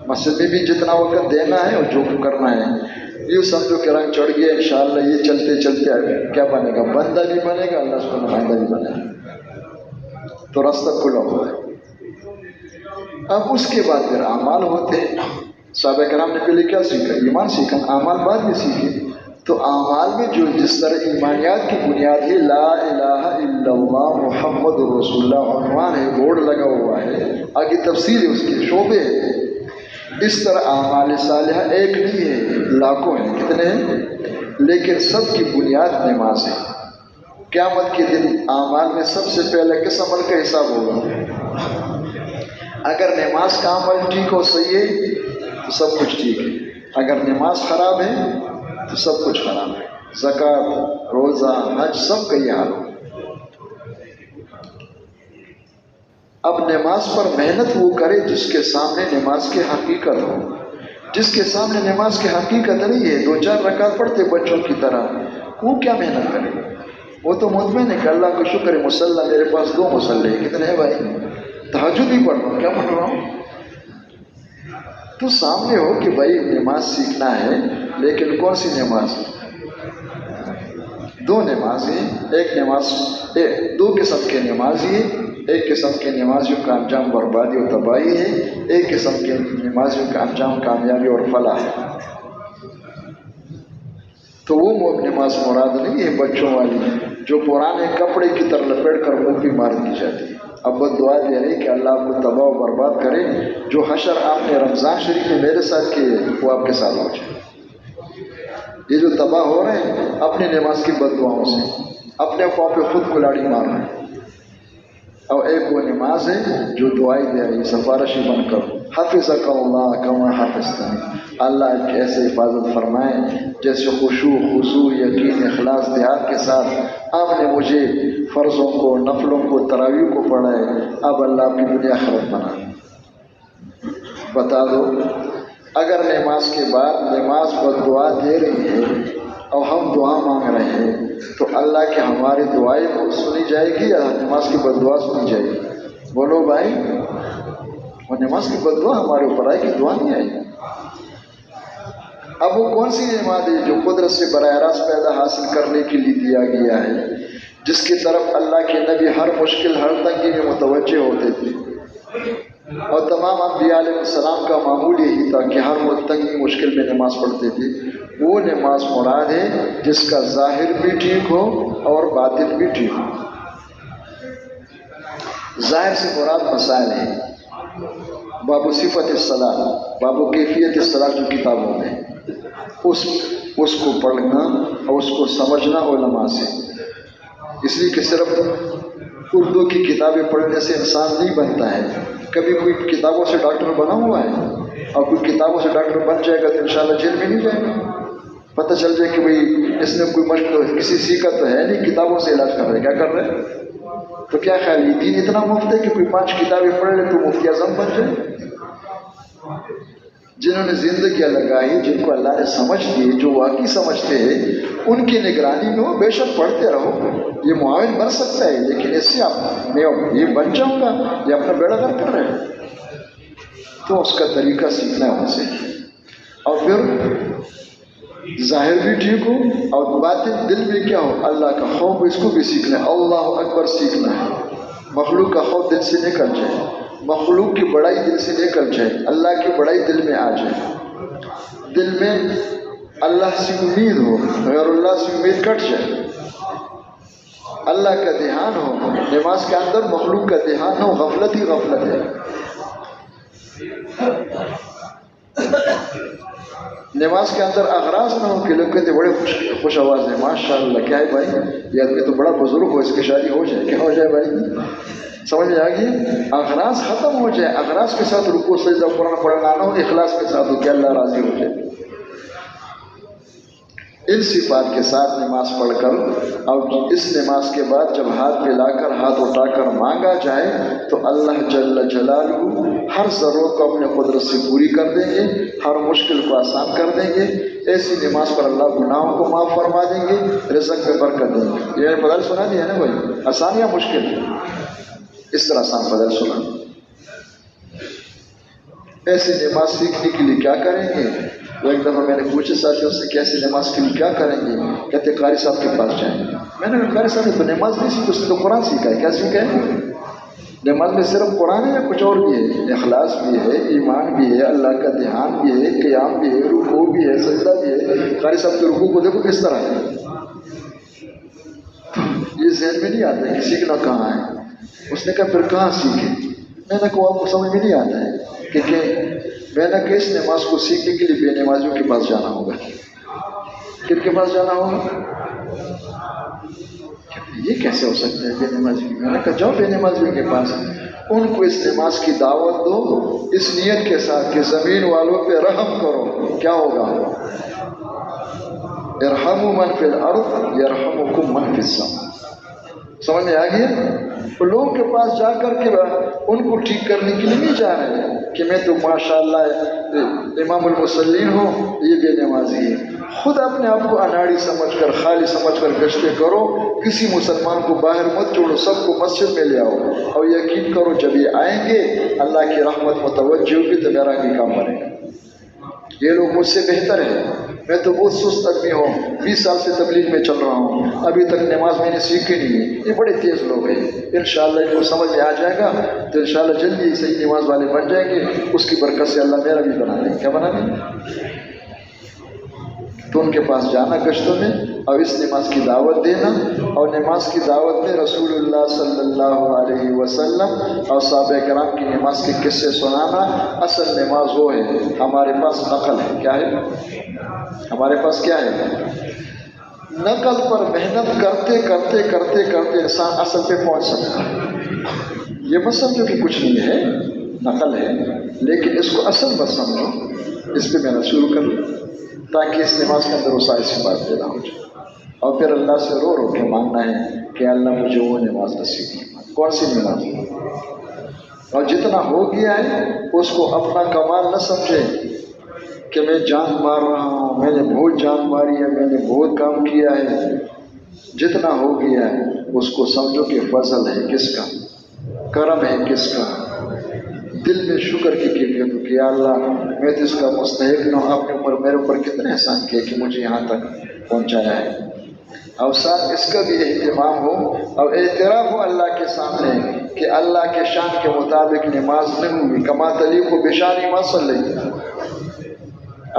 مسجد میں بھی جتنا وقت دینا ہے اور جو کرنا ہے. یہ سمجھو کہ رنگ چڑھ گیا، انشاءاللہ یہ چلتے چلتے کیا بنے گا؟ بندہ بھی بنے گا، اللہ سبحانہ نمائندہ بھی بنے گا. تو راستہ کھلا ہوا ہے. اب اس کے بعد پھر اعمال ہوتے ہیں. صحابہ کرام نے پہلے کیا سیکھا؟ ایمان سیکھا، اعمال بعد میں سیکھے. تو اعمال میں جو جس طرح ایمانیات کی بنیاد ہے، لا الہ الا اللہ محمد رسول اللہ عنوان ہے، بورڈ لگا ہوا ہے، آگے تفصیل ہے، اس کے شعبے ہیں. اس طرح اعمال صالحہ ایک نہیں ہے، لاکھوں ہیں. کتنے ہیں؟ لیکن سب کی بنیاد نماز ہے. قیامت کے دن اعمال میں سب سے پہلے کس عمل کا حساب ہوگا؟ اگر نماز کا عمل ٹھیک ہو، صحیح ہے، تو سب کچھ ٹھیک ہے. اگر نماز خراب ہے تو سب کچھ خراب ہے. زکوٰۃ، روزہ، حج، سب کا یہ حال ہو. اب نماز پر محنت وہ کرے جس کے سامنے نماز کی حقیقت ہو. جس کے سامنے نماز کی حقیقت نہیں ہے، 2-4 رکعت پڑھتے بچوں کی طرح، وہ کیا محنت کرے؟ وہ تو مطمئن ہے کہ اللہ کا شکر ہے مصلی میرے پاس 2 مصلی. کتنے ہیں بھائی؟ تہجد ہی پڑھ رہا ہوں. کیا پڑھ رہا ہوں؟ تو سامنے ہو کہ بھائی نماز سیکھنا ہے، لیکن کون سی نماز؟ 2 نماز ہیں. ایک نماز 2 قسم کے نمازی ہیں. ایک قسم کے نمازیوں کا انجام بربادی اور تباہی ہے، ایک قسم کے نمازیوں کا انجام کامیابی اور فلاح ہے. تو وہ نماز مراد نہیں ہے بچوں والی جو پرانے کپڑے کی طرح لپیٹ کر منہ پہ مار دی جاتی ہے. اب بد دعا دے رہی کہ اللہ آپ کو تباہ و برباد کرے. جو حشر آپ نے رمضان شریف میں میرے ساتھ کیے وہ آپ کے ساتھ ہو جائے. یہ جو تباہ ہو رہے ہیں اپنی نماز کی بد دعاؤں سے، اپنے پاؤں پہ خود کلاڑی مار رہے ہیں. اور ایک وہ نماز ہے جو دعائی دے رہی سفارشی بن کر، حافظک اللہ کما حافظتنی، اللہ کی ایسے حفاظت فرمائے جیسے خشوع، خضوع، یقین، اخلاص، دیہات کے ساتھ آپ نے مجھے فرضوں کو، نفلوں کو، تراویح کو پڑھائے. اب اللہ آپ کی دنیا خراب بنا. بتا دو اگر نماز کے بعد نماز بد دعا دے رہی ہے اور ہم دعا مانگ رہے ہیں تو اللہ کی ہماری دعائیں سنی جائے گی یا نماز کی بد دعا سنی جائے گی؟ بولو بھائی، اور نماز کی بد دعا ہمارے اوپر آئے گی، دعا نہیں آئے گی۔ اب وہ کون سی نعمت ہے جو قدرت سے براہ راست پیدا حاصل کرنے کے لیے دیا گیا ہے، جس کی طرف اللہ کے نبی ہر مشکل ہر تنگی میں متوجہ ہوتے تھے، اور تمام انبیاء علیہ السلام کا معمول یہی تھا کہ ہر تنگی مشکل میں نماز پڑھتے تھے۔ وہ نماز مراد ہے جس کا ظاہر بھی ٹھیک ہو اور باطن بھی ٹھیک ہو۔ ظاہر سے مراد مسائل ہیں، باب صفت الصلاۃ، باب کیفیت الصلاۃ جو کتابوں میں اس کو پڑھنا اور اس کو سمجھنا علماء سے، اس لیے کہ صرف اردو کی کتابیں پڑھنے سے انسان نہیں بنتا ہے۔ کبھی کوئی کتابوں سے ڈاکٹر بنا ہوا ہے اور کوئی کتابوں سے ڈاکٹر بن جائے گا تو انشاءاللہ جیل میں نہیں جائے گا۔ پتہ چل جائے کہ بھئی اس نے کوئی مشکل کسی سیکھا تو ہے نہیں، کتابوں سے علاج کر رہے، کیا کر رہے؟ تو کیا خیال یہ دین اتنا مفت ہے کہ کوئی 5 کتابیں پڑھ لے تو مفتی اعظم بن جائے؟ جنہوں نے زندگیاں لگائی، جن کو اللہ نے سمجھ دی، جو واقعی سمجھتے ہیں، ان کی نگرانی میں ہو، بے شک پڑھتے رہو۔ یہ معاون بن سکتا ہے، لیکن اس سے میں یہ بن جاؤں گا، یہ اپنا بیڑا غرق کر رہے ہیں، تو اس کا طریقہ سیکھنا ہے ان سے، اور پھر ظاہر بھی ٹھیک ہو اور باطن دل میں کیا ہو، اللہ کا خوف، اس کو بھی سیکھنا ہے، اللہ اکبر سیکھنا ہے، مخلوق کا خوف دل سے نکل جائے، مخلوق کی بڑائی دل سے نکل جائے، اللہ کی بڑائی دل میں آ جائے، دل میں اللہ سے امید ہو، غیر اللہ سے امید کٹ جائے، اللہ کا دھیان ہو، نماز کے اندر مخلوق کا دھیان ہو، غفلت ہی غفلت ہے۔ نماز کے اندر اغراض نہ ہو کہ لوگ کہتے بڑے خوش آواز ہیں، ماشاء اللہ، کیا ہے بھائی یہ آدمی تو بڑا بزرگ ہو، اس کی شادی ہو جائے، کیا ہو جائے بھائی؟ سمجھ میں آ گئی؟ اغراض ختم ہو جائے، اغراض کے ساتھ رکوع سجدہ قرآن پڑھنا نہ ہو، اخلاص کے ساتھ ہو کہ اللہ راضی ہو جائے۔ ان صفات کے ساتھ نماز پڑھ کر اور اس نماز کے بعد جب ہاتھ پھیلا کر ہاتھ اٹھا کر مانگا جائے تو اللہ جل جلالہ ہر ضرورت کو اپنے قدرت سے پوری کر دیں گے، ہر مشکل کو آسان کر دیں گے۔ ایسی نماز پر اللہ گناہوں کو معاف فرما دیں گے، رزق میں برکت دیں گے۔ یہ بدل سنا دیا نا بھائی، آسان یا مشکل؟ اس طرح آسان بدل سنا۔ ایسی نماز سیکھنے کے لیے کیا کریں گے؟ ایک دفعہ میں نے پوچھے ساتھیوں سے کہ ایسی نماز کے لیے کیا کریں گے؟ کہتے قاری صاحب کے پاس جائیں گے۔ میں نے کہا قاری صاحب نے تو نماز نہیں سیکھی، اس نے تو قرآن سیکھا ہے، کیا سیکھا ہے؟ نماز میں صرف قرآن ہے یا کچھ اور بھی ہے؟ اخلاص بھی ہے، ایمان بھی ہے، اللہ کا دھیان بھی ہے، قیام بھی ہے، رکوع بھی ہے، سجدہ بھی ہے۔ قاری صاحب کے رکوع کو دیکھو کس طرح ہے، یہ ذہن میں نہیں آتا ہے کہ سیکھنا کہاں ہے۔ اس نے کہا پھر کہاں سیکھیں؟ میں نے کہا آپ کو سمجھ میں نہیں آتا ہے کہ میں نے کہا اس نماز کو سیکھنے کے لیے بے نمازیوں کے پاس جانا ہوگا۔ کن کے پاس جانا ہوگا؟ یہ کیسے ہو سکتا ہے بے نمازی؟ میں نے کہا جاؤ بے نمازیوں کے پاس، ان کو اس نماز کی دعوت دو، اس نیت کے ساتھ کہ زمین والوں پہ رحم کرو۔ کیا ہوگا؟ ارحموا من فی الارض یرحمکم من فی السماء۔ سمجھ میں آ گیا؟ تو لوگوں کے پاس جا کر کے ان کو ٹھیک کرنے کے لیے نہیں جا رہے ہیں کہ میں تو ماشاءاللہ امام المصلین ہوں، یہ بے نمازی ہے۔ خود اپنے آپ کو اناڑی سمجھ کر، خالی سمجھ کر گشتیں کرو، کسی مسلمان کو باہر مت چھوڑو، سب کو مسجد میں لے آؤ، اور یقین کرو جب یہ آئیں گے اللہ کی رحمت متوجہ ہوگی تو میرا بھی کام بنے گا۔ یہ لوگ مجھ سے بہتر ہیں، میں تو بہت سست آدمی ہوں، 20 سال سے تبلیغ میں چل رہا ہوں، ابھی تک نماز میں نے سیکھی نہیں ہے۔ یہ بڑے تیز لوگ ہیں، انشاءاللہ ان کو سمجھ میں آ جائے گا تو انشاءاللہ جلدی ہی صحیح نماز والے بن جائیں گے، اس کی برکت سے اللہ میرا بھی بنا دیں۔ کیا بنا دیں؟ تو ان کے پاس جانا گشتوں میں اور اس نماز کی دعوت دینا، اور نماز کی دعوت میں رسول اللہ صلی اللہ علیہ وسلم اور صحابہ کرام کی نماز کے قصے سنانا۔ اصل نماز وہ ہے، ہمارے پاس نقل ہے۔ کیا ہے ہمارے پاس؟ کیا ہے؟ نقل پر محنت کرتے کرتے کرتے کرتے انسان اصل پہ پہنچ سکتا ہے۔ یہ مت سمجھو کہ کچھ نہیں ہے، نقل ہے، لیکن اس کو اصل مت سمجھو، اس پہ محنت شروع کرو تاکہ اس نماز کے اندر وسائل سے بات پیدا ہو جائے، اور پھر اللہ سے رو رو کے مانگنا ہے کہ اللہ مجھے وہ نماز نصیب فرما۔ کون سی نماز؟ اور جتنا ہو گیا ہے اس کو اپنا کمال نہ سمجھے، کہ میں جان مار رہا ہوں، میں نے بہت جان ماری ہے، میں نے بہت کام کیا ہے، جتنا ہو گیا ہے اس کو سمجھو کہ فضل ہے کس کا، کرم ہے کس کا۔ دل میں شکر کی کیفیت ہو کہ یا اللہ میں تو اس کا مستحق نہ ہوں، آپ نے میرے اوپر کتنے احسان کیے کہ مجھے یہاں تک پہنچایا ہے۔ اور ساتھ اس کا بھی اہتمام ہو اور اعتراف ہو اللہ کے سامنے کہ اللہ کے شان کے مطابق نماز نہیں ہوئی، کما تلیق و بشان ما صلیت۔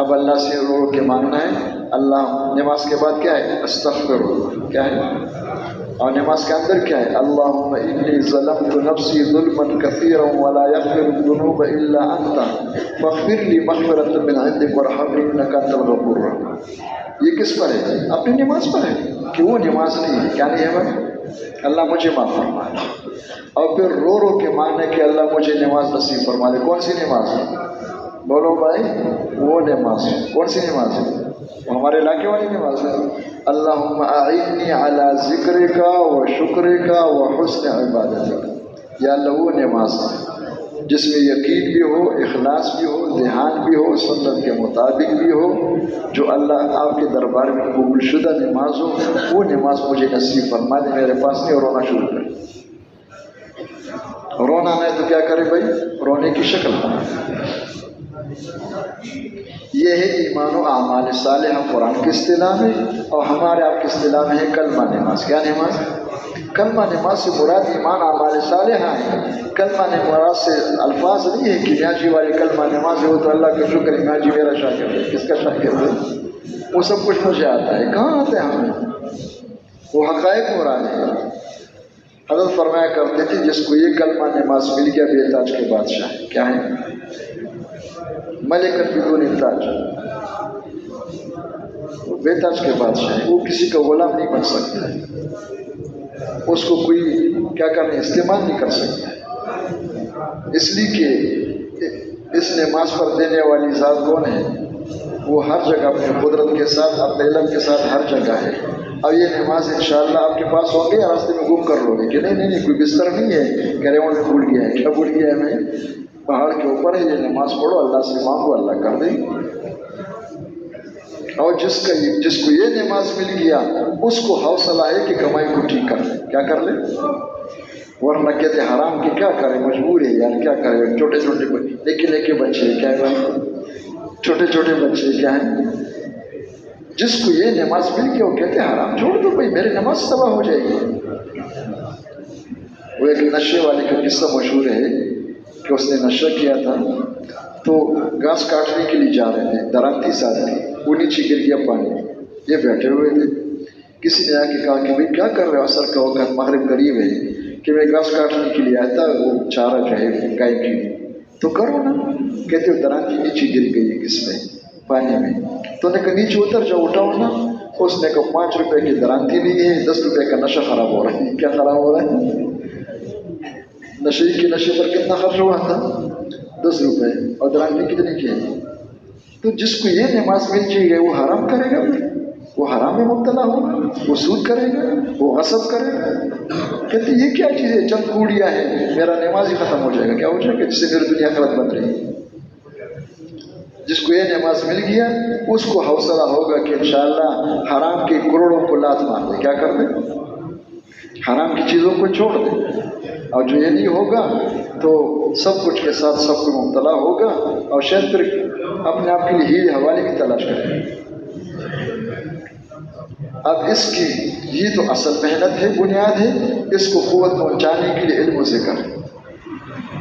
اب اللہ سے رو کے مانگنا ہے۔ اللہ نماز کے بعد کیا ہے؟ استغفر کیا ہے؟ اور نماز کے اندر کیا ہے؟ اللہم انی ظلمت نفسی ظلما کثیرا ولا یغفر الذنوب الا انت فاغفر لی مغفرۃ من عندک وارحمنی انک انت الغفور الرحیم۔ یہ کس پر ہے؟ اپنی نماز پر ہے کہ وہ نماز نہیں ہے، کیا نہیں ہے بھائی؟ اللہ مجھے معاف فرما دے۔ اور پھر رو رو کے مانگنے کہ اللہ مجھے نماز نصیب فرما دے۔ کون سی نماز ہے؟ بولو بھائی، وہ نماز ہے۔ کون سی نماز ہے؟ وہ ہمارے علاقے والی نماز ہے۔ اللہم اعنی علی ذکرک و شکرک و حسن عبادتک۔ یا اللہ وہ نماز ہے جس میں یقین بھی ہو، اخلاص بھی ہو، دھیان بھی ہو، سنت کے مطابق بھی ہو، جو اللہ آپ کے دربار میں قبول شدہ نماز ہو، وہ نماز مجھے نصیب فرما دے۔ میرے پاس نہیں، رونا شروع کرے۔ رونا نہیں تو کیا کرے بھائی؟ رونے کی شکل یہ ہے ایمان و اعمال صالحہ قرآن کی اصطلاح میں، اور ہمارے آپ کی اصطلاح میں ہے کلمہ نماز۔ کیا نماز؟ کلمہ نماز سے مراد ایمان اعمال صالحہ ہے۔ کلمہ نماز سے الفاظ نہیں ہے کہ میاں جی والی کلمہ نماز ہو تو اللہ کا شکر ہے میاں جی میرا شاگرد ہے۔ کس کا شاگرد ہے؟ وہ سب کچھ مجھے آتا ہے، کہاں آتا ہے ہمیں؟ وہ حقائق مراد ہے۔ حضرت فرمایا کرتے تھے جس کو یہ کلمہ نماز مل گیا بے تاج کے بادشاہ ہے۔ کیا ہے؟ ملک بدون تاج، وہ بے تاج کے بادشاہ ہے، وہ کسی کا غلام نہیں بن سکتا ہے، اس کو کوئی کیا کرنے استعمال نہیں کر سکتا۔ اس لیے کہ اس نماز پر دینے والی ذات کون ہے؟ وہ ہر جگہ اپنے قدرت کے ساتھ، اپنے علم کے ساتھ ہر جگہ ہے۔ اب یہ نماز انشاءاللہ آپ کے پاس ہوں گے یا راستے میں گم کر لو گے کہ نہیں کوئی بستر نہیں ہے گریوان میں بھول گیا ہے۔ کیا بھول گیا ہے؟ میں پہاڑ کے اوپر ہے، یہ نماز پڑھو، اللہ سے مانگو، اللہ کر دے۔ اور جس کو یہ نماز مل گیا اس کو حوصلہ ہے کہ کمائی کو ٹھیک کر لے۔ کیا کر لے؟ ورنہ کہتے حرام کی کیا کرے، مجبور ہے یار، کیا کرے؟ چھوٹے چھوٹے لیکے بچے کیا ہے؟ چھوٹے چھوٹے بچے کیا ہیں؟ جس کو یہ نماز مل گیا وہ کہتے حرام چھوڑ دو بھائی، میری نماز تباہ ہو جائے گی۔ وہ ایک نشے والے کا قصہ مشہور ہے کہ اس نے نشہ کیا تھا تو گھاس کاٹنے کے لیے جا رہے تھے، درانتی ساتھ تھی، وہ نیچے گر گیا پانی میں، یہ بیٹھے ہوئے تھے۔ کسی نے آ کے کہا کہ بھائی کیا کر رہے ہو؟ عصر کا وقت، مغرب قریب ہے، کہ میں گھاس کاٹنے کے لیے آیا تھا، وہ چارہ جو ہے گائے کے لیے، تو کرو نا۔ کہتے ہو درانتی نیچے گر گئی کس میں؟ پانی میں۔ تو نے کہا نیچے اتر جاؤ، اٹھاؤ نا۔ اس نے کہا 5 روپے کی درانتی نہیں ہے، 10 روپے کا نشہ خراب ہو رہا ہے۔ کیا خراب ہو رہا ہے؟ نشے پر کتنا خرچ ہوا تھا؟ 10 روپے، اور درانتی کتنے کی ہے؟ تو جس کو یہ نماز مل جائے گی وہ حرام کرے گا، وہ حرام میں مبتلا ہوگا، وہ سود کرے گا، وہ غصب کرے گا۔ کہتے یہ کیا چیز ہے؟ چند کوڑیاں ہیں، میرا نماز ہی ختم ہو جائے گا۔ کیا ہو جائے گا؟ جس سے میری دنیا آخرت بن رہی ہے۔ جس کو یہ نماز مل گیا اس کو حوصلہ ہوگا کہ انشاءاللہ حرام کے کروڑوں کو لات مار دے۔ کیا کر دے؟ حرام کی چیزوں کو چھوڑ دے۔ اور جو یہ نہیں ہوگا تو سب کچھ کے ساتھ سب کو مبتلا ہوگا، اور شاید پھر اپنے آپ کے لیے ہی حوالے کی تلاش کرے۔ اب اس کی یہ تو اصل محنت ہے، بنیاد ہے، اس کو قوت پہنچانے کے لیے علم و ذکر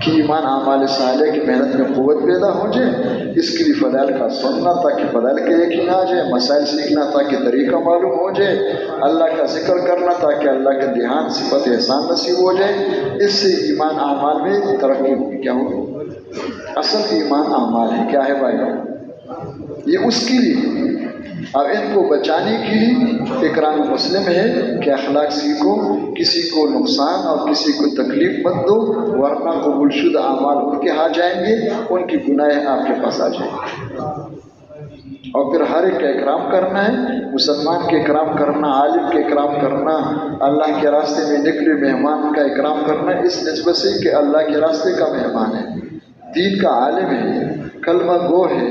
کہ ایمان اعمال صالح کی محنت میں قوت پیدا ہو جائے۔ اس کے لیے فضائل کا سننا تاکہ فضائل کے یقین آ جائے، مسائل سیکھنا تاکہ طریقہ معلوم ہو جائے، اللہ کا ذکر کرنا تاکہ اللہ کا دھیان، صفت احسان نصیب ہو جائے۔ اس سے ایمان اعمال میں ترقی کیا ہو؟ اصل ایمان اعمال ہے۔ کیا ہے بھائی؟ یہ اس کے لیے۔ اب ان کو بچانے کے لیے اقران مسلم ہے کہ اخلاق سیکھو، کسی کو نقصان اور کسی کو تکلیف مت دو، ورنہ قبول شدہ اعمال ان کے ہاتھ جائیں گے، ان کی گناہیں آپ کے پاس آ جائیں گے۔ اور پھر ہر ایک کا اکرام کرنا ہے، مسلمان کے اکرام کرنا، عالم کے اکرام کرنا، اللہ کے راستے میں نکلے مہمان کا اکرام کرنا، اس نسبت سے کہ اللہ کے راستے کا مہمان ہے، دین کا عالم ہے، کلمہ کلمہ گو ہے،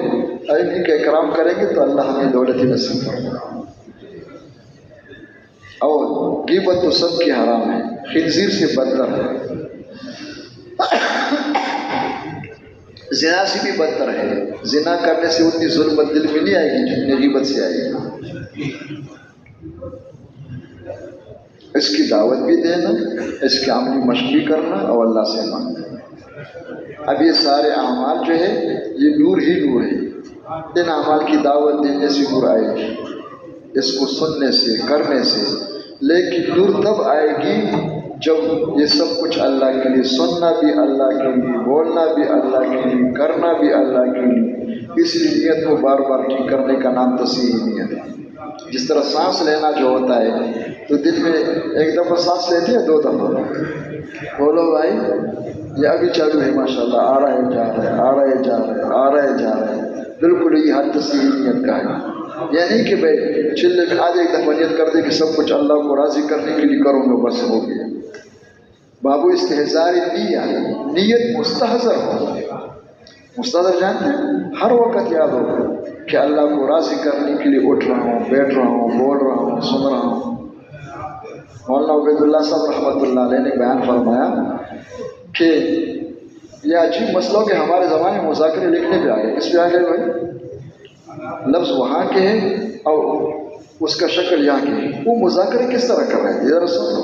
انہیں کا اکرام کریں گے تو اللہ ہمیں دولت نصیب فرمائے۔ اور غیبت تو سب کی حرام ہے، خنزیر سے بدتر ہے، زنا سے بھی بدتر ہے۔ زنا کرنے سے اتنی ظلمت دل میں نہیں آئے گی جتنی غیبت سے آئے گی۔ اس کی دعوت بھی دینا، اس کی عملی مشق بھی کرنا اور اللہ سے مانگنا۔ اب یہ سارے اعمال جو ہے یہ نور ہی نور ہے، ان اعمال کی دعوت دینے سے نور آئے گی، اس کو سننے سے کرنے سے، لیکن نور تب آئے گی جب یہ سب کچھ اللہ کے لیے، سننا بھی اللہ کے لیے، بولنا بھی اللہ کے لیے، کرنا بھی اللہ کے لیے۔ اس لیے نیت کو بار بار ٹھیک کرنے کا نام تصحیح نیت ہے۔ جس طرح سانس لینا جو ہوتا ہے تو دل میں ایک دفعہ سانس لیتے ہیں، 2 دفعہ بولو بھائی یہ ابھی چالو ہے، ماشاءاللہ آ رہا ہے جا رہا ہے، آ رہا ہے جا رہا ہے، آ رہا ہے جا رہا ہے، بالکل یہ حد تصحیح نیت کا ہے۔ یہ نہیں کہ بھائی چلے میں آج ایک دفعہ نیت کر دے کہ سب کچھ اللہ کو راضی کرنے کے لیے کروں گا، بس ہو گیا۔ بابو استحضار نیت مستحضر ہو، مستحضر جانتے ہیں، ہر وقت یاد ہو کہ اللہ کو راضی کرنے کے لیے اٹھ رہا ہوں، بیٹھ رہا ہوں، بول رہا ہوں، سن رہا ہوں۔ مولانا عبید اللہ صاحب رحمۃ اللہ علیہ نے بیان فرمایا کہ یہ عجیب مسئلہ کہ ہمارے زمانے میں مذاکرے لکھنے پہ آ گئے۔ کس پہ آ گئے بھائی؟ لفظ وہاں کے ہیں اور اس کا شکل یہاں کی ہے۔ وہ مذاکرے کس طرح کر رہے ہیں ذرا سن لو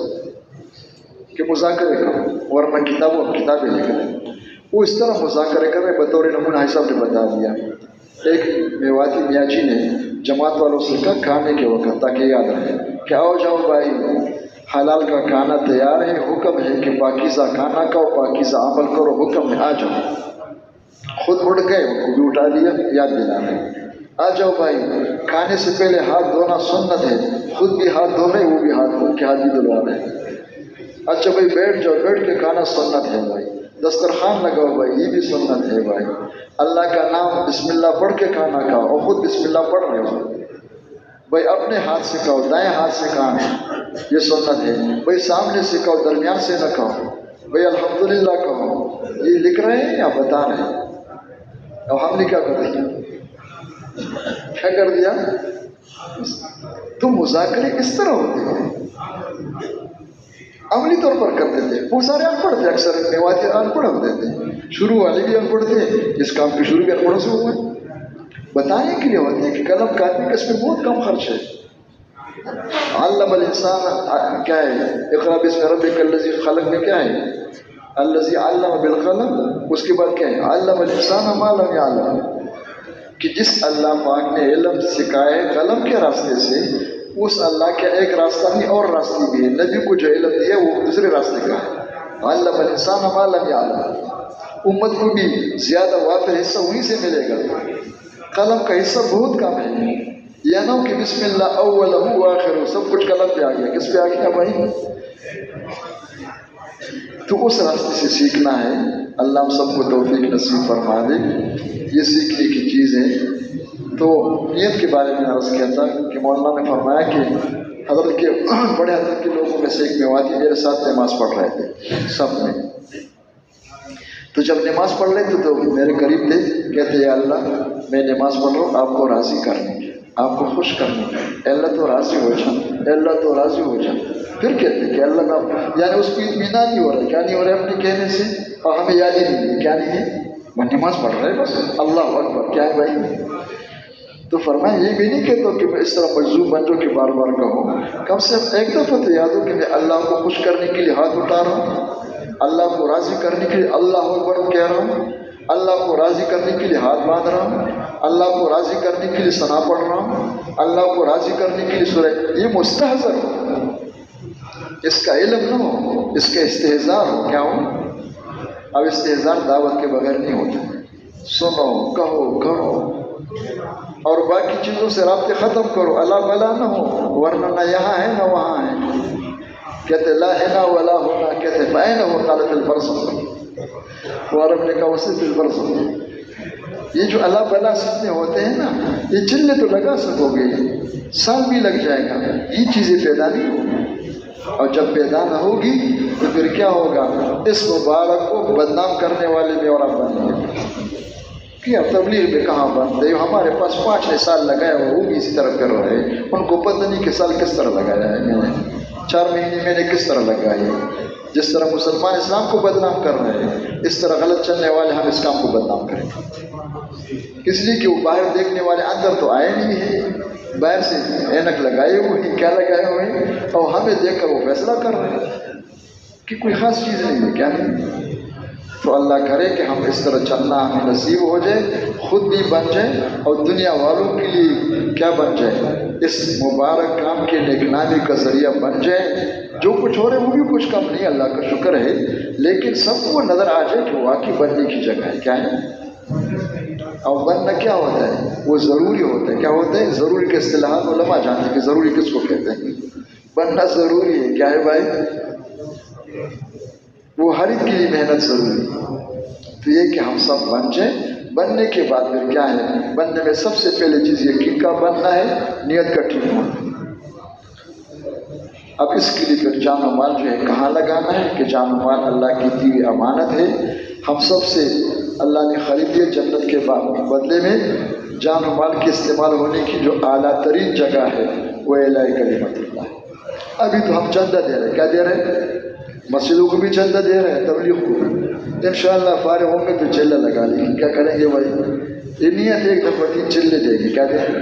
کہ مذاکرے کرو، ورنہ کتابیں لکھ رہے ہیں۔ وہ اس طرح مذاکرے کر رہے، بطور نمونہ حساب نے بتا دیا۔ ایک میواتی میاں جی نے جماعت والوں سے کہا کھانے کے وقت، تاکہ یاد رہے کہ آؤ جاؤ بھائی حلال کا کھانا تیار ہے، حکم ہے کہ پاکیزہ کھانا کھاؤ، پاکیزہ عمل کرو، حکم ہے، آ جاؤ۔ خود اٹھ گئے، ان کو بھی اٹھا دیا، یاد دلانے، آ جاؤ بھائی، کھانے سے پہلے ہاتھ دھونا سنت ہے، خود بھی ہاتھ دھو رہے، وہ بھی ہاتھ دھو کے ہاتھ بھی دھلوا رہے۔ اچھا بھائی بیٹھ جاؤ، بیٹھ کے کھانا سنت ہے بھائی، دسترخوان لگاؤ بھائی، یہ بھی سنت ہے بھائی، اللہ کا نام بسم اللہ پڑھ کے کھانا کھاؤ، اور خود بسم اللہ پڑھ رہے ہو بھائی، اپنے ہاتھ سے کھاؤ، دائیں ہاتھ سے کھانا، یہ سنت ہے بھائی، سامنے سے کھاؤ، درمیان سے نہ کھاؤ بھائی، الحمدللہ کہو۔ یہ لکھ رہے ہیں یا بتا رہے ہیں؟ اب ہم نے کیا کر دیا؟ کیا کر دیا؟ تو مذاکرے اس طرح ہوتے ہیں، عملی طور پر کرتے تھے۔ وہ سارے ان پڑھ تھے، اکثر میواتی ان پڑھ ہوتے تھے، شروع والے بھی ان پڑھ تھے، اس کام کی شروع بھی ان پڑھوں سے ہوئے، بتانے کے لیے ہوتے ہیں کہ قلم کاٹنے کا اس میں بہت کم خرچ ہے۔ علم الانسان کیا ہے؟ اقرا باسم ربک الذی خلق میں کیا ہے؟ الذی علم بالقلم، اس کے بعد کیا ہے؟ علم الانسان ما لم یعلم، کہ جس اللہ پاک نے علم سکھائے قلم کے راستے سے، اس اللہ کا ایک راستہ نہیں اور راستے بھی ہے۔ نبی کو جو علم دیا وہ دوسرے راستے کا ہے، علم الانسان ما لم یعلم۔ امت کو بھی زیادہ وافر حصہ وہیں سے ملے گا، قلم کا حصہ بہت کم ہے۔ یہ نہ ہو کہ بسم اللہ اولہ و آخر سب کچھ قلم پہ آ گیا، کس پہ آ گیا بھائی؟ تو اس راستے سے سیکھنا ہے۔ اللہ ہم سب کو توفیق نصیب فرما دے، یہ سیکھنے کی چیز ہے۔ تو نیت کے بارے میں عرض کیا تھا کہ مولانا نے فرمایا کہ حضرت کے بڑے حضرت کے لوگوں میں سے ایک میواتی میرے ساتھ نماز پڑھ رہے تھے سب میں، تو جب نماز پڑھ رہے تھے تو میرے قریب تھے، کہتے یا اللہ میں نماز پڑھ رہا ہوں آپ کو راضی کرنے کی، آپ کو خوش کرنے کی، اے اللہ تو راضی ہو جا، اے اللہ تو راضی ہو جا۔ پھر کہتے کہ اللہ کا، یعنی اس کو اطمینان نہیں ہو رہا، کیا نہیں ہو رہا ہے اپنے کہنے سے، اور ہمیں یاد ہی نہیں ہے کیا نہیں ہے، وہ نماز پڑھ رہے بس اللہ اکبر، کیا ہے بھائی؟ تو فرمایا یہ بھی نہیں کہتا کہ میں اس طرح مجذوب بن جاؤں کہ بار بار کہوں، کم سے کم ایک دفعہ تو یاد ہو کہ میں اللہ کو خوش کرنے کے لیے ہاتھ اٹھا رہا ہوں، اللہ کو راضی کرنے کے لیے اللہ اکبر کہہ رہا ہوں، اللہ کو راضی کرنے کے لیے ہاتھ باندھ رہا ہوں، اللہ کو راضی کرنے کے لیے ثنا پڑھ رہا ہوں، اللہ کو راضی کرنے کے لیے سورہ، یہ مستحضر ہو، اس کا علم نہ ہو، اس کا استحضار ہو، کیا ہو؟ اب استحضار دعوت کے بغیر نہیں ہوتا، سنو کہو کرو اور باقی چیزوں سے رابطے ختم کرو، اللہ بلا نہ ہو، ورنہ نہ یہاں ہے نہ وہاں ہے۔ کہتے لا ہنا ولا ہونا، کہتے فائن ہو قالت البرس، وہ عرب نے کہا وسیع البرس۔ یہ جو اللہ بلا سیکھنے ہوتے ہیں نا، یہ چلے تو لگا سکو گے، سال بھی لگ جائے گا، یہ چیزیں پیدا نہیں ہوگی، اور جب پیدا نہ ہوگی تو پھر کیا ہوگا؟ اس مبارک کو بدنام کرنے والے میں اور آپ بنیں گے، کہ اب تبلیغ میں کہاں بنتے ہمارے پاس 5 سال لگایا ہوا وہ بھی اسی طرح کر رہے ہیں، ان کو پتہ نہیں کہ سال کس طرح لگایا ہے میں نے، 4 مہینے میں نے کس طرح لگائے۔ جس طرح مسلمان اسلام کو بدنام کر رہے ہیں اس طرح غلط چلنے والے ہم اس کام کو بدنام کریں گے، اس لیے کہ وہ باہر دیکھنے والے اندر تو آئے نہیں ہیں، باہر سے اینک لگائے ہوئے ہیں، کیا لگائے ہوئے ہیں، اور ہمیں دیکھ کر وہ فیصلہ کر رہے ہیں کہ کوئی خاص چیز نہیں ہے، کیا نہیں۔ تو اللہ کرے کہ ہم اس طرح چلنا ہمیں نصیب ہو جائے، خود بھی بن جائے اور دنیا والوں کے لیے کیا بن جائے، اس مبارک کام کے نیکنامی کا ذریعہ بن جائے۔ جو کچھ ہو رہا ہے وہ بھی کچھ کم نہیں، اللہ کا شکر ہے، لیکن سب کو نظر آ جائے کہ واقعی بننے کی جگہ ہے، کیا ہے۔ اور بننا کیا ہوتا ہے، وہ ضروری ہوتا ہے، کیا ہوتا ہے، ضروری کے اصطلاحات علماء جانتے ہیں کہ ضروری کس کو کہتے ہیں، بننا ضروری ہے، کیا ہے بھائی، وہ ہر ایک کے لیے محنت ضروری ہے۔ تو یہ کہ ہم سب بن جائیں، بننے کے بعد پھر کیا ہے، بننے میں سب سے پہلے چیز یقین کا بننا ہے، نیت کا ٹھیک ہونا۔ اب اس کے لیے پھر جان و مال جو ہے کہاں لگانا ہے، کہ جان و مال اللہ کی دی ہوئی امانت ہے، ہم سب سے اللہ نے خرید لیے جنت کے بدلے میں۔ جان و مال کے استعمال ہونے کی جو اعلیٰ ترین جگہ ہے وہ اعلاء کلمت اللہ ہے۔ ابھی تو ہم چندہ دے رہے ہیں، کیا دے رہے ہیں، مسجدوں کو بھی چندہ دے رہے ہیں، تبلیغ کو بھی۔ انشاءاللہ فارغ ہوں گے تو چلہ لگا لیں گے، کیا کریں گے بھائی، یہ نیت ایک دفعہ 3 چلے دیں گے، کیا دیں گے۔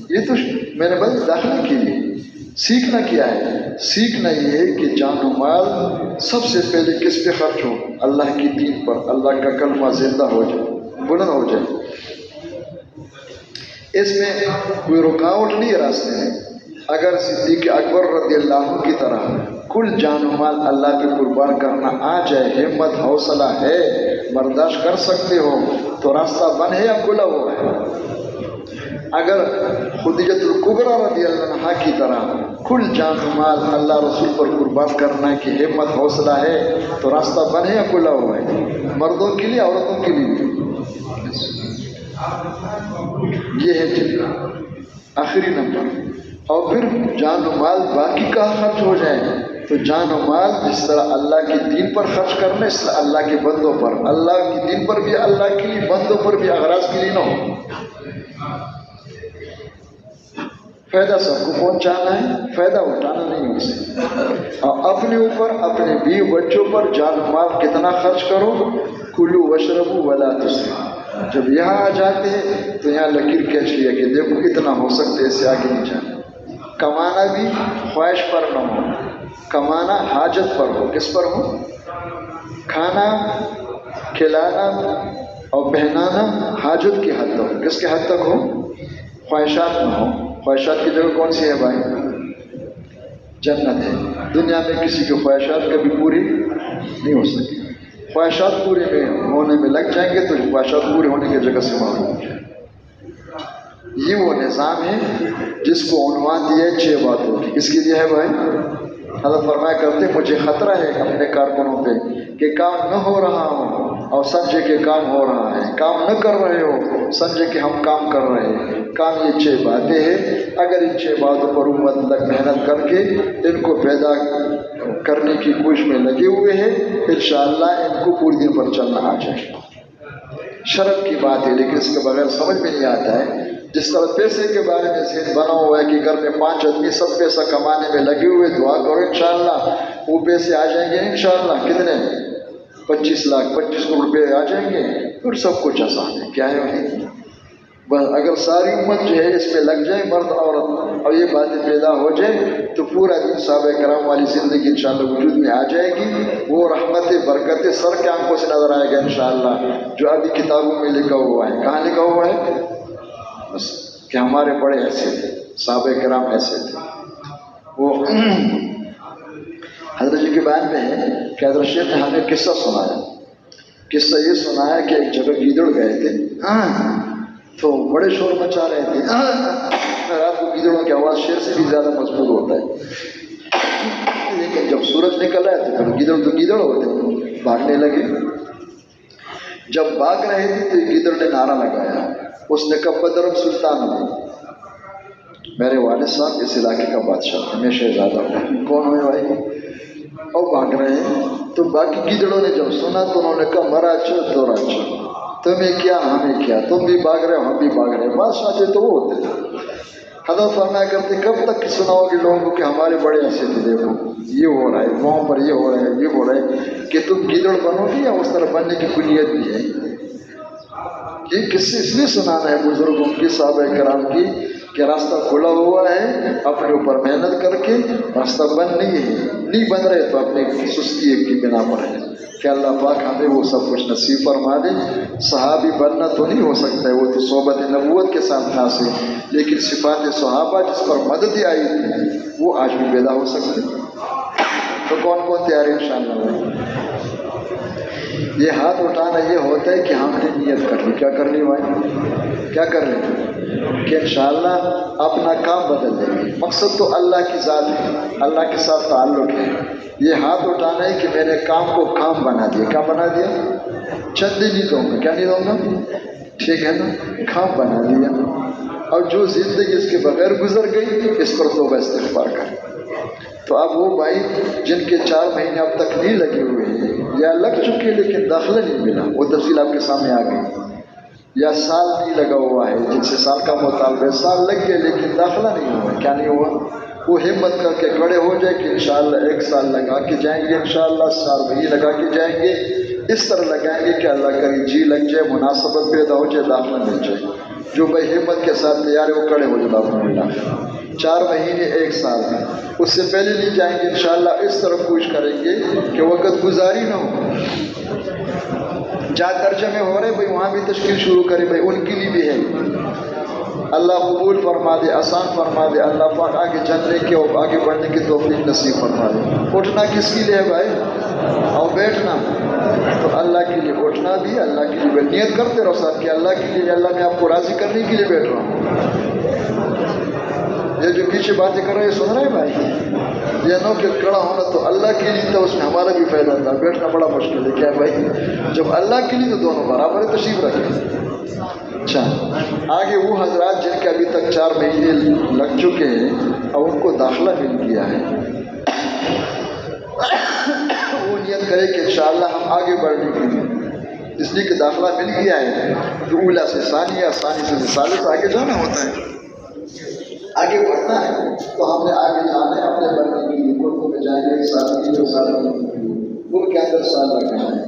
یہ تو میں نے بس داخلہ کے لیے سیکھنا کیا ہے، سیکھنا یہ ہے کہ جان و مال سب سے پہلے کس پہ خرچ ہو، اللہ کی دین پر، اللہ کا کلمہ زندہ ہو جائے، بلند ہو جائے۔ اس میں کوئی رکاوٹ نہیں ہے راستے میں۔ اگر صدیق اکبر رضی اللہ عنہ کی طرح کل جان و مال اللہ پہ قربان کرنا آ جائے، ہمت حوصلہ ہے، برداشت کر سکتے ہو، تو راستہ بن ہے یا کھلا ہوا ہے۔ اگر خدیجۃ الکبریٰ رضی اللہ عنہا کی طرح کل جان و مال اللہ رسول پر قربان کرنا کی ہمت حوصلہ ہے تو راستہ بن ہے یا کھلا ہوا ہے، مردوں کے لیے عورتوں کے لیے۔ یہ ہے آخری نمبر۔ اور پھر جان و مال باقی کا خرچ ہو جائے تو جان و مال جس طرح اللہ کے دین پر خرچ کرنا، اس طرح اللہ کے بندوں پر، اللہ کے دین پر بھی اللہ کے لیے، بندوں پر بھی، اغراض کے لیے نہ ہو۔ فائدہ سب کو پہنچانا ہے، فائدہ اٹھانا نہیں ہے اسے۔ اور اپنے اوپر، اپنے بیوی بچوں پر جان و مال کتنا خرچ کرو، کلو وشربو ولا تسرفوا۔ جب یہاں آ جاتے ہیں تو یہاں لکیر کھینچ لیا کہ دیکھو اتنا ہو سکتے اس سے آگے نہیں جانا۔ کمانا بھی خواہش پر نہ ہو، کمانا حاجت پر ہو۔ کس پر ہو، کھانا کھلانا اور پہنانا حاجت کی حد تک، کس کے حد تک ہو، خواہشات نہ ہو۔ خواہشات کی جگہ کون سی ہے بھائی، جنت ہے۔ دنیا میں کسی کی خواہشات کبھی پوری نہیں ہو سکتی۔ خواہشات پورے ہونے میں لگ جائیں گے تو خواہشات پورے ہونے کی جگہ سے معلوم ہو جائے۔ یہ وہ نظام ہے جس کو عنوان دیا ہے 6 باتوں کی۔ کس کے لیے ہے بھائی، حضرت فرمایا کرتے مجھے خطرہ ہے اپنے کارکنوں پہ کہ کام نہ ہو رہا ہو اور سمجھے کہ کام ہو رہا ہے، کام نہ کر رہے ہو سمجھے کہ ہم کام کر رہے ہیں۔ کام یہ 6 باتیں ہیں، اگر ان 6 باتوں پر امت لگ محنت کر کے ان کو پیدا کرنے کی کوشش میں لگے ہوئے ہیں، انشاءاللہ ان کو پورے دن پر چلنا آ جائے۔ شرم کی بات ہے لیکن اس کے بغیر سمجھ میں نہیں آتا ہے۔ جس طرح پیسے کے بارے میں ذہن بنا ہوا ہے کہ گھر میں 5 آدمی سب پیسہ کمانے میں لگے ہوئے، دعا کرو انشاءاللہ وہ پیسے آ جائیں گے انشاءاللہ۔ کتنے، 25 لاکھ 25 کروڑ روپے آ جائیں گے، پھر سب کچھ آسان ہے۔ کیا ہے وہی، بس اگر ساری امت جو ہے اس پہ لگ جائے، مرد عورت، اور یہ باتیں پیدا ہو جائے تو پورا دن صحابہ کرام والی زندگی انشاءاللہ وجود میں آ جائے گی۔ وہ رحمت برکت سر کے آنکھوں سے نظر آئے گا انشاءاللہ، جو ابھی کتابوں میں لکھا ہوا ہے۔ کہاں لکھا ہوا ہے، بس کہ ہمارے بڑے ایسے تھے، صحابہ کرام ایسے تھے۔ وہ حضرت جی کے بیان میں ہے کہ حضرت شیخ نے ہمیں قصہ سنایا۔ قصہ یہ سنایا کہ ایک جگہ گیدڑ گئے تھے تو بڑے شور مچا رہے تھے۔ رات کو گیدڑوں کی آواز شیر سے بھی زیادہ مضبوط ہوتا ہے، لیکن جب سورج نکل آئے تو گیدڑ تو گیدڑ ہوتے ہیں، بھاگنے لگے۔ جب بھاگ رہے تھے تو گیدڑ نے نعرہ لگایا، اس نے کہا بدرم سلطان ہوں، میرے والد صاحب اس علاقے کا بادشاہ ہے، میں شہزادہ ہوں۔ کون ہوئے بھائی، اور بھاگ رہے ہیں تو باقی گیدڑوں نے جب سنا تو انہوں نے کہا مرا چو تو راچو، تمہیں کیا ہمیں کیا، تم بھی بھاگ رہے ہو ہم بھی بھاگ رہے ہیں۔ بادشاہ تھے تو وہ ہوتے تھے۔ حضرت فرمایا کرتے کب تک سناؤ گے لوگوں کو کہ ہمارے بڑے ایسے تھے، دیکھو یہ ہو رہا ہے گاؤں پر، یہ ہو رہا ہے، یہ ہو رہا ہے، کہ تم گیدڑ بنو گے یا اس طرح بننے کی کلیت بھی ہے؟ یہ کس سے اس لیے سنانا ہے بزرگوں کی، صحابہ کرام کی، کہ راستہ کھلا ہوا ہے، اپنے اوپر محنت کر کے راستہ بند نہیں ہے، نہیں بن رہے تو اپنی سستی کی بنا پر ہے کہ اللہ پاک ہمیں وہ سب کچھ نصیب فرما دے۔ صحابی بننا تو نہیں ہو سکتا ہے، وہ تو صحبت نبوت کے ساتھ ناصر، لیکن صفات صحابہ جس پر مدد آئی تھی وہ آج بھی پیدا ہو سکتے۔ تو کون کون تیار ہے انشاءاللہ؟ یہ ہاتھ اٹھانا یہ ہوتا ہے کہ ہم نے نیت کر لی، کیا کر لی بھائی، کیا کر لی کہ انشاءاللہ اپنا کام بدل دیں گے۔ مقصد تو اللہ کی ذات ہے، اللہ کے ساتھ تعلق ہے۔ یہ ہاتھ اٹھانا ہے کہ میں نے کام کو کام بنا دیا، کیا بنا دیا؟ چندی نہیں دوں گا، کیا نہیں دوں گا، ٹھیک ہے نا، کام بنا دیا۔ اور جو زندگی اس کے بغیر گزر گئی اس پر توبہ استغفار کر۔ تو اب وہ بھائی جن کے 4 مہینے اب تک نہیں لگے ہوئے ہیں یا لگ چکے لیکن داخلہ نہیں ملا، وہ تفصیل آپ کے سامنے آ گئی، یا سال نہیں لگا ہوا ہے، جن سے سال کا مطالبہ ہے، سال لگ گئے لیکن داخلہ نہیں ہوا، کیا نہیں ہوا؟ وہ ہمت کر کے کھڑے ہو جائے کہ انشاءاللہ 1 سال لگا کے جائیں گے، انشاءاللہ 4 مہینے لگا کے جائیں گے، اس طرح لگائیں گے کہ اللہ کرے جی لگ جائے، مناسبت پیدا ہو جائے، داخلہ مل جائے۔ جو بھائی ہمت کے ساتھ تیار ہے وہ کھڑے ہو جائے، الحمد للہ 4 مہینے 1 سال میں، اس سے پہلے نہیں جائیں گے انشاءاللہ، اس طرح کوشش کریں گے کہ وقت گزاری نہ ہو۔ جہاں ترجمے ہو رہے بھائی وہاں بھی تشکیل شروع کرے، بھائی ان کے لیے بھی ہے، اللہ قبول فرما دے، آسان فرما دے، اللہ پاک آگے جاننے کے اور آگے بڑھنے کی توفیق نصیب فرما دے۔ اٹھنا کس کے لیے ہے بھائی، اور بیٹھنا تو اللہ کے لیے، اٹھنا بھی اللہ کے لیے، نیت کرتے رہو صاحب کہ اللہ کے لیے، اللہ میں آپ کو راضی کرنے کے لیے بیٹھ رہا ہوں۔ یہ جو پیچھے باتیں کر رہے ہیں سن رہے ہیں بھائی، یہ نو کہ کھڑا ہونا تو اللہ کے لیے تھا، اس میں ہمارا بھی فائدہ تھا، بیٹھنا بڑا مشکل ہے، کیا بھائی جب اللہ کے لیے تو دونوں برابر ہے، تشریف رکھیں۔ اچھا آگے وہ حضرات جن کے ابھی تک 4 مہینے لگ چکے ہیں اور ان کو داخلہ مل گیا ہے، وہ نیت کرے کہ انشاءاللہ ہم آگے بڑھنے کے لیے، اس لیے کہ داخلہ مل گیا ہے تو اولا سے ثانیہ، ثانی سے ثالث آگے جانا ہوتا ہے، آگے بڑھنا ہے، تو ہم نے آگے جانا ہے اپنے بڑھنے کے لیے، ملک میں جائیں گے 1 سال کے لیے، 2 سال کے لیے، ان کے اندر سال لگنا ہے۔